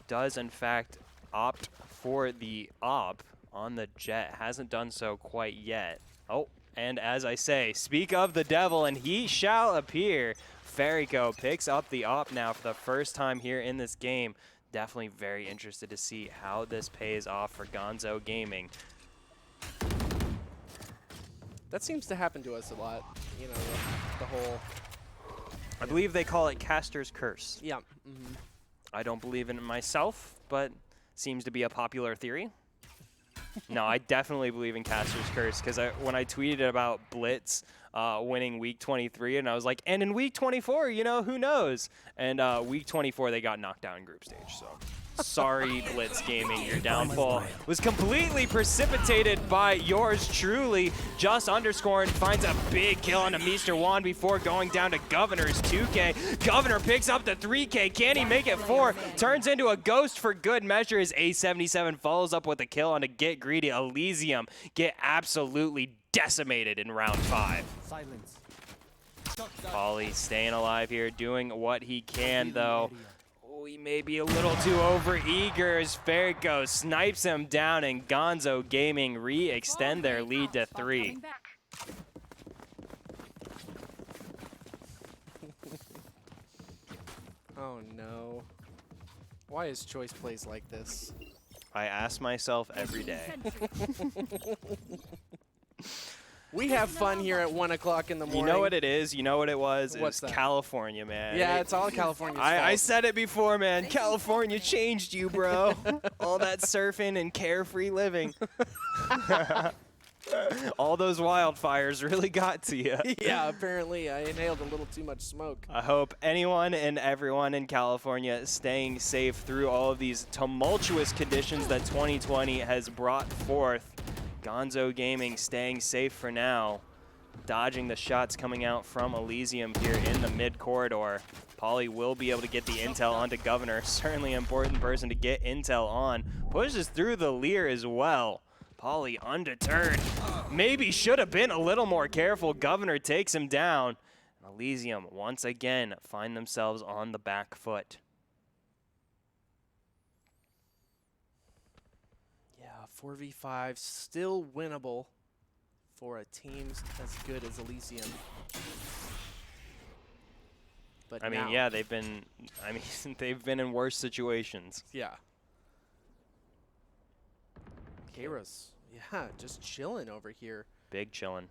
does, in fact, opt for the op on the jet. Hasn't done so quite yet. Oh, and as I say, speak of the devil, and he shall appear. Ferico picks up the op now for the first time here in this game. Definitely very interested to see how this pays off for Gonzo Gaming. That seems to happen to us a lot, you know, the whole... I believe they call it Caster's Curse. Yeah. I don't believe in it myself, but seems to be a popular theory. No, I definitely believe in Caster's Curse because when I tweeted about Blitz winning week 23, and I was like, and in week 24, you know, who knows? And week 24, they got knocked out in group stage. So sorry, Blitz Gaming, your downfall was completely precipitated by yours truly. Just underscoring finds a big kill on a Mr. Juan before going down to Governor's 2K. Governor picks up the 3K. Can he make it 4? Turns into a ghost for good measure as A77 follows up with a kill on a Get Greedy. Elysium get absolutely decimated in round 5. Silence. Pauly staying alive here, doing what he can though. Oh, he may be a little too over-eager as Ferrico snipes him down, and Gonzo Gaming re-extend their lead to 3. Oh no. Why is Choice plays like this? I ask myself every day. We have fun here at 1 o'clock in the morning. You know what it is? You know what it was? It What's was that? California, man. Yeah, it's all California's I fault. said it before, man. California changed you, bro. All that surfing and carefree living. All those wildfires really got to you. Yeah, apparently I inhaled a little too much smoke. I hope anyone and everyone in California is staying safe through all of these tumultuous conditions that 2020 has brought forth. Gonzo Gaming staying safe for now, dodging the shots coming out from Elysium here in the mid corridor. Pauly will be able to get the intel onto Governor. Certainly an important person to get intel on. Pushes through the Leer as well. Pauly undeterred. Maybe should have been a little more careful. Governor takes him down. Elysium once again find themselves on the back foot. Yeah, 4v5 still winnable for a team as good as Elysium. But I mean, now, yeah, they've been in worse situations. yeah. Kairos, yeah, just chilling over here. Big chillin'.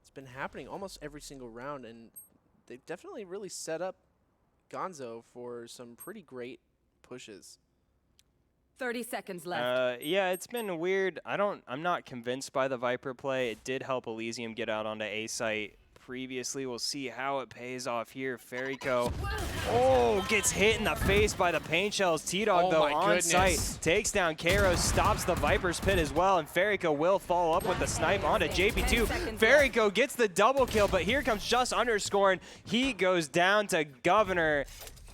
It's been happening almost every single round, and they've definitely really set up Gonzo for some pretty great pushes. 30 seconds left. Yeah, it's been weird. I'm not convinced by the Viper play. It did help Elysium get out onto A site previously. We'll see how it pays off here. Ferrico, gets hit in the face by the paint shells. T-Dog, Oh though, my on goodness. site, takes down Kairos, stops the Viper's pit as well, and Ferrico will follow up with the snipe onto JP2. Ferrico gets the double kill, but here comes Just Underscoring. He goes down to Governor.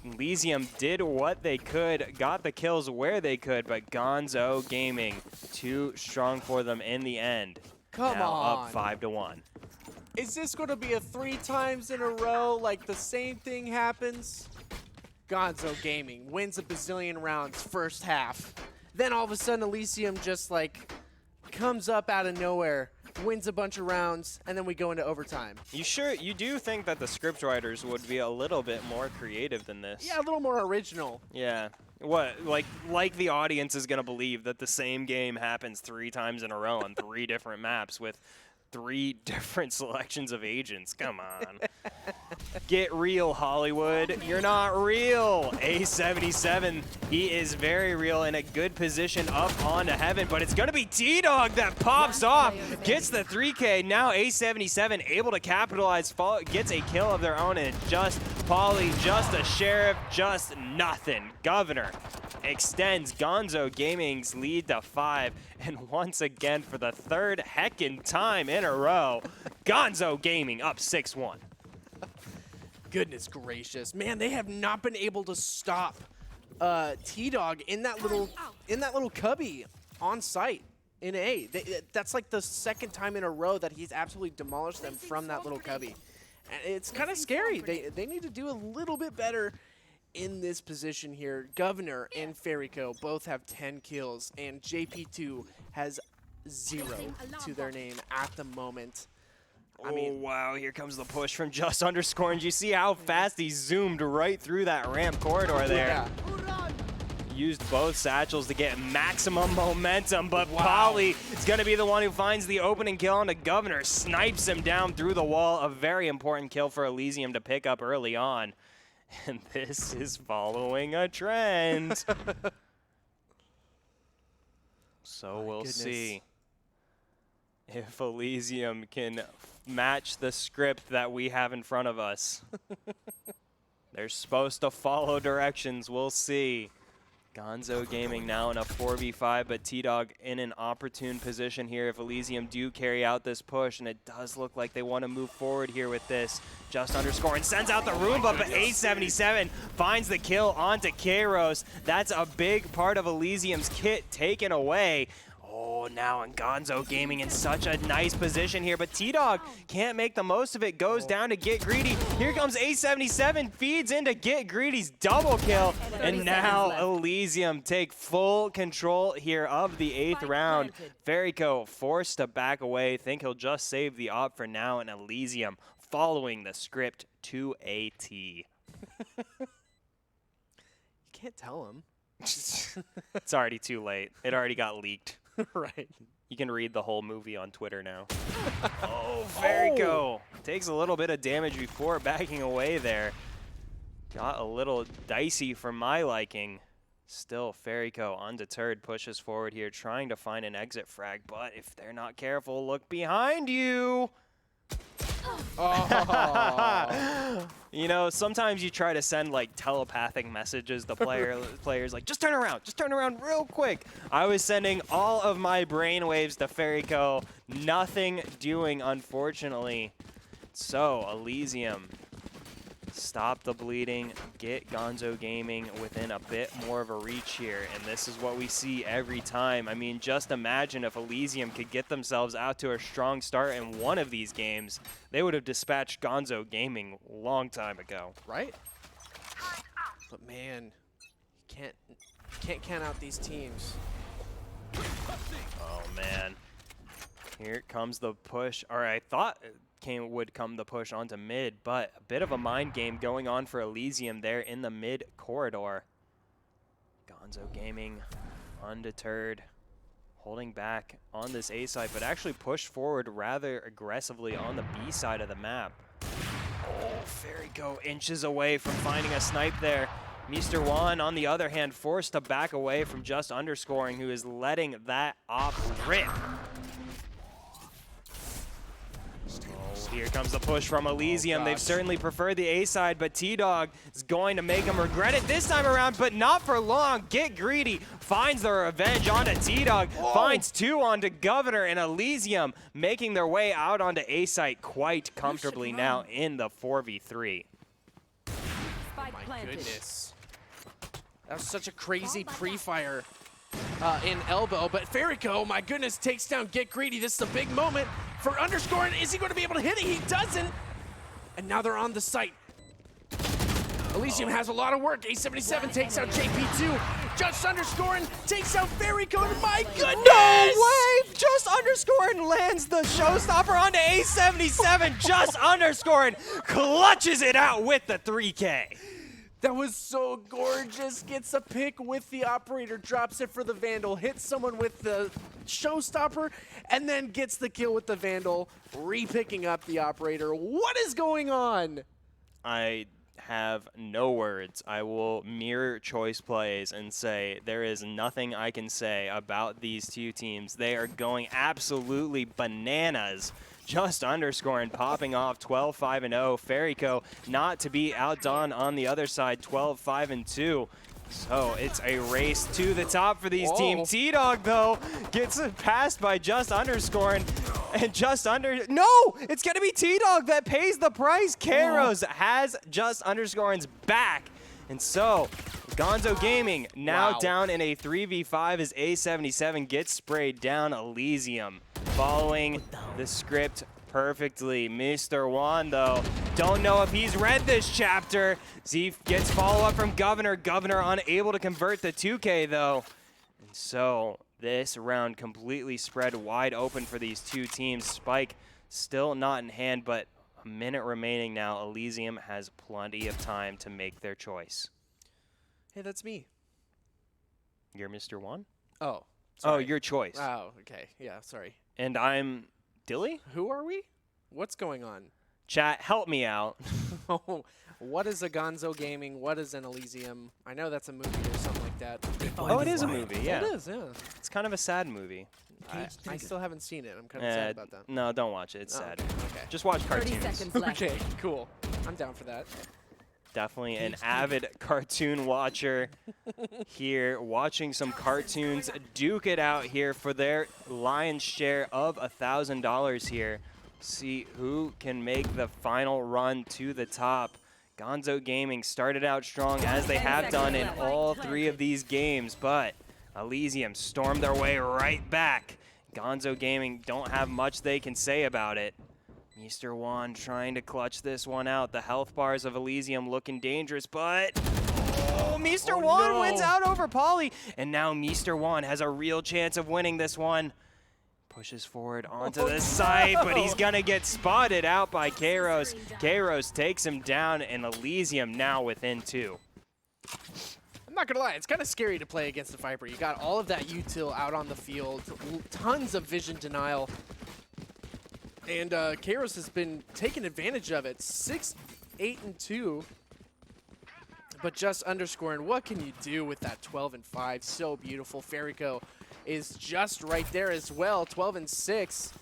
Elysium did what they could, got the kills where they could, but Gonzo Gaming too strong for them in the end. Come now on. up 5-1. Is this going to be a 3 times in a row, like the same thing happens? Gonzo Gaming wins a bazillion rounds first half. Then all of a sudden Elysium just like comes up out of nowhere, wins a bunch of rounds, and then we go into overtime. You do think that the script writers would be a little bit more creative than this? Yeah, a little more original. Yeah. What, like the audience is going to believe that the same game happens 3 times in a row on 3 different maps with 3 different selections of agents. Come on. Get real, Hollywood. You're not real. A77, he is very real, in a good position up onto heaven, but it's going to be T-Dog that pops off, gets the 3K. Now A77 able to capitalize, gets a kill of their own, and it's just Pauly, just a sheriff, just nothing. Governor extends Gonzo Gaming's lead to 5, and once again, for the 3rd heckin' time in a row, Gonzo Gaming up 6-1. Goodness gracious, man! They have not been able to stop T-Dog in that little cubby on site in A. That's like the 2nd time in a row that he's absolutely demolished them from that little cubby. And it's kind of scary. They need to do a little bit better in this position here. Governor and Ferrico both have 10 kills, and JP2 has 0 to their name at the moment. I mean, wow, here comes the push from Just Underscoring. You see how fast he zoomed right through that ramp corridor there. yeah. Used both satchels to get maximum momentum, but Wow. Pauly is going to be the one who finds the opening kill on the Governor, snipes him down through the wall. A very important kill for Elysium to pick up early on. And this is following a trend. So My we'll goodness. see. if Elysium can match the script that we have in front of us. They're supposed to follow directions. We'll see. Gonzo Gaming now in a 4v5, but T-Dog in an opportune position here if Elysium do carry out this push, and it does look like they want to move forward here with this. Just underscoring, sends out the Roomba, but A77 finds the kill onto Kairos. That's a big part of Elysium's kit taken away. Oh, now and Gonzo Gaming in such a nice position here, but T-Dog can't make the most of it, goes down to Get Greedy. Here comes A77, feeds into Get Greedy's double kill, and now Elysium take full control here of the 8th round. Ferico forced to back away, think he'll just save the op for now, and Elysium following the script to a T. You can't tell him. It's already too late. It already got leaked. Right. You can read the whole movie on Twitter now. Oh, Ferico takes a little bit of damage before backing away there. Got a little dicey for my liking. Still, Ferico undeterred pushes forward here, trying to find an exit frag, but if they're not careful, look behind you. Oh. You know, sometimes you try to send like telepathic messages to players like, just turn around real quick. I was sending all of my brainwaves to Ferico, nothing doing, unfortunately. So, Elysium, stop the bleeding, get Gonzo Gaming within a bit more of a reach here, and this is what we see every time. I mean, just imagine if Elysium could get themselves out to a strong start in one of these games. They would have dispatched Gonzo Gaming a long time ago. Right? But man, you can't count out these teams. Oh man. Here comes the push. All right, I thought would come the push onto mid, but a bit of a mind game going on for Elysium there in the mid corridor. Gonzo Gaming undeterred, holding back on this A side, but actually pushed forward rather aggressively on the B side of the map. Oh, Ferico inches away from finding a snipe there. Mr. Juan, on the other hand, forced to back away from just underscoring, who is letting that op rip. Here comes the push from Elysium. They've certainly preferred the A side, but T-Dog is going to make him regret it this time around, but not for long. Get Greedy finds the revenge onto T-Dog, finds 2 onto Governor, and Elysium making their way out onto A site quite comfortably now in the 4v3. Oh my goodness. That was such a crazy pre-fire in elbow, but Ferico, my goodness, takes down Get Greedy. This is a big moment for underscoring. Is he going to be able to hit it? He doesn't. And now they're on the site. Elysium has a lot of work. A77 takes out JP2. Just underscoring takes out Ferico. My goodness! No way! Just underscoring lands the showstopper onto A77. Just underscoring clutches it out with the 3K. That was so gorgeous. Gets a pick with the operator, drops it for the Vandal, hits someone with the showstopper, and then gets the kill with the Vandal, re-picking up the operator. What is going on? I have no words. I will mirror choice plays and say there is nothing I can say about these two teams. They are going absolutely bananas. Just underscoring, popping off 12-5-0. Ferico not to be outdone on the other side, 12-5-2. So it's a race to the top for these teams. T-Dog, though, gets passed by Just underscoring. And Just under... No! It's going to be T-Dog that pays the price. Kairos has Just underscoring's back. And so, Gonzo Gaming now down in a 3v5 as A77 gets sprayed down. Elysium following the script perfectly. Mr. Juan, though, don't know if he's read this chapter. Zeef gets follow-up from Governor. Governor unable to convert the 2K, though. And so, this round completely spread wide open for these two teams. Spike still not in hand, but a minute remaining now. Elysium has plenty of time to make their choice. Hey, that's me. You're Mr. Juan? Oh. Sorry. Oh, your choice. Oh, okay. Yeah, sorry. And I'm Dilly? Who are we? What's going on? Chat, help me out. So, what is a Gonzo Gaming? What is an Elysium? I know that's a movie or something like that. Oh, it is a movie, yeah. It is, yeah. It's kind of a sad movie. I still haven't seen it. I'm kind of sad about that. No, don't watch it. It's Oh, sad. okay. Just watch 30 cartoons. seconds left. Okay, cool. I'm down for that. Definitely an avid cartoon watcher here, watching some cartoons duke it out here for their lion's share of $1,000 here. See who can make the final run to the top. Gonzo Gaming started out strong, as they have done in all 3 of these games, but Elysium stormed their way right back. Gonzo Gaming don't have much they can say about it. Mr. Juan trying to clutch this one out. The health bars of Elysium looking dangerous, but Mr. Juan wins out over Polly. And now Mr. Juan has a real chance of winning this one. Pushes forward onto the side, but he's going to get spotted out by Kairos. Kairos takes him down, and Elysium now within 2. I'm not gonna lie, it's kind of scary to play against the Viper. You got all of that util out on the field, tons of vision denial. And Kairos has been taking advantage of it. 6, 8, and 2. But just underscoring, what can you do with that 12 and 5? So beautiful. Ferrico is just right there as well. 12 and 6.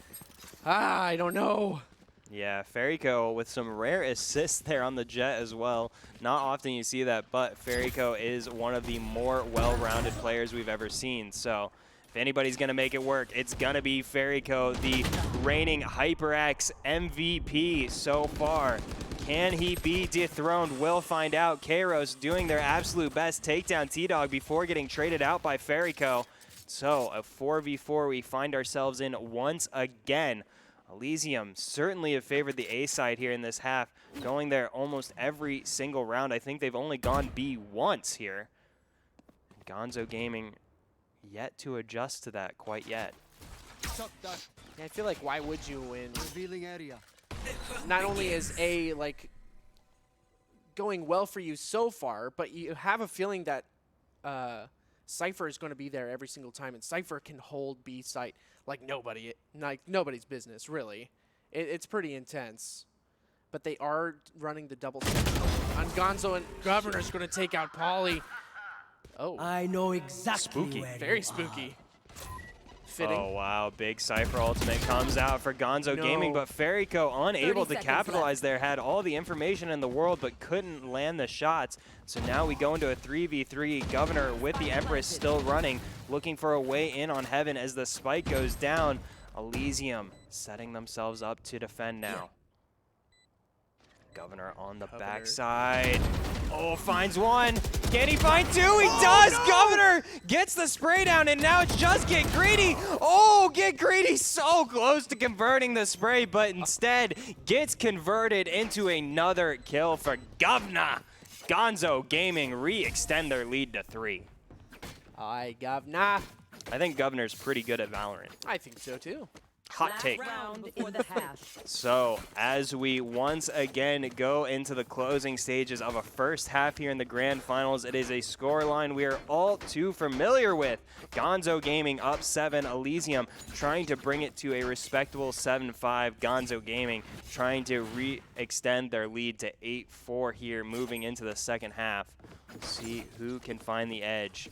I don't know. Yeah, Ferrico with some rare assists there on the Jet as well. Not often you see that, but Ferrico is one of the more well-rounded players we've ever seen. So if anybody's going to make it work, it's going to be Ferrico, the reigning HyperX MVP so far. Can he be dethroned? We'll find out. Kairos doing their absolute best takedown T-Dog before getting traded out by Ferrico. So a 4v4 we find ourselves in once again. Elysium certainly have favored the A side here in this half, going there almost every single round. I think they've only gone B once here. Gonzo Gaming yet to adjust to that quite yet. Yeah, I feel like why would you win? Revealing area. Not only is A like going well for you so far, but you have a feeling that Cypher is going to be there every single time, and Cypher can hold B site like nobody's business, really. It's pretty intense. But they are running the double sectional on Gonzo, and Governor's going to take out Polly. Oh, I know exactly. Spooky. where very you spooky. Fitting. Oh, wow. Big Cypher ultimate comes out for Gonzo Gaming, but Ferrico unable 30 to seconds capitalize there. Had all the information in the world, but couldn't land the shots. So now we go into a 3v3. Governor with the Empress still running, looking for a way in on Heaven as the spike goes down. Elysium setting themselves up to defend now. Governor on the backside. Oh, finds one. Can he find 2? He does! No! Governor gets the spray down, and now it's just Get Greedy. Oh, Get Greedy so close to converting the spray, but instead gets converted into another kill for Governor. Gonzo Gaming re-extend their lead to 3. Aye, Governor. I think Governor's pretty good at Valorant. I think so, too. Hot take. Round in the half. So as we once again go into the closing stages of a first half here in the grand finals, it is a scoreline we are all too familiar with. Gonzo Gaming up 7, Elysium trying to bring it to a respectable 7-5. Gonzo Gaming trying to re-extend their lead to 8-4 here moving into the second half. Let's see who can find the edge.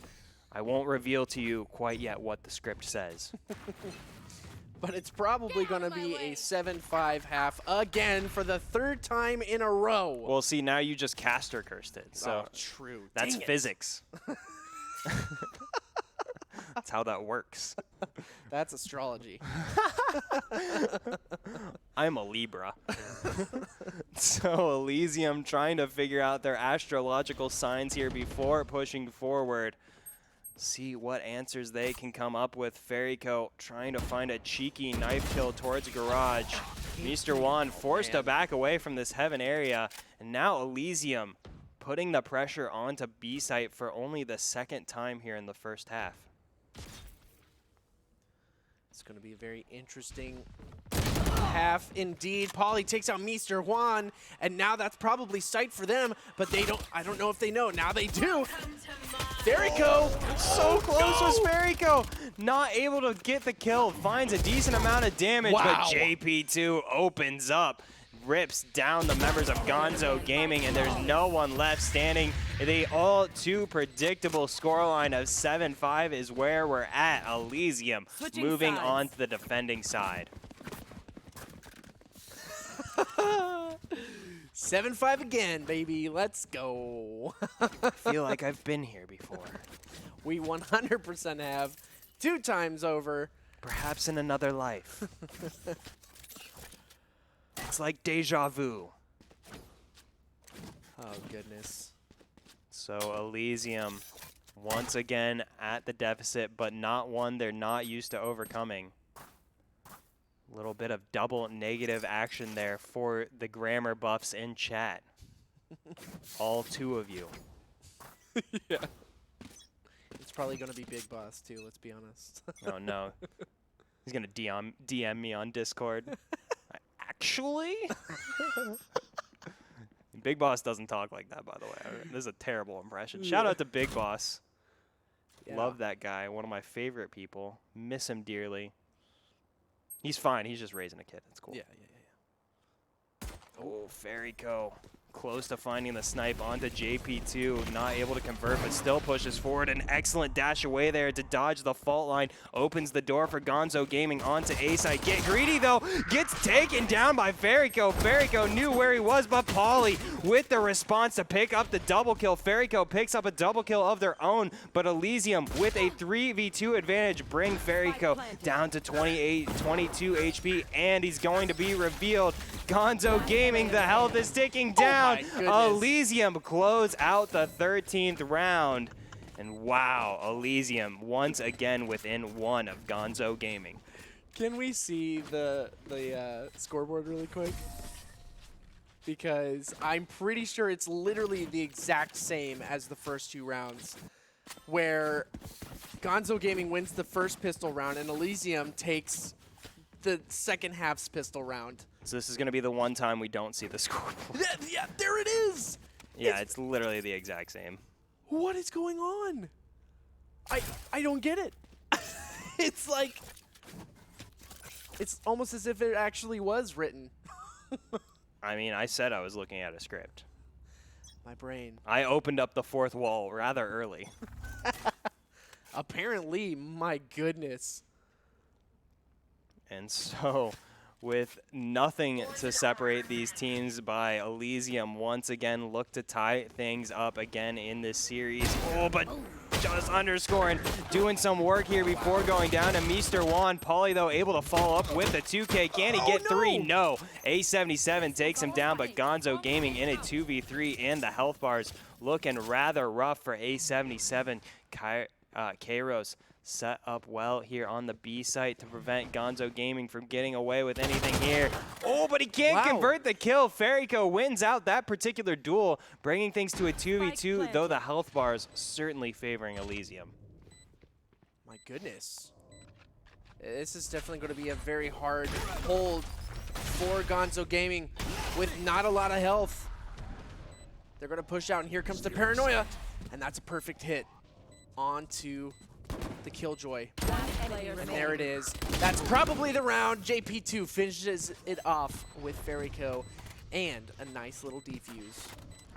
I won't reveal to you quite yet what the script says. But it's probably going to be a 7-5 half again for the 3rd time in a row. Well, see, now you just caster cursed it. So true. that's Dang it. physics. That's how that works. That's astrology. I'm a Libra. So Elysium trying to figure out their astrological signs here before pushing forward. See what answers they can come up with. Ferrico trying to find a cheeky knife kill towards Garage. Mr. Juan forced to back away from this Heaven area. And now Elysium putting the pressure onto B site for only the 2nd time here in the first half. It's going to be a very interesting half indeed. Polly takes out Mr. Juan, and now that's probably sight for them, but they don't. I don't know if they know. Now they do. Ferrico, so close was Ferrico. Not able to get the kill. Finds a decent amount of damage, but JP2 opens up. rips down the members of Gonzo Gaming, and there's no one left standing. The all too predictable scoreline of 7-5 is where we're at. Elysium moving on to the defending side. 7-5 again, baby. Let's go. I feel like I've been here before. We 100% have. 2 times over. Perhaps in another life. It's like deja vu. Oh, goodness. So Elysium once again at the deficit, but not one they're not used to overcoming. A little bit of double negative action there for the grammar buffs in chat. All 2 of you. Yeah. It's probably going to be Big Boss, too, let's be honest. Oh, no. He's going to DM me on Discord. Actually? Big Boss doesn't talk like that, by the way. This is a terrible impression. Shout out to Big Boss. Yeah. Love that guy. One of my favorite people. Miss him dearly. He's fine. He's just raising a kid. It's cool. Yeah. Oh, Fairyco. Close to finding the snipe onto JP2. Not able to convert, but still pushes forward. An excellent dash away there to dodge the fault line. Opens the door for Gonzo Gaming onto A-side. Get greedy, though. Gets taken down by Fairyco. Fairyco knew where he was, but Pauly with the response to pick up the double kill. Fairyco picks up a double kill of their own, but Elysium with a 3v2 advantage bring Fairyco down to 22 HP, and he's going to be revealed. Gonzo Gaming, the health is ticking down. Elysium close out the 13th round. And wow, Elysium once again within 1 of Gonzo Gaming. Can we see the scoreboard really quick? Because I'm pretty sure it's literally the exact same as the first 2 rounds, where Gonzo Gaming wins the first pistol round and Elysium takes the second half's pistol round. So this is going to be the one time we don't see the scoreboard. Yeah, there it is. Yeah, it's literally the exact same. What is going on? I don't get it. It's like, it's almost as if it actually was written. I mean, I said I was looking at a script. My brain. I opened up the 4th wall rather early. Apparently, my goodness. And so, with nothing to separate these teams by, Elysium once again look to tie things up again in this series. Oh, but just underscoring, doing some work here before going down to Mr. Juan. Pauly, though, able to follow up with a 2K. Can he get 3? No. A77 takes him down, but Gonzo Gaming in a 2v3, and the health bars looking rather rough for A77. Kairos set up well here on the B site to prevent Gonzo Gaming from getting away with anything here. Oh, but he can't convert the kill. Fairyco wins out that particular duel, bringing things to a 2v2, though the health bars certainly favoring Elysium. My goodness. This is definitely going to be a very hard hold for Gonzo Gaming with not a lot of health. They're going to push out, and here comes the Paranoia, and that's a perfect hit onto the Killjoy. And there it is. That's probably the round. JP2 finishes it off with Fairyco and a nice little defuse.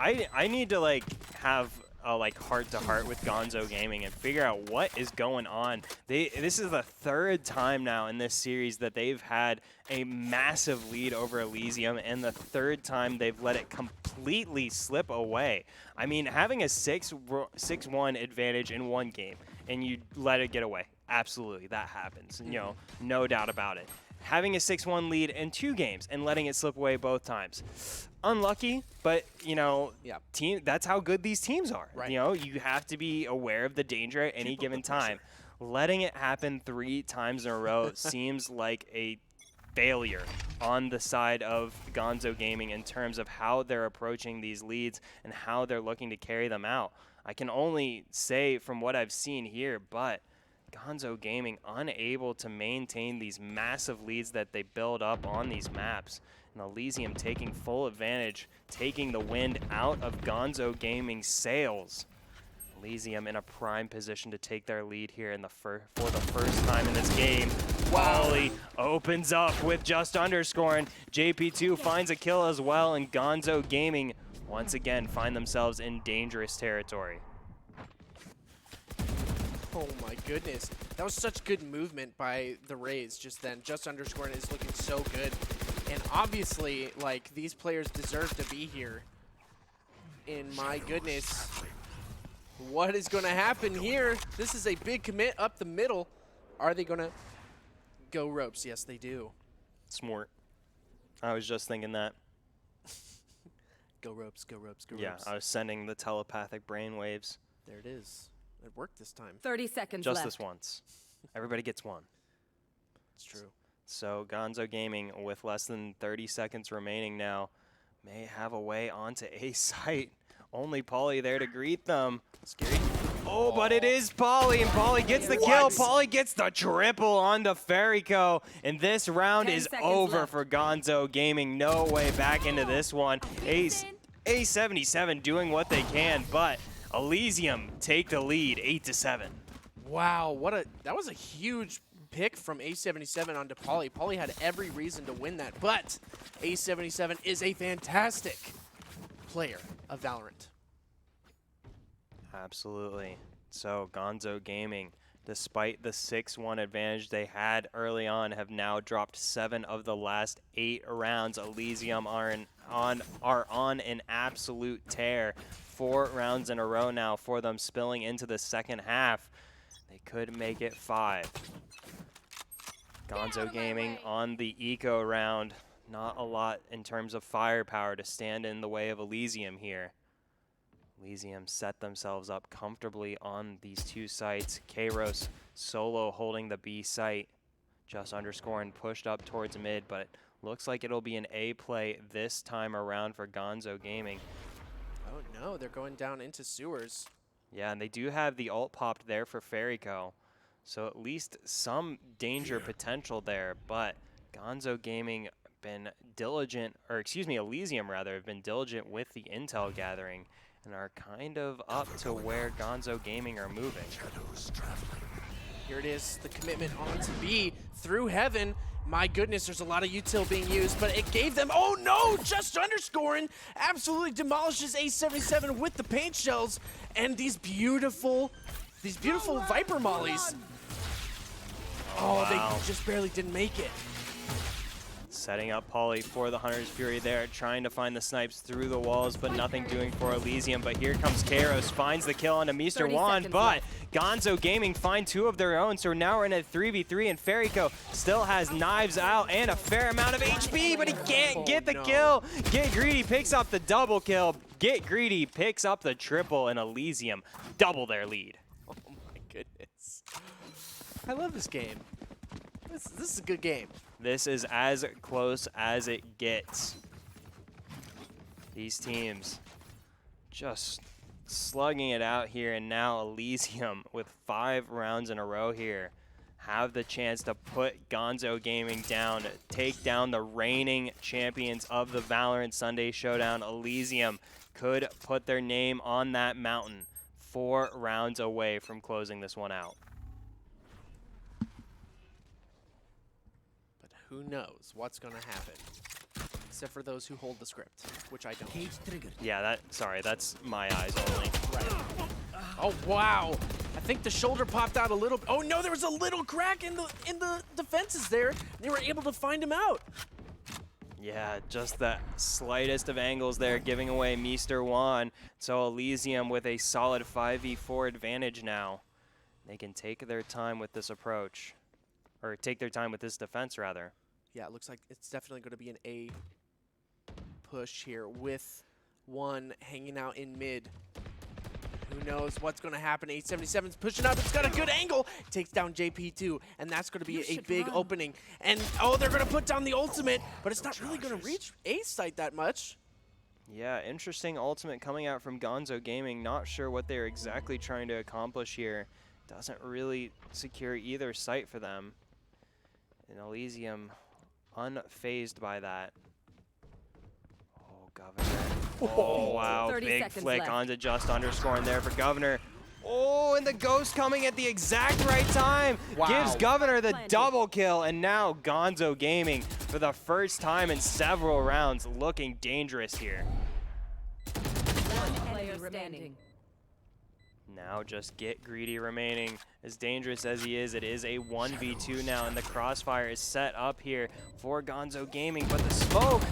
I need to have a heart-to-heart with Gonzo Gaming and figure out what is going on. This is the 3rd time now in this series that they've had a massive lead over Elysium, and the 3rd time they've let it completely slip away. I mean, having a 6-1 advantage in one game and you let it get away, absolutely, that happens. You know, no doubt about it. Having a 6-1 lead in 2 games and letting it slip away both times. Unlucky, but, you know, that's how good these teams are. Right. You know, you have to be aware of the danger at any given time. Letting it happen 3 times in a row seems like a failure on the side of Gonzo Gaming in terms of how they're approaching these leads and how they're looking to carry them out. I can only say from what I've seen here, but Gonzo Gaming unable to maintain these massive leads that they build up on these maps. And Elysium taking full advantage, taking the wind out of Gonzo Gaming's sails. Elysium in a prime position to take their lead here in for the first time in this game. Wally opens up with just underscoring. JP2 finds a kill as well, and Gonzo Gaming once again find themselves in dangerous territory. Oh my goodness. That was such good movement by the Rays just then. Just underscoring is looking so good. And obviously, like, these players deserve to be here. And my goodness, what is going to happen here? This is a big commit up the middle. Are they going to go ropes? Yes, they do. Smart. I was just thinking that. Go ropes, go ropes, go Yeah, ropes. I was sending the telepathic brainwaves. There it is. It worked this time. 30 seconds Just left. this once. Everybody gets one. It's true. So Gonzo Gaming, with less than 30 seconds remaining now, may have a way onto A site. Only Pauly there to greet them. Scary. Oh, but it is Pauly, and Pauly gets the kill. Pauly gets the triple onto Ferrico, and this round 10 is seconds over left. for Gonzo Gaming. No way back into this one. A77 doing what they can, but Elysium take the lead, 8-7. Wow, that was a huge pick from A77 onto Pauly. Pauly had every reason to win that, but A77 is a fantastic player of Valorant. Absolutely. So Gonzo Gaming, despite the 6-1 advantage they had early on, have now dropped 7 of the last 8 rounds. Elysium are on an absolute tear. 4 rounds in a row now for them, spilling into the second half. They could make it 5. Gonzo Gaming on the eco round. Not a lot in terms of firepower to stand in the way of Elysium here. Elysium set themselves up comfortably on these 2 sites. Kairos solo holding the B site. Just underscoring pushed up towards mid, but looks like it'll be an A play this time around for Gonzo Gaming. Oh no, they're going down into sewers. Yeah, and they do have the ult popped there for Ferrico. So at least some danger potential there, but Gonzo Gaming been diligent, or excuse me, Elysium rather, have been diligent with the intel gathering and are kind of up to where Gonzo Gaming are moving. Here it is, the commitment onto B through heaven. My goodness, there's a lot of util being used, but it gave them, oh no, just underscoring absolutely demolishes A77 with the paint shells and these beautiful Viper mollies. Oh, wow. They just barely didn't make it. Setting up Pauly for the Hunter's Fury there, trying to find the snipes through the walls, but nothing doing for Elysium. But here comes Kairos, finds the kill onto Mr. 30 Juan, seconds but left. Gonzo Gaming find 2 of their own, so now we're in a 3v3, and Ferrico still has knives out and a fair amount of HP, but he can't get the kill. Get Greedy picks up the double kill. Get Greedy picks up the triple, and Elysium double their lead. Oh my goodness. I love this game. This is a good game. This is as close as it gets. These teams just slugging it out here, and now Elysium with 5 rounds in a row here have the chance to put Gonzo Gaming down, take down the reigning champions of the Valorant Sunday Showdown. Elysium could put their name on that mountain, 4 rounds away from closing this one out. Who knows what's going to happen? Except for those who hold the script, which I don't. Cage triggered. Yeah, that's my eyes only. Right. Oh, wow. I think the shoulder popped out a little. Oh, no, there was a little crack in the defenses there. They were able to find him out. Yeah, just the slightest of angles there, giving away Mr. Juan. So Elysium with a solid 5v4 advantage now. They can take their time with this approach. Or take their time with this defense, rather. Yeah, it looks like it's definitely going to be an A push here with one hanging out in mid. Who knows what's going to happen? 877's pushing up. It's got a good angle. Takes down JP2, and that's going to be a big opening. And, oh, they're going to put down the ultimate, but it's not really going to reach A site that much. Yeah, interesting ultimate coming out from Gonzo Gaming. Not sure what they're exactly trying to accomplish here. Doesn't really secure either site for them. And Elysium unfazed by that. Oh, Governor. Oh, wow. 30 Big seconds flick left. onto just underscoring there for Governor. Oh, and the ghost coming at the exact right time. Wow. Gives Governor the double kill, and now Gonzo Gaming, for the first time in several rounds, looking dangerous here. One player remaining. Now just Get Greedy remaining. As dangerous as he is, it is a 1v2 now, and the crossfire is set up here for Gonzo Gaming, but the smoke,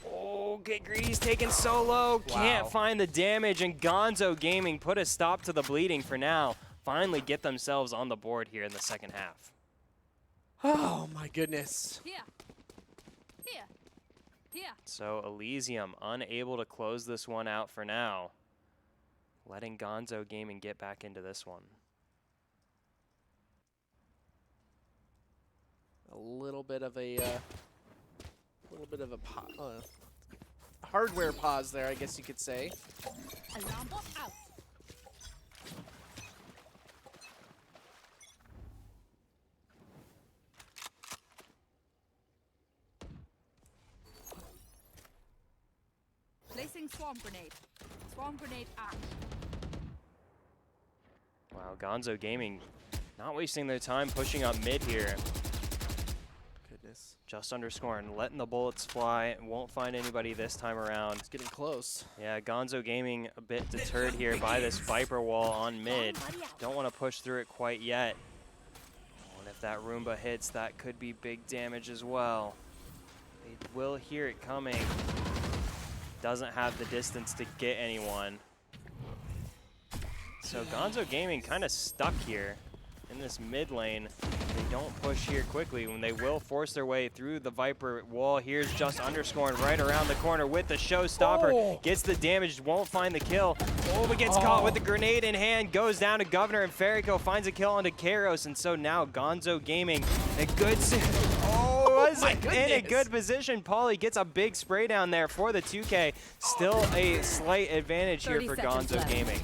oh, Get Greedy's taken so low, can't find the damage, and Gonzo Gaming put a stop to the bleeding for now. Finally get themselves on the board here in the second half. Oh my goodness. Here. Here. Here. So Elysium unable to close this one out for now, letting Gonzo Gaming get back into this one. A little bit of a hardware pause there, I guess you could say. Alarm bot out. Placing swarm grenade. Swarm grenade out. Wow, Gonzo Gaming not wasting their time pushing up mid here. Goodness. Just underscoring, letting the bullets fly. Won't find anybody this time around. It's getting close. Yeah, Gonzo Gaming a bit deterred here by this Viper wall on mid. Don't want to push through it quite yet. Oh, and if that Roomba hits, that could be big damage as well. They will hear it coming. Doesn't have the distance to get anyone. So Gonzo Gaming kind of stuck here in this mid lane. They don't push here quickly when they will force their way through the Viper wall. Here's just underscoring right around the corner with the showstopper. Oh. Gets the damage, won't find the kill. Oh, but gets caught with the grenade in hand. Goes down to Governor, and Ferrico finds a kill onto Kairos. And so now Gonzo Gaming, a good... was in a good position. Pauly gets a big spray down there for the 2K. Still a slight advantage here for Gonzo Gaming.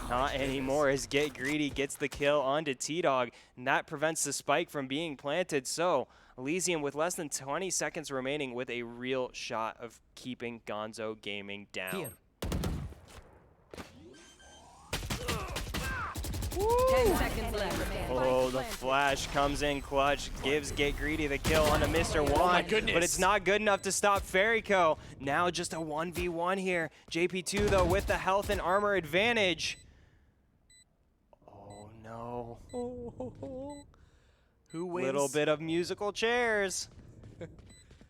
Not anymore as Get Greedy gets the kill onto T-Dog, and that prevents the spike from being planted. So Elysium with less than 20 seconds remaining with a real shot of keeping Gonzo Gaming down. Here. 10 seconds left. Oh, the flash comes in clutch, gives Get Greedy the kill onto Mr. Juan, but it's not good enough to stop Ferrico. Now just a 1v1 here. JP2 though with the health and armor advantage. Oh no. Who wins? Little bit of musical chairs.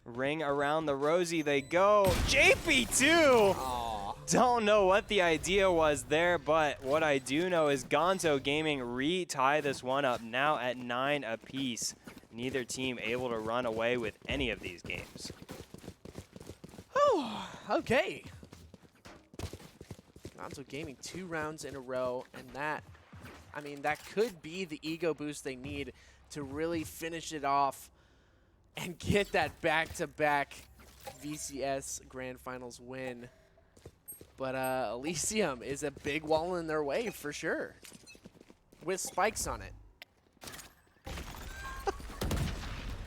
Ring around the rosy they go. JP2! Aw. Don't know what the idea was there, but what I do know is Gonzo Gaming re-tie this one up now at 9 apiece. Neither team able to run away with any of these games. Oh, okay. Gonzo Gaming 2 rounds in a row, and that, I mean, that could be the ego boost they need to really finish it off and get that back-to-back VCS Grand Finals win. But Elysium is a big wall in their way for sure, with spikes on it.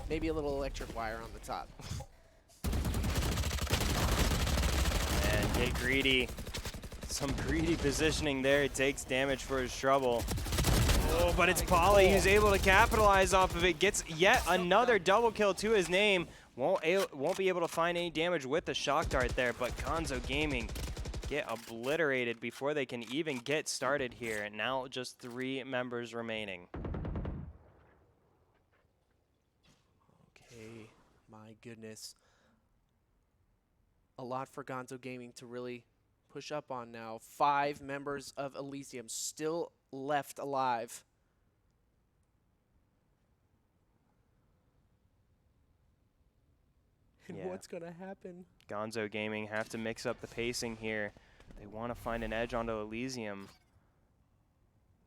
Maybe a little electric wire on the top. And Get Greedy. Some greedy positioning there. He takes damage for his trouble. Oh, but it's Pauly who's able to capitalize off of it. Gets yet another double kill to his name. Won't be able to find any damage with the shock dart there, but Gonzo Gaming get obliterated before they can even get started here. And now just 3 members remaining. Okay, my goodness. A lot for Gonzo Gaming to really push up on now. 5 members of Elysium still left alive. And what's going to happen? Gonzo Gaming have to mix up the pacing here. They want to find an edge onto Elysium.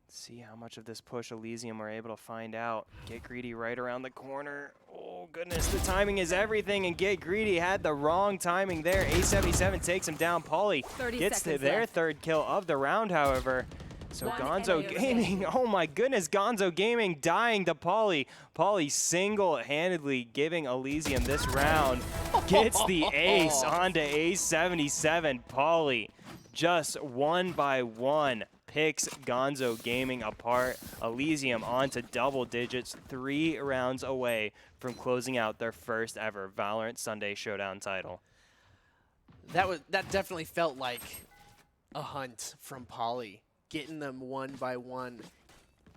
See how much of this push Elysium are able to find out. Get Greedy right around the corner. Oh, goodness, the timing is everything, and Get Greedy had the wrong timing there. A77 takes him down. Pauly gets to their third kill of the round, however. So Gonzo Gaming, oh my goodness, Gonzo Gaming dying to Pauly. Pauly single-handedly giving Elysium this round. Gets the ace onto A77. Pauly just one by one picks Gonzo Gaming apart. Elysium on to double digits, 3 rounds away from closing out their first ever Valorant Sunday Showdown title. That definitely felt like a hunt from Polly, getting them one by one,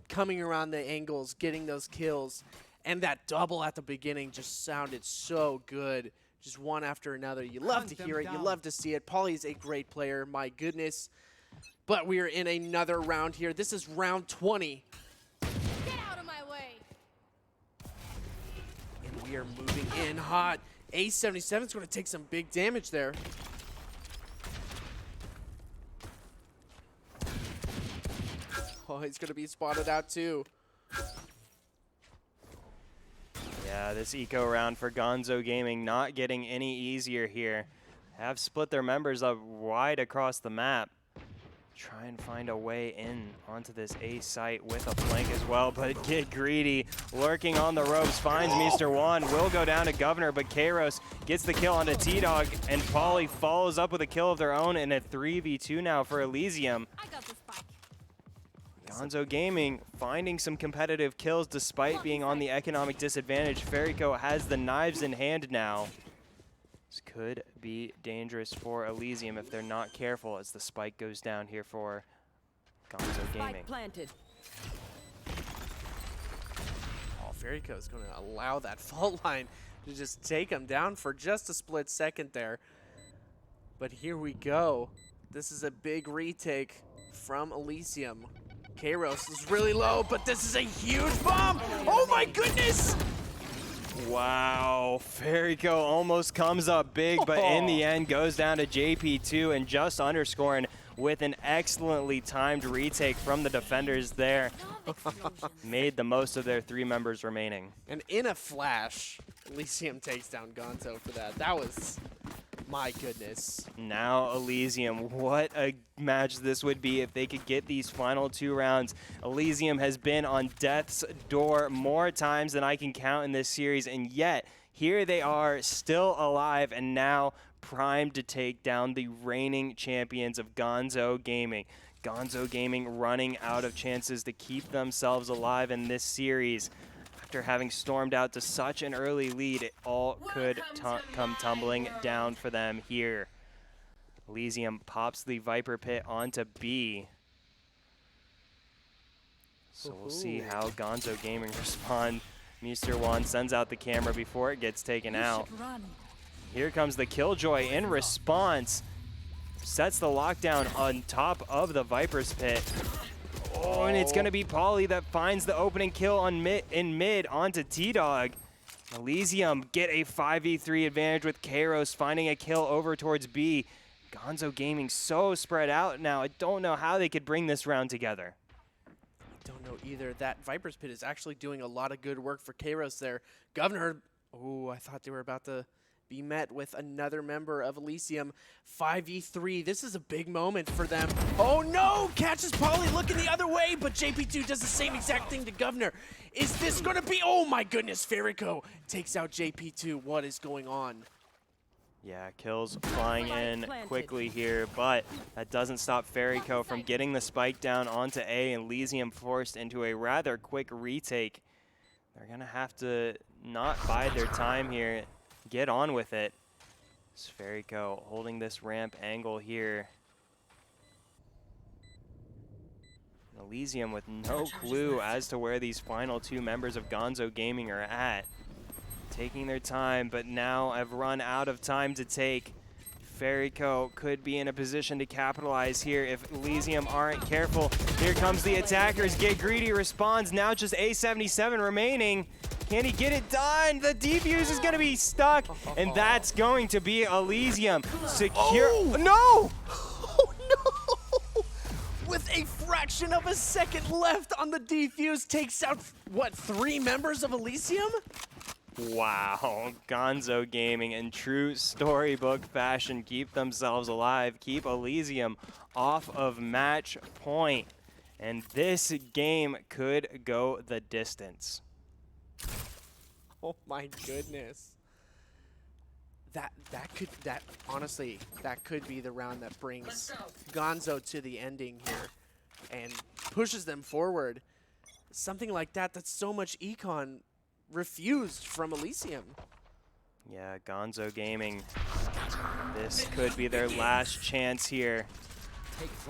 coming around the angles, getting those kills, and that double at the beginning just sounded so good. Just one after another. You love to hear it. You love to see it. Polly's a great player. My goodness. But we are in another round here. This is round 20. Get out of my way. And we are moving in hot. A77 is going to take some big damage there. Oh, he's going to be spotted out too. Yeah, this eco round for Gonzo Gaming not getting any easier here. Have split their members up wide across the map. Try and find a way in onto this A site with a flank as well, but get greedy. Lurking on the ropes, finds Mr. Juan, will go down to Governor, but Kairos gets the kill onto T-Dog, and Polly follows up with a kill of their own in a 3v2 now for Elysium. I got the spike. Gonzo Gaming finding some competitive kills despite being on the economic disadvantage. Ferrico has the knives in hand now. This could be dangerous for Elysium if they're not careful as the spike goes down here for Gonzo Gaming. Spike planted. Oh, Ferrico is going to allow that fault line to just take him down for just a split second there. But here we go. This is a big retake from Elysium. Kairos is really low, but this is a huge bomb. Oh my goodness! Wow, Ferrico almost comes up big, but in the end goes down to JP2 and just underscoring with an excellently timed retake from the defenders there. Made the most of their 3 members remaining. And in a flash, Elysium takes down Gonzo for that. That was, my goodness. Now Elysium, what a match this would be if they could get these final 2 rounds. Elysium has been on death's door more times than I can count in this series, and yet here they are still alive and now primed to take down the reigning champions of Gonzo Gaming. Gonzo Gaming running out of chances to keep themselves alive in this series. After having stormed out to such an early lead, it all could come tumbling down for them here. Elysium pops the Viper Pit onto B. So we'll see how Gonzo Gaming respond. Mr. Juan sends out the camera before it gets taken out. Here comes the Killjoy in response. Sets the lockdown on top of the Viper's Pit. Oh, and it's going to be Polly that finds the opening kill on in mid onto T-Dog. Elysium get a 5v3 advantage with Kairos finding a kill over towards B. Gonzo Gaming so spread out now. I don't know how they could bring this round together. Don't know either. That Viper's Pit is actually doing a lot of good work for Kairos there. Governor, oh, I thought they were about to be met with another member of Elysium. 5v3, this is a big moment for them. Oh no, catches Polly looking the other way, but JP2 does the same exact thing to Governor. Is this gonna be, oh my goodness, Ferrico takes out JP2, what is going on? Yeah, kills flying in quickly here, but that doesn't stop Ferrico from getting the spike down onto A, and Elysium forced into a rather quick retake. They're gonna have to not bide their time here, get on with it. Ferrico holding this ramp angle here. Elysium with no clue as to where these final 2 members of Gonzo Gaming are at. Taking their time, but now have run out of time to take. Ferrico could be in a position to capitalize here if Elysium aren't careful. Here comes the attackers. Get Greedy responds. Now just A77 remaining. Can he get it done? The defuse is going to be stuck, and that's going to be Elysium. Secure. Oh! No! Oh no! With a fraction of a second left on the defuse, takes out, what, 3 members of Elysium? Wow, Gonzo Gaming in true storybook fashion keep themselves alive, keep Elysium off of match point. And this game could go the distance. Oh my goodness. that honestly, that could be the round that brings Gonzo to the ending here and pushes them forward. Something like that, that's so much econ refused from Elysium. Yeah, Gonzo Gaming. This could be their last chance here.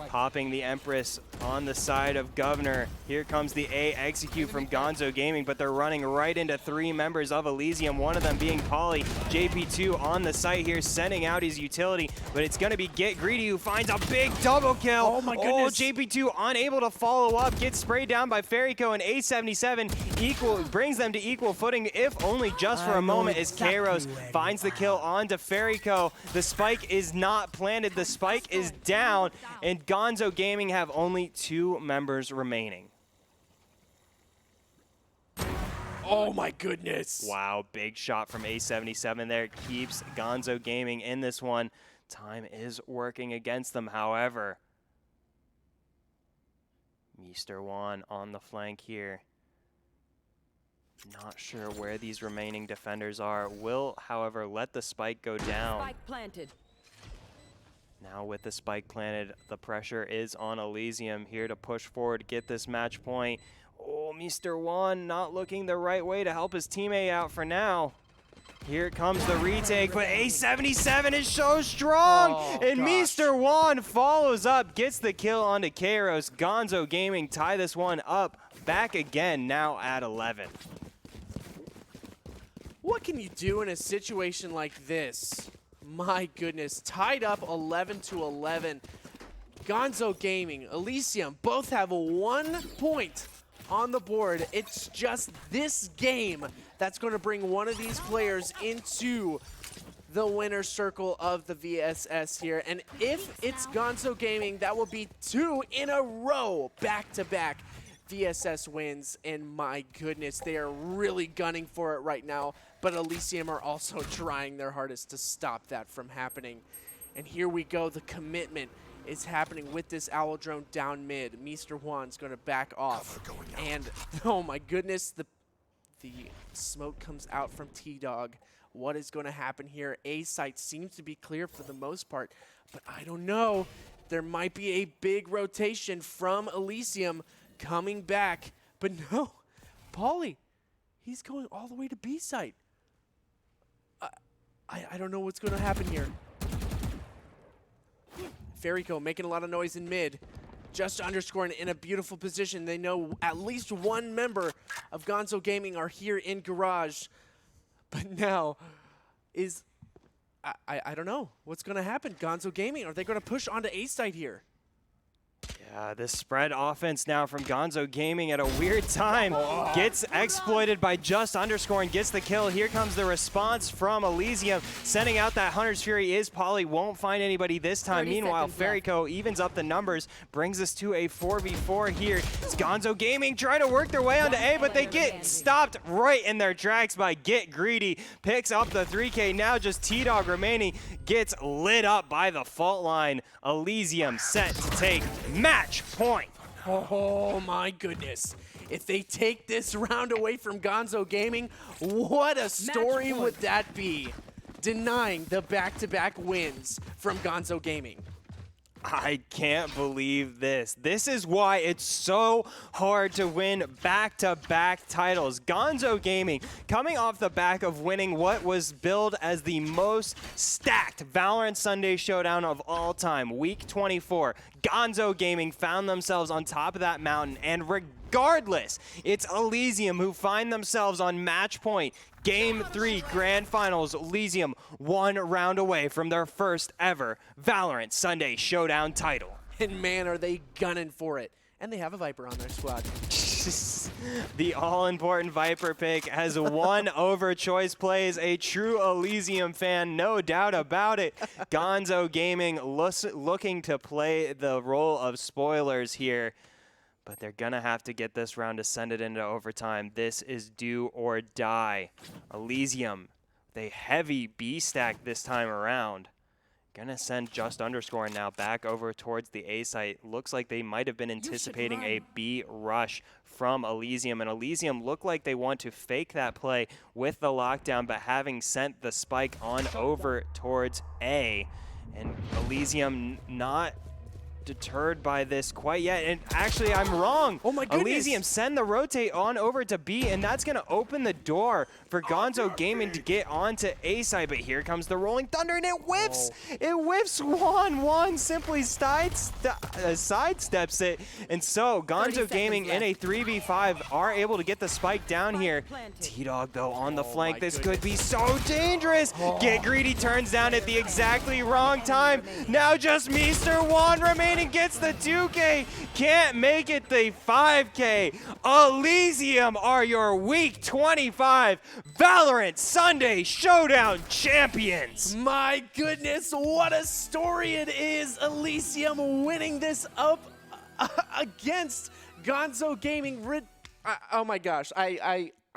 Popping the Empress on the side of Governor. Here comes the A execute from Gonzo Gaming, but they're running right into 3 members of Elysium, one of them being Polly. JP2 on the site here, sending out his utility, but it's going to be Get Greedy who finds a big double kill. Oh my goodness. JP2 unable to follow up, gets sprayed down by Fairyco, and A77 brings them to equal footing, if only just for a moment, as Kairos finds the kill onto Fairyco. The spike is not planted, the spike is down, and Gonzo Gaming have only 2 members remaining. Oh my goodness. Wow, big shot from A77 there. Keeps Gonzo Gaming in this one. Time is working against them, however. Mr. Juan on the flank here. Not sure where these remaining defenders are. Will, however, let the spike go down. Spike planted. Now with the spike planted, the pressure is on Elysium here to push forward, get this match point. Oh, Mr. Juan not looking the right way to help his teammate out for now. Here comes the retake, but A77 is so strong, and Mr. Juan follows up, gets the kill onto Kairos. Gonzo Gaming tie this one up, back again, now at 11. What can you do in a situation like this? My goodness, tied up 11-11. Gonzo Gaming, Elysium, both have 1 point on the board. It's just this game that's going to bring one of these players into the winner's circle of the VSS here. And if it's Gonzo Gaming, that will be 2 in a row, back-to-back VSS wins. And my goodness, they are really gunning for it right now. But Elysium are also trying their hardest to stop that from happening. And here we go, the commitment is happening with this Owl Drone down mid. Mr. Juan's going to back off. And oh my goodness, the smoke comes out from T-Dog. What is going to happen here? A site seems to be clear for the most part, but I don't know. There might be a big rotation from Elysium coming back, but no, Pauly, he's going all the way to B site. I don't know what's going to happen here. Fairyco making a lot of noise in mid. Just underscoring in a beautiful position. They know at least 1 member of Gonzo Gaming are here in Garage. But now is, I don't know what's going to happen. Gonzo Gaming, are they going to push onto A-site here? Yeah, this spread offense now from Gonzo Gaming at a weird time gets exploited by Just Underscoring, gets the kill. Here comes the response from Elysium, sending out that Hunter's Fury. Is Polly, won't find anybody this time. Meanwhile, Fairyco evens up the numbers, brings us to a 4v4 here. It's Gonzo Gaming trying to work their way onto A, but they get stopped right in their tracks by Get Greedy. Picks up the 3K, now just T-Dog remaining, gets lit up by the fault line. Elysium set to take match point. Oh my goodness. If they take this round away from Gonzo Gaming, what a story would that be? Denying the back-to-back wins from Gonzo Gaming. I can't believe this. This is why it's so hard to win back-to-back titles. Gonzo Gaming coming off the back of winning what was billed as the most stacked Valorant Sunday Showdown of all time, Week 24. Gonzo Gaming found themselves on top of that mountain, and regardless, it's Elysium who find themselves on match point. Game 3 Grand Finals, Elysium 1 round away from their first ever Valorant Sunday Showdown title. And man, are they gunning for it. And they have a Viper on their squad. The all-important Viper pick has won over Choice Plays. A true Elysium fan, no doubt about it. Gonzo Gaming looking to play the role of spoilers here. But they're going to have to get this round to send it into overtime. This is do or die. Elysium, they heavy B stack this time around. Gonna send Just Underscore now back over towards the A site. Looks like they might have been anticipating a B rush from Elysium, and Elysium look like they want to fake that play with the lockdown, but having sent the spike on over towards A, and Elysium not deterred by this quite yet. And actually, I'm wrong. Oh my goodness. Elysium send the rotate on over to B, and that's going to open the door for Gonzo Gaming to get onto A side. But here comes the Rolling Thunder, and it whiffs. It whiffs. Juan simply sidesteps it. And so Gonzo Gaming in a 3v5 are able to get the spike down here. T-Dog, though, on the flank. This could be so dangerous. Get Greedy turns down at the exactly wrong time. Now just Mr. Juan remaining. Gets the 2K, can't make it the 5K. Elysium are your Week 25 Valorant Sunday Showdown champions. My goodness, what a story it is. Elysium winning this up against Gonzo Gaming. Oh my gosh,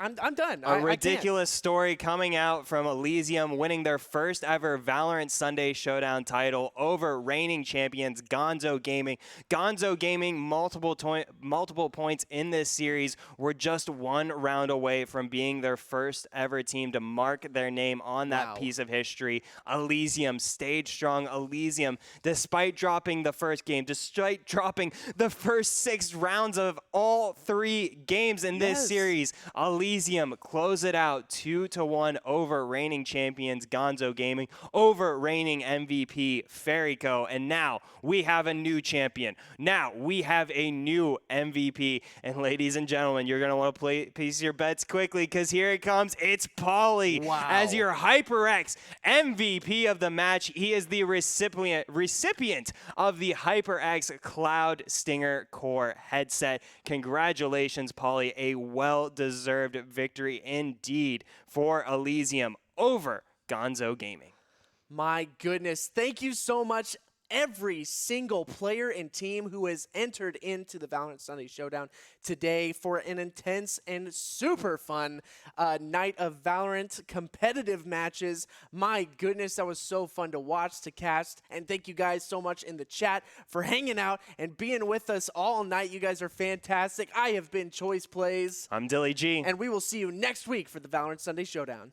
I'm done. A ridiculous story coming out from Elysium winning their first ever Valorant Sunday Showdown title over reigning champions Gonzo Gaming. Gonzo Gaming, multiple points in this series, were just one round away from being their first ever team to mark their name on that piece of history. Elysium stayed strong. Elysium, despite dropping the first game, despite dropping the first 6 rounds of all 3 games in this series, Elysium close it out 2-1 over reigning champions Gonzo Gaming, over reigning MVP Fairyco, and now we have a new champion. Now we have a new MVP, and ladies and gentlemen, you're gonna want to place your bets quickly because here it comes. It's Pauly as your HyperX MVP of the match. He is the recipient of the HyperX Cloud Stinger Core headset. Congratulations, Pauly, a well-deserved victory indeed for Elysium over Gonzo Gaming. My goodness, thank you so much, every single player and team who has entered into the Valorant Sunday Showdown today for an intense and super fun night of Valorant competitive matches. My goodness, that was so fun to watch, to cast, and thank you guys so much in the chat for hanging out and being with us all night. You guys are fantastic. I have been Choice Plays. I'm Dilly G. And we will see you next week for the Valorant Sunday Showdown.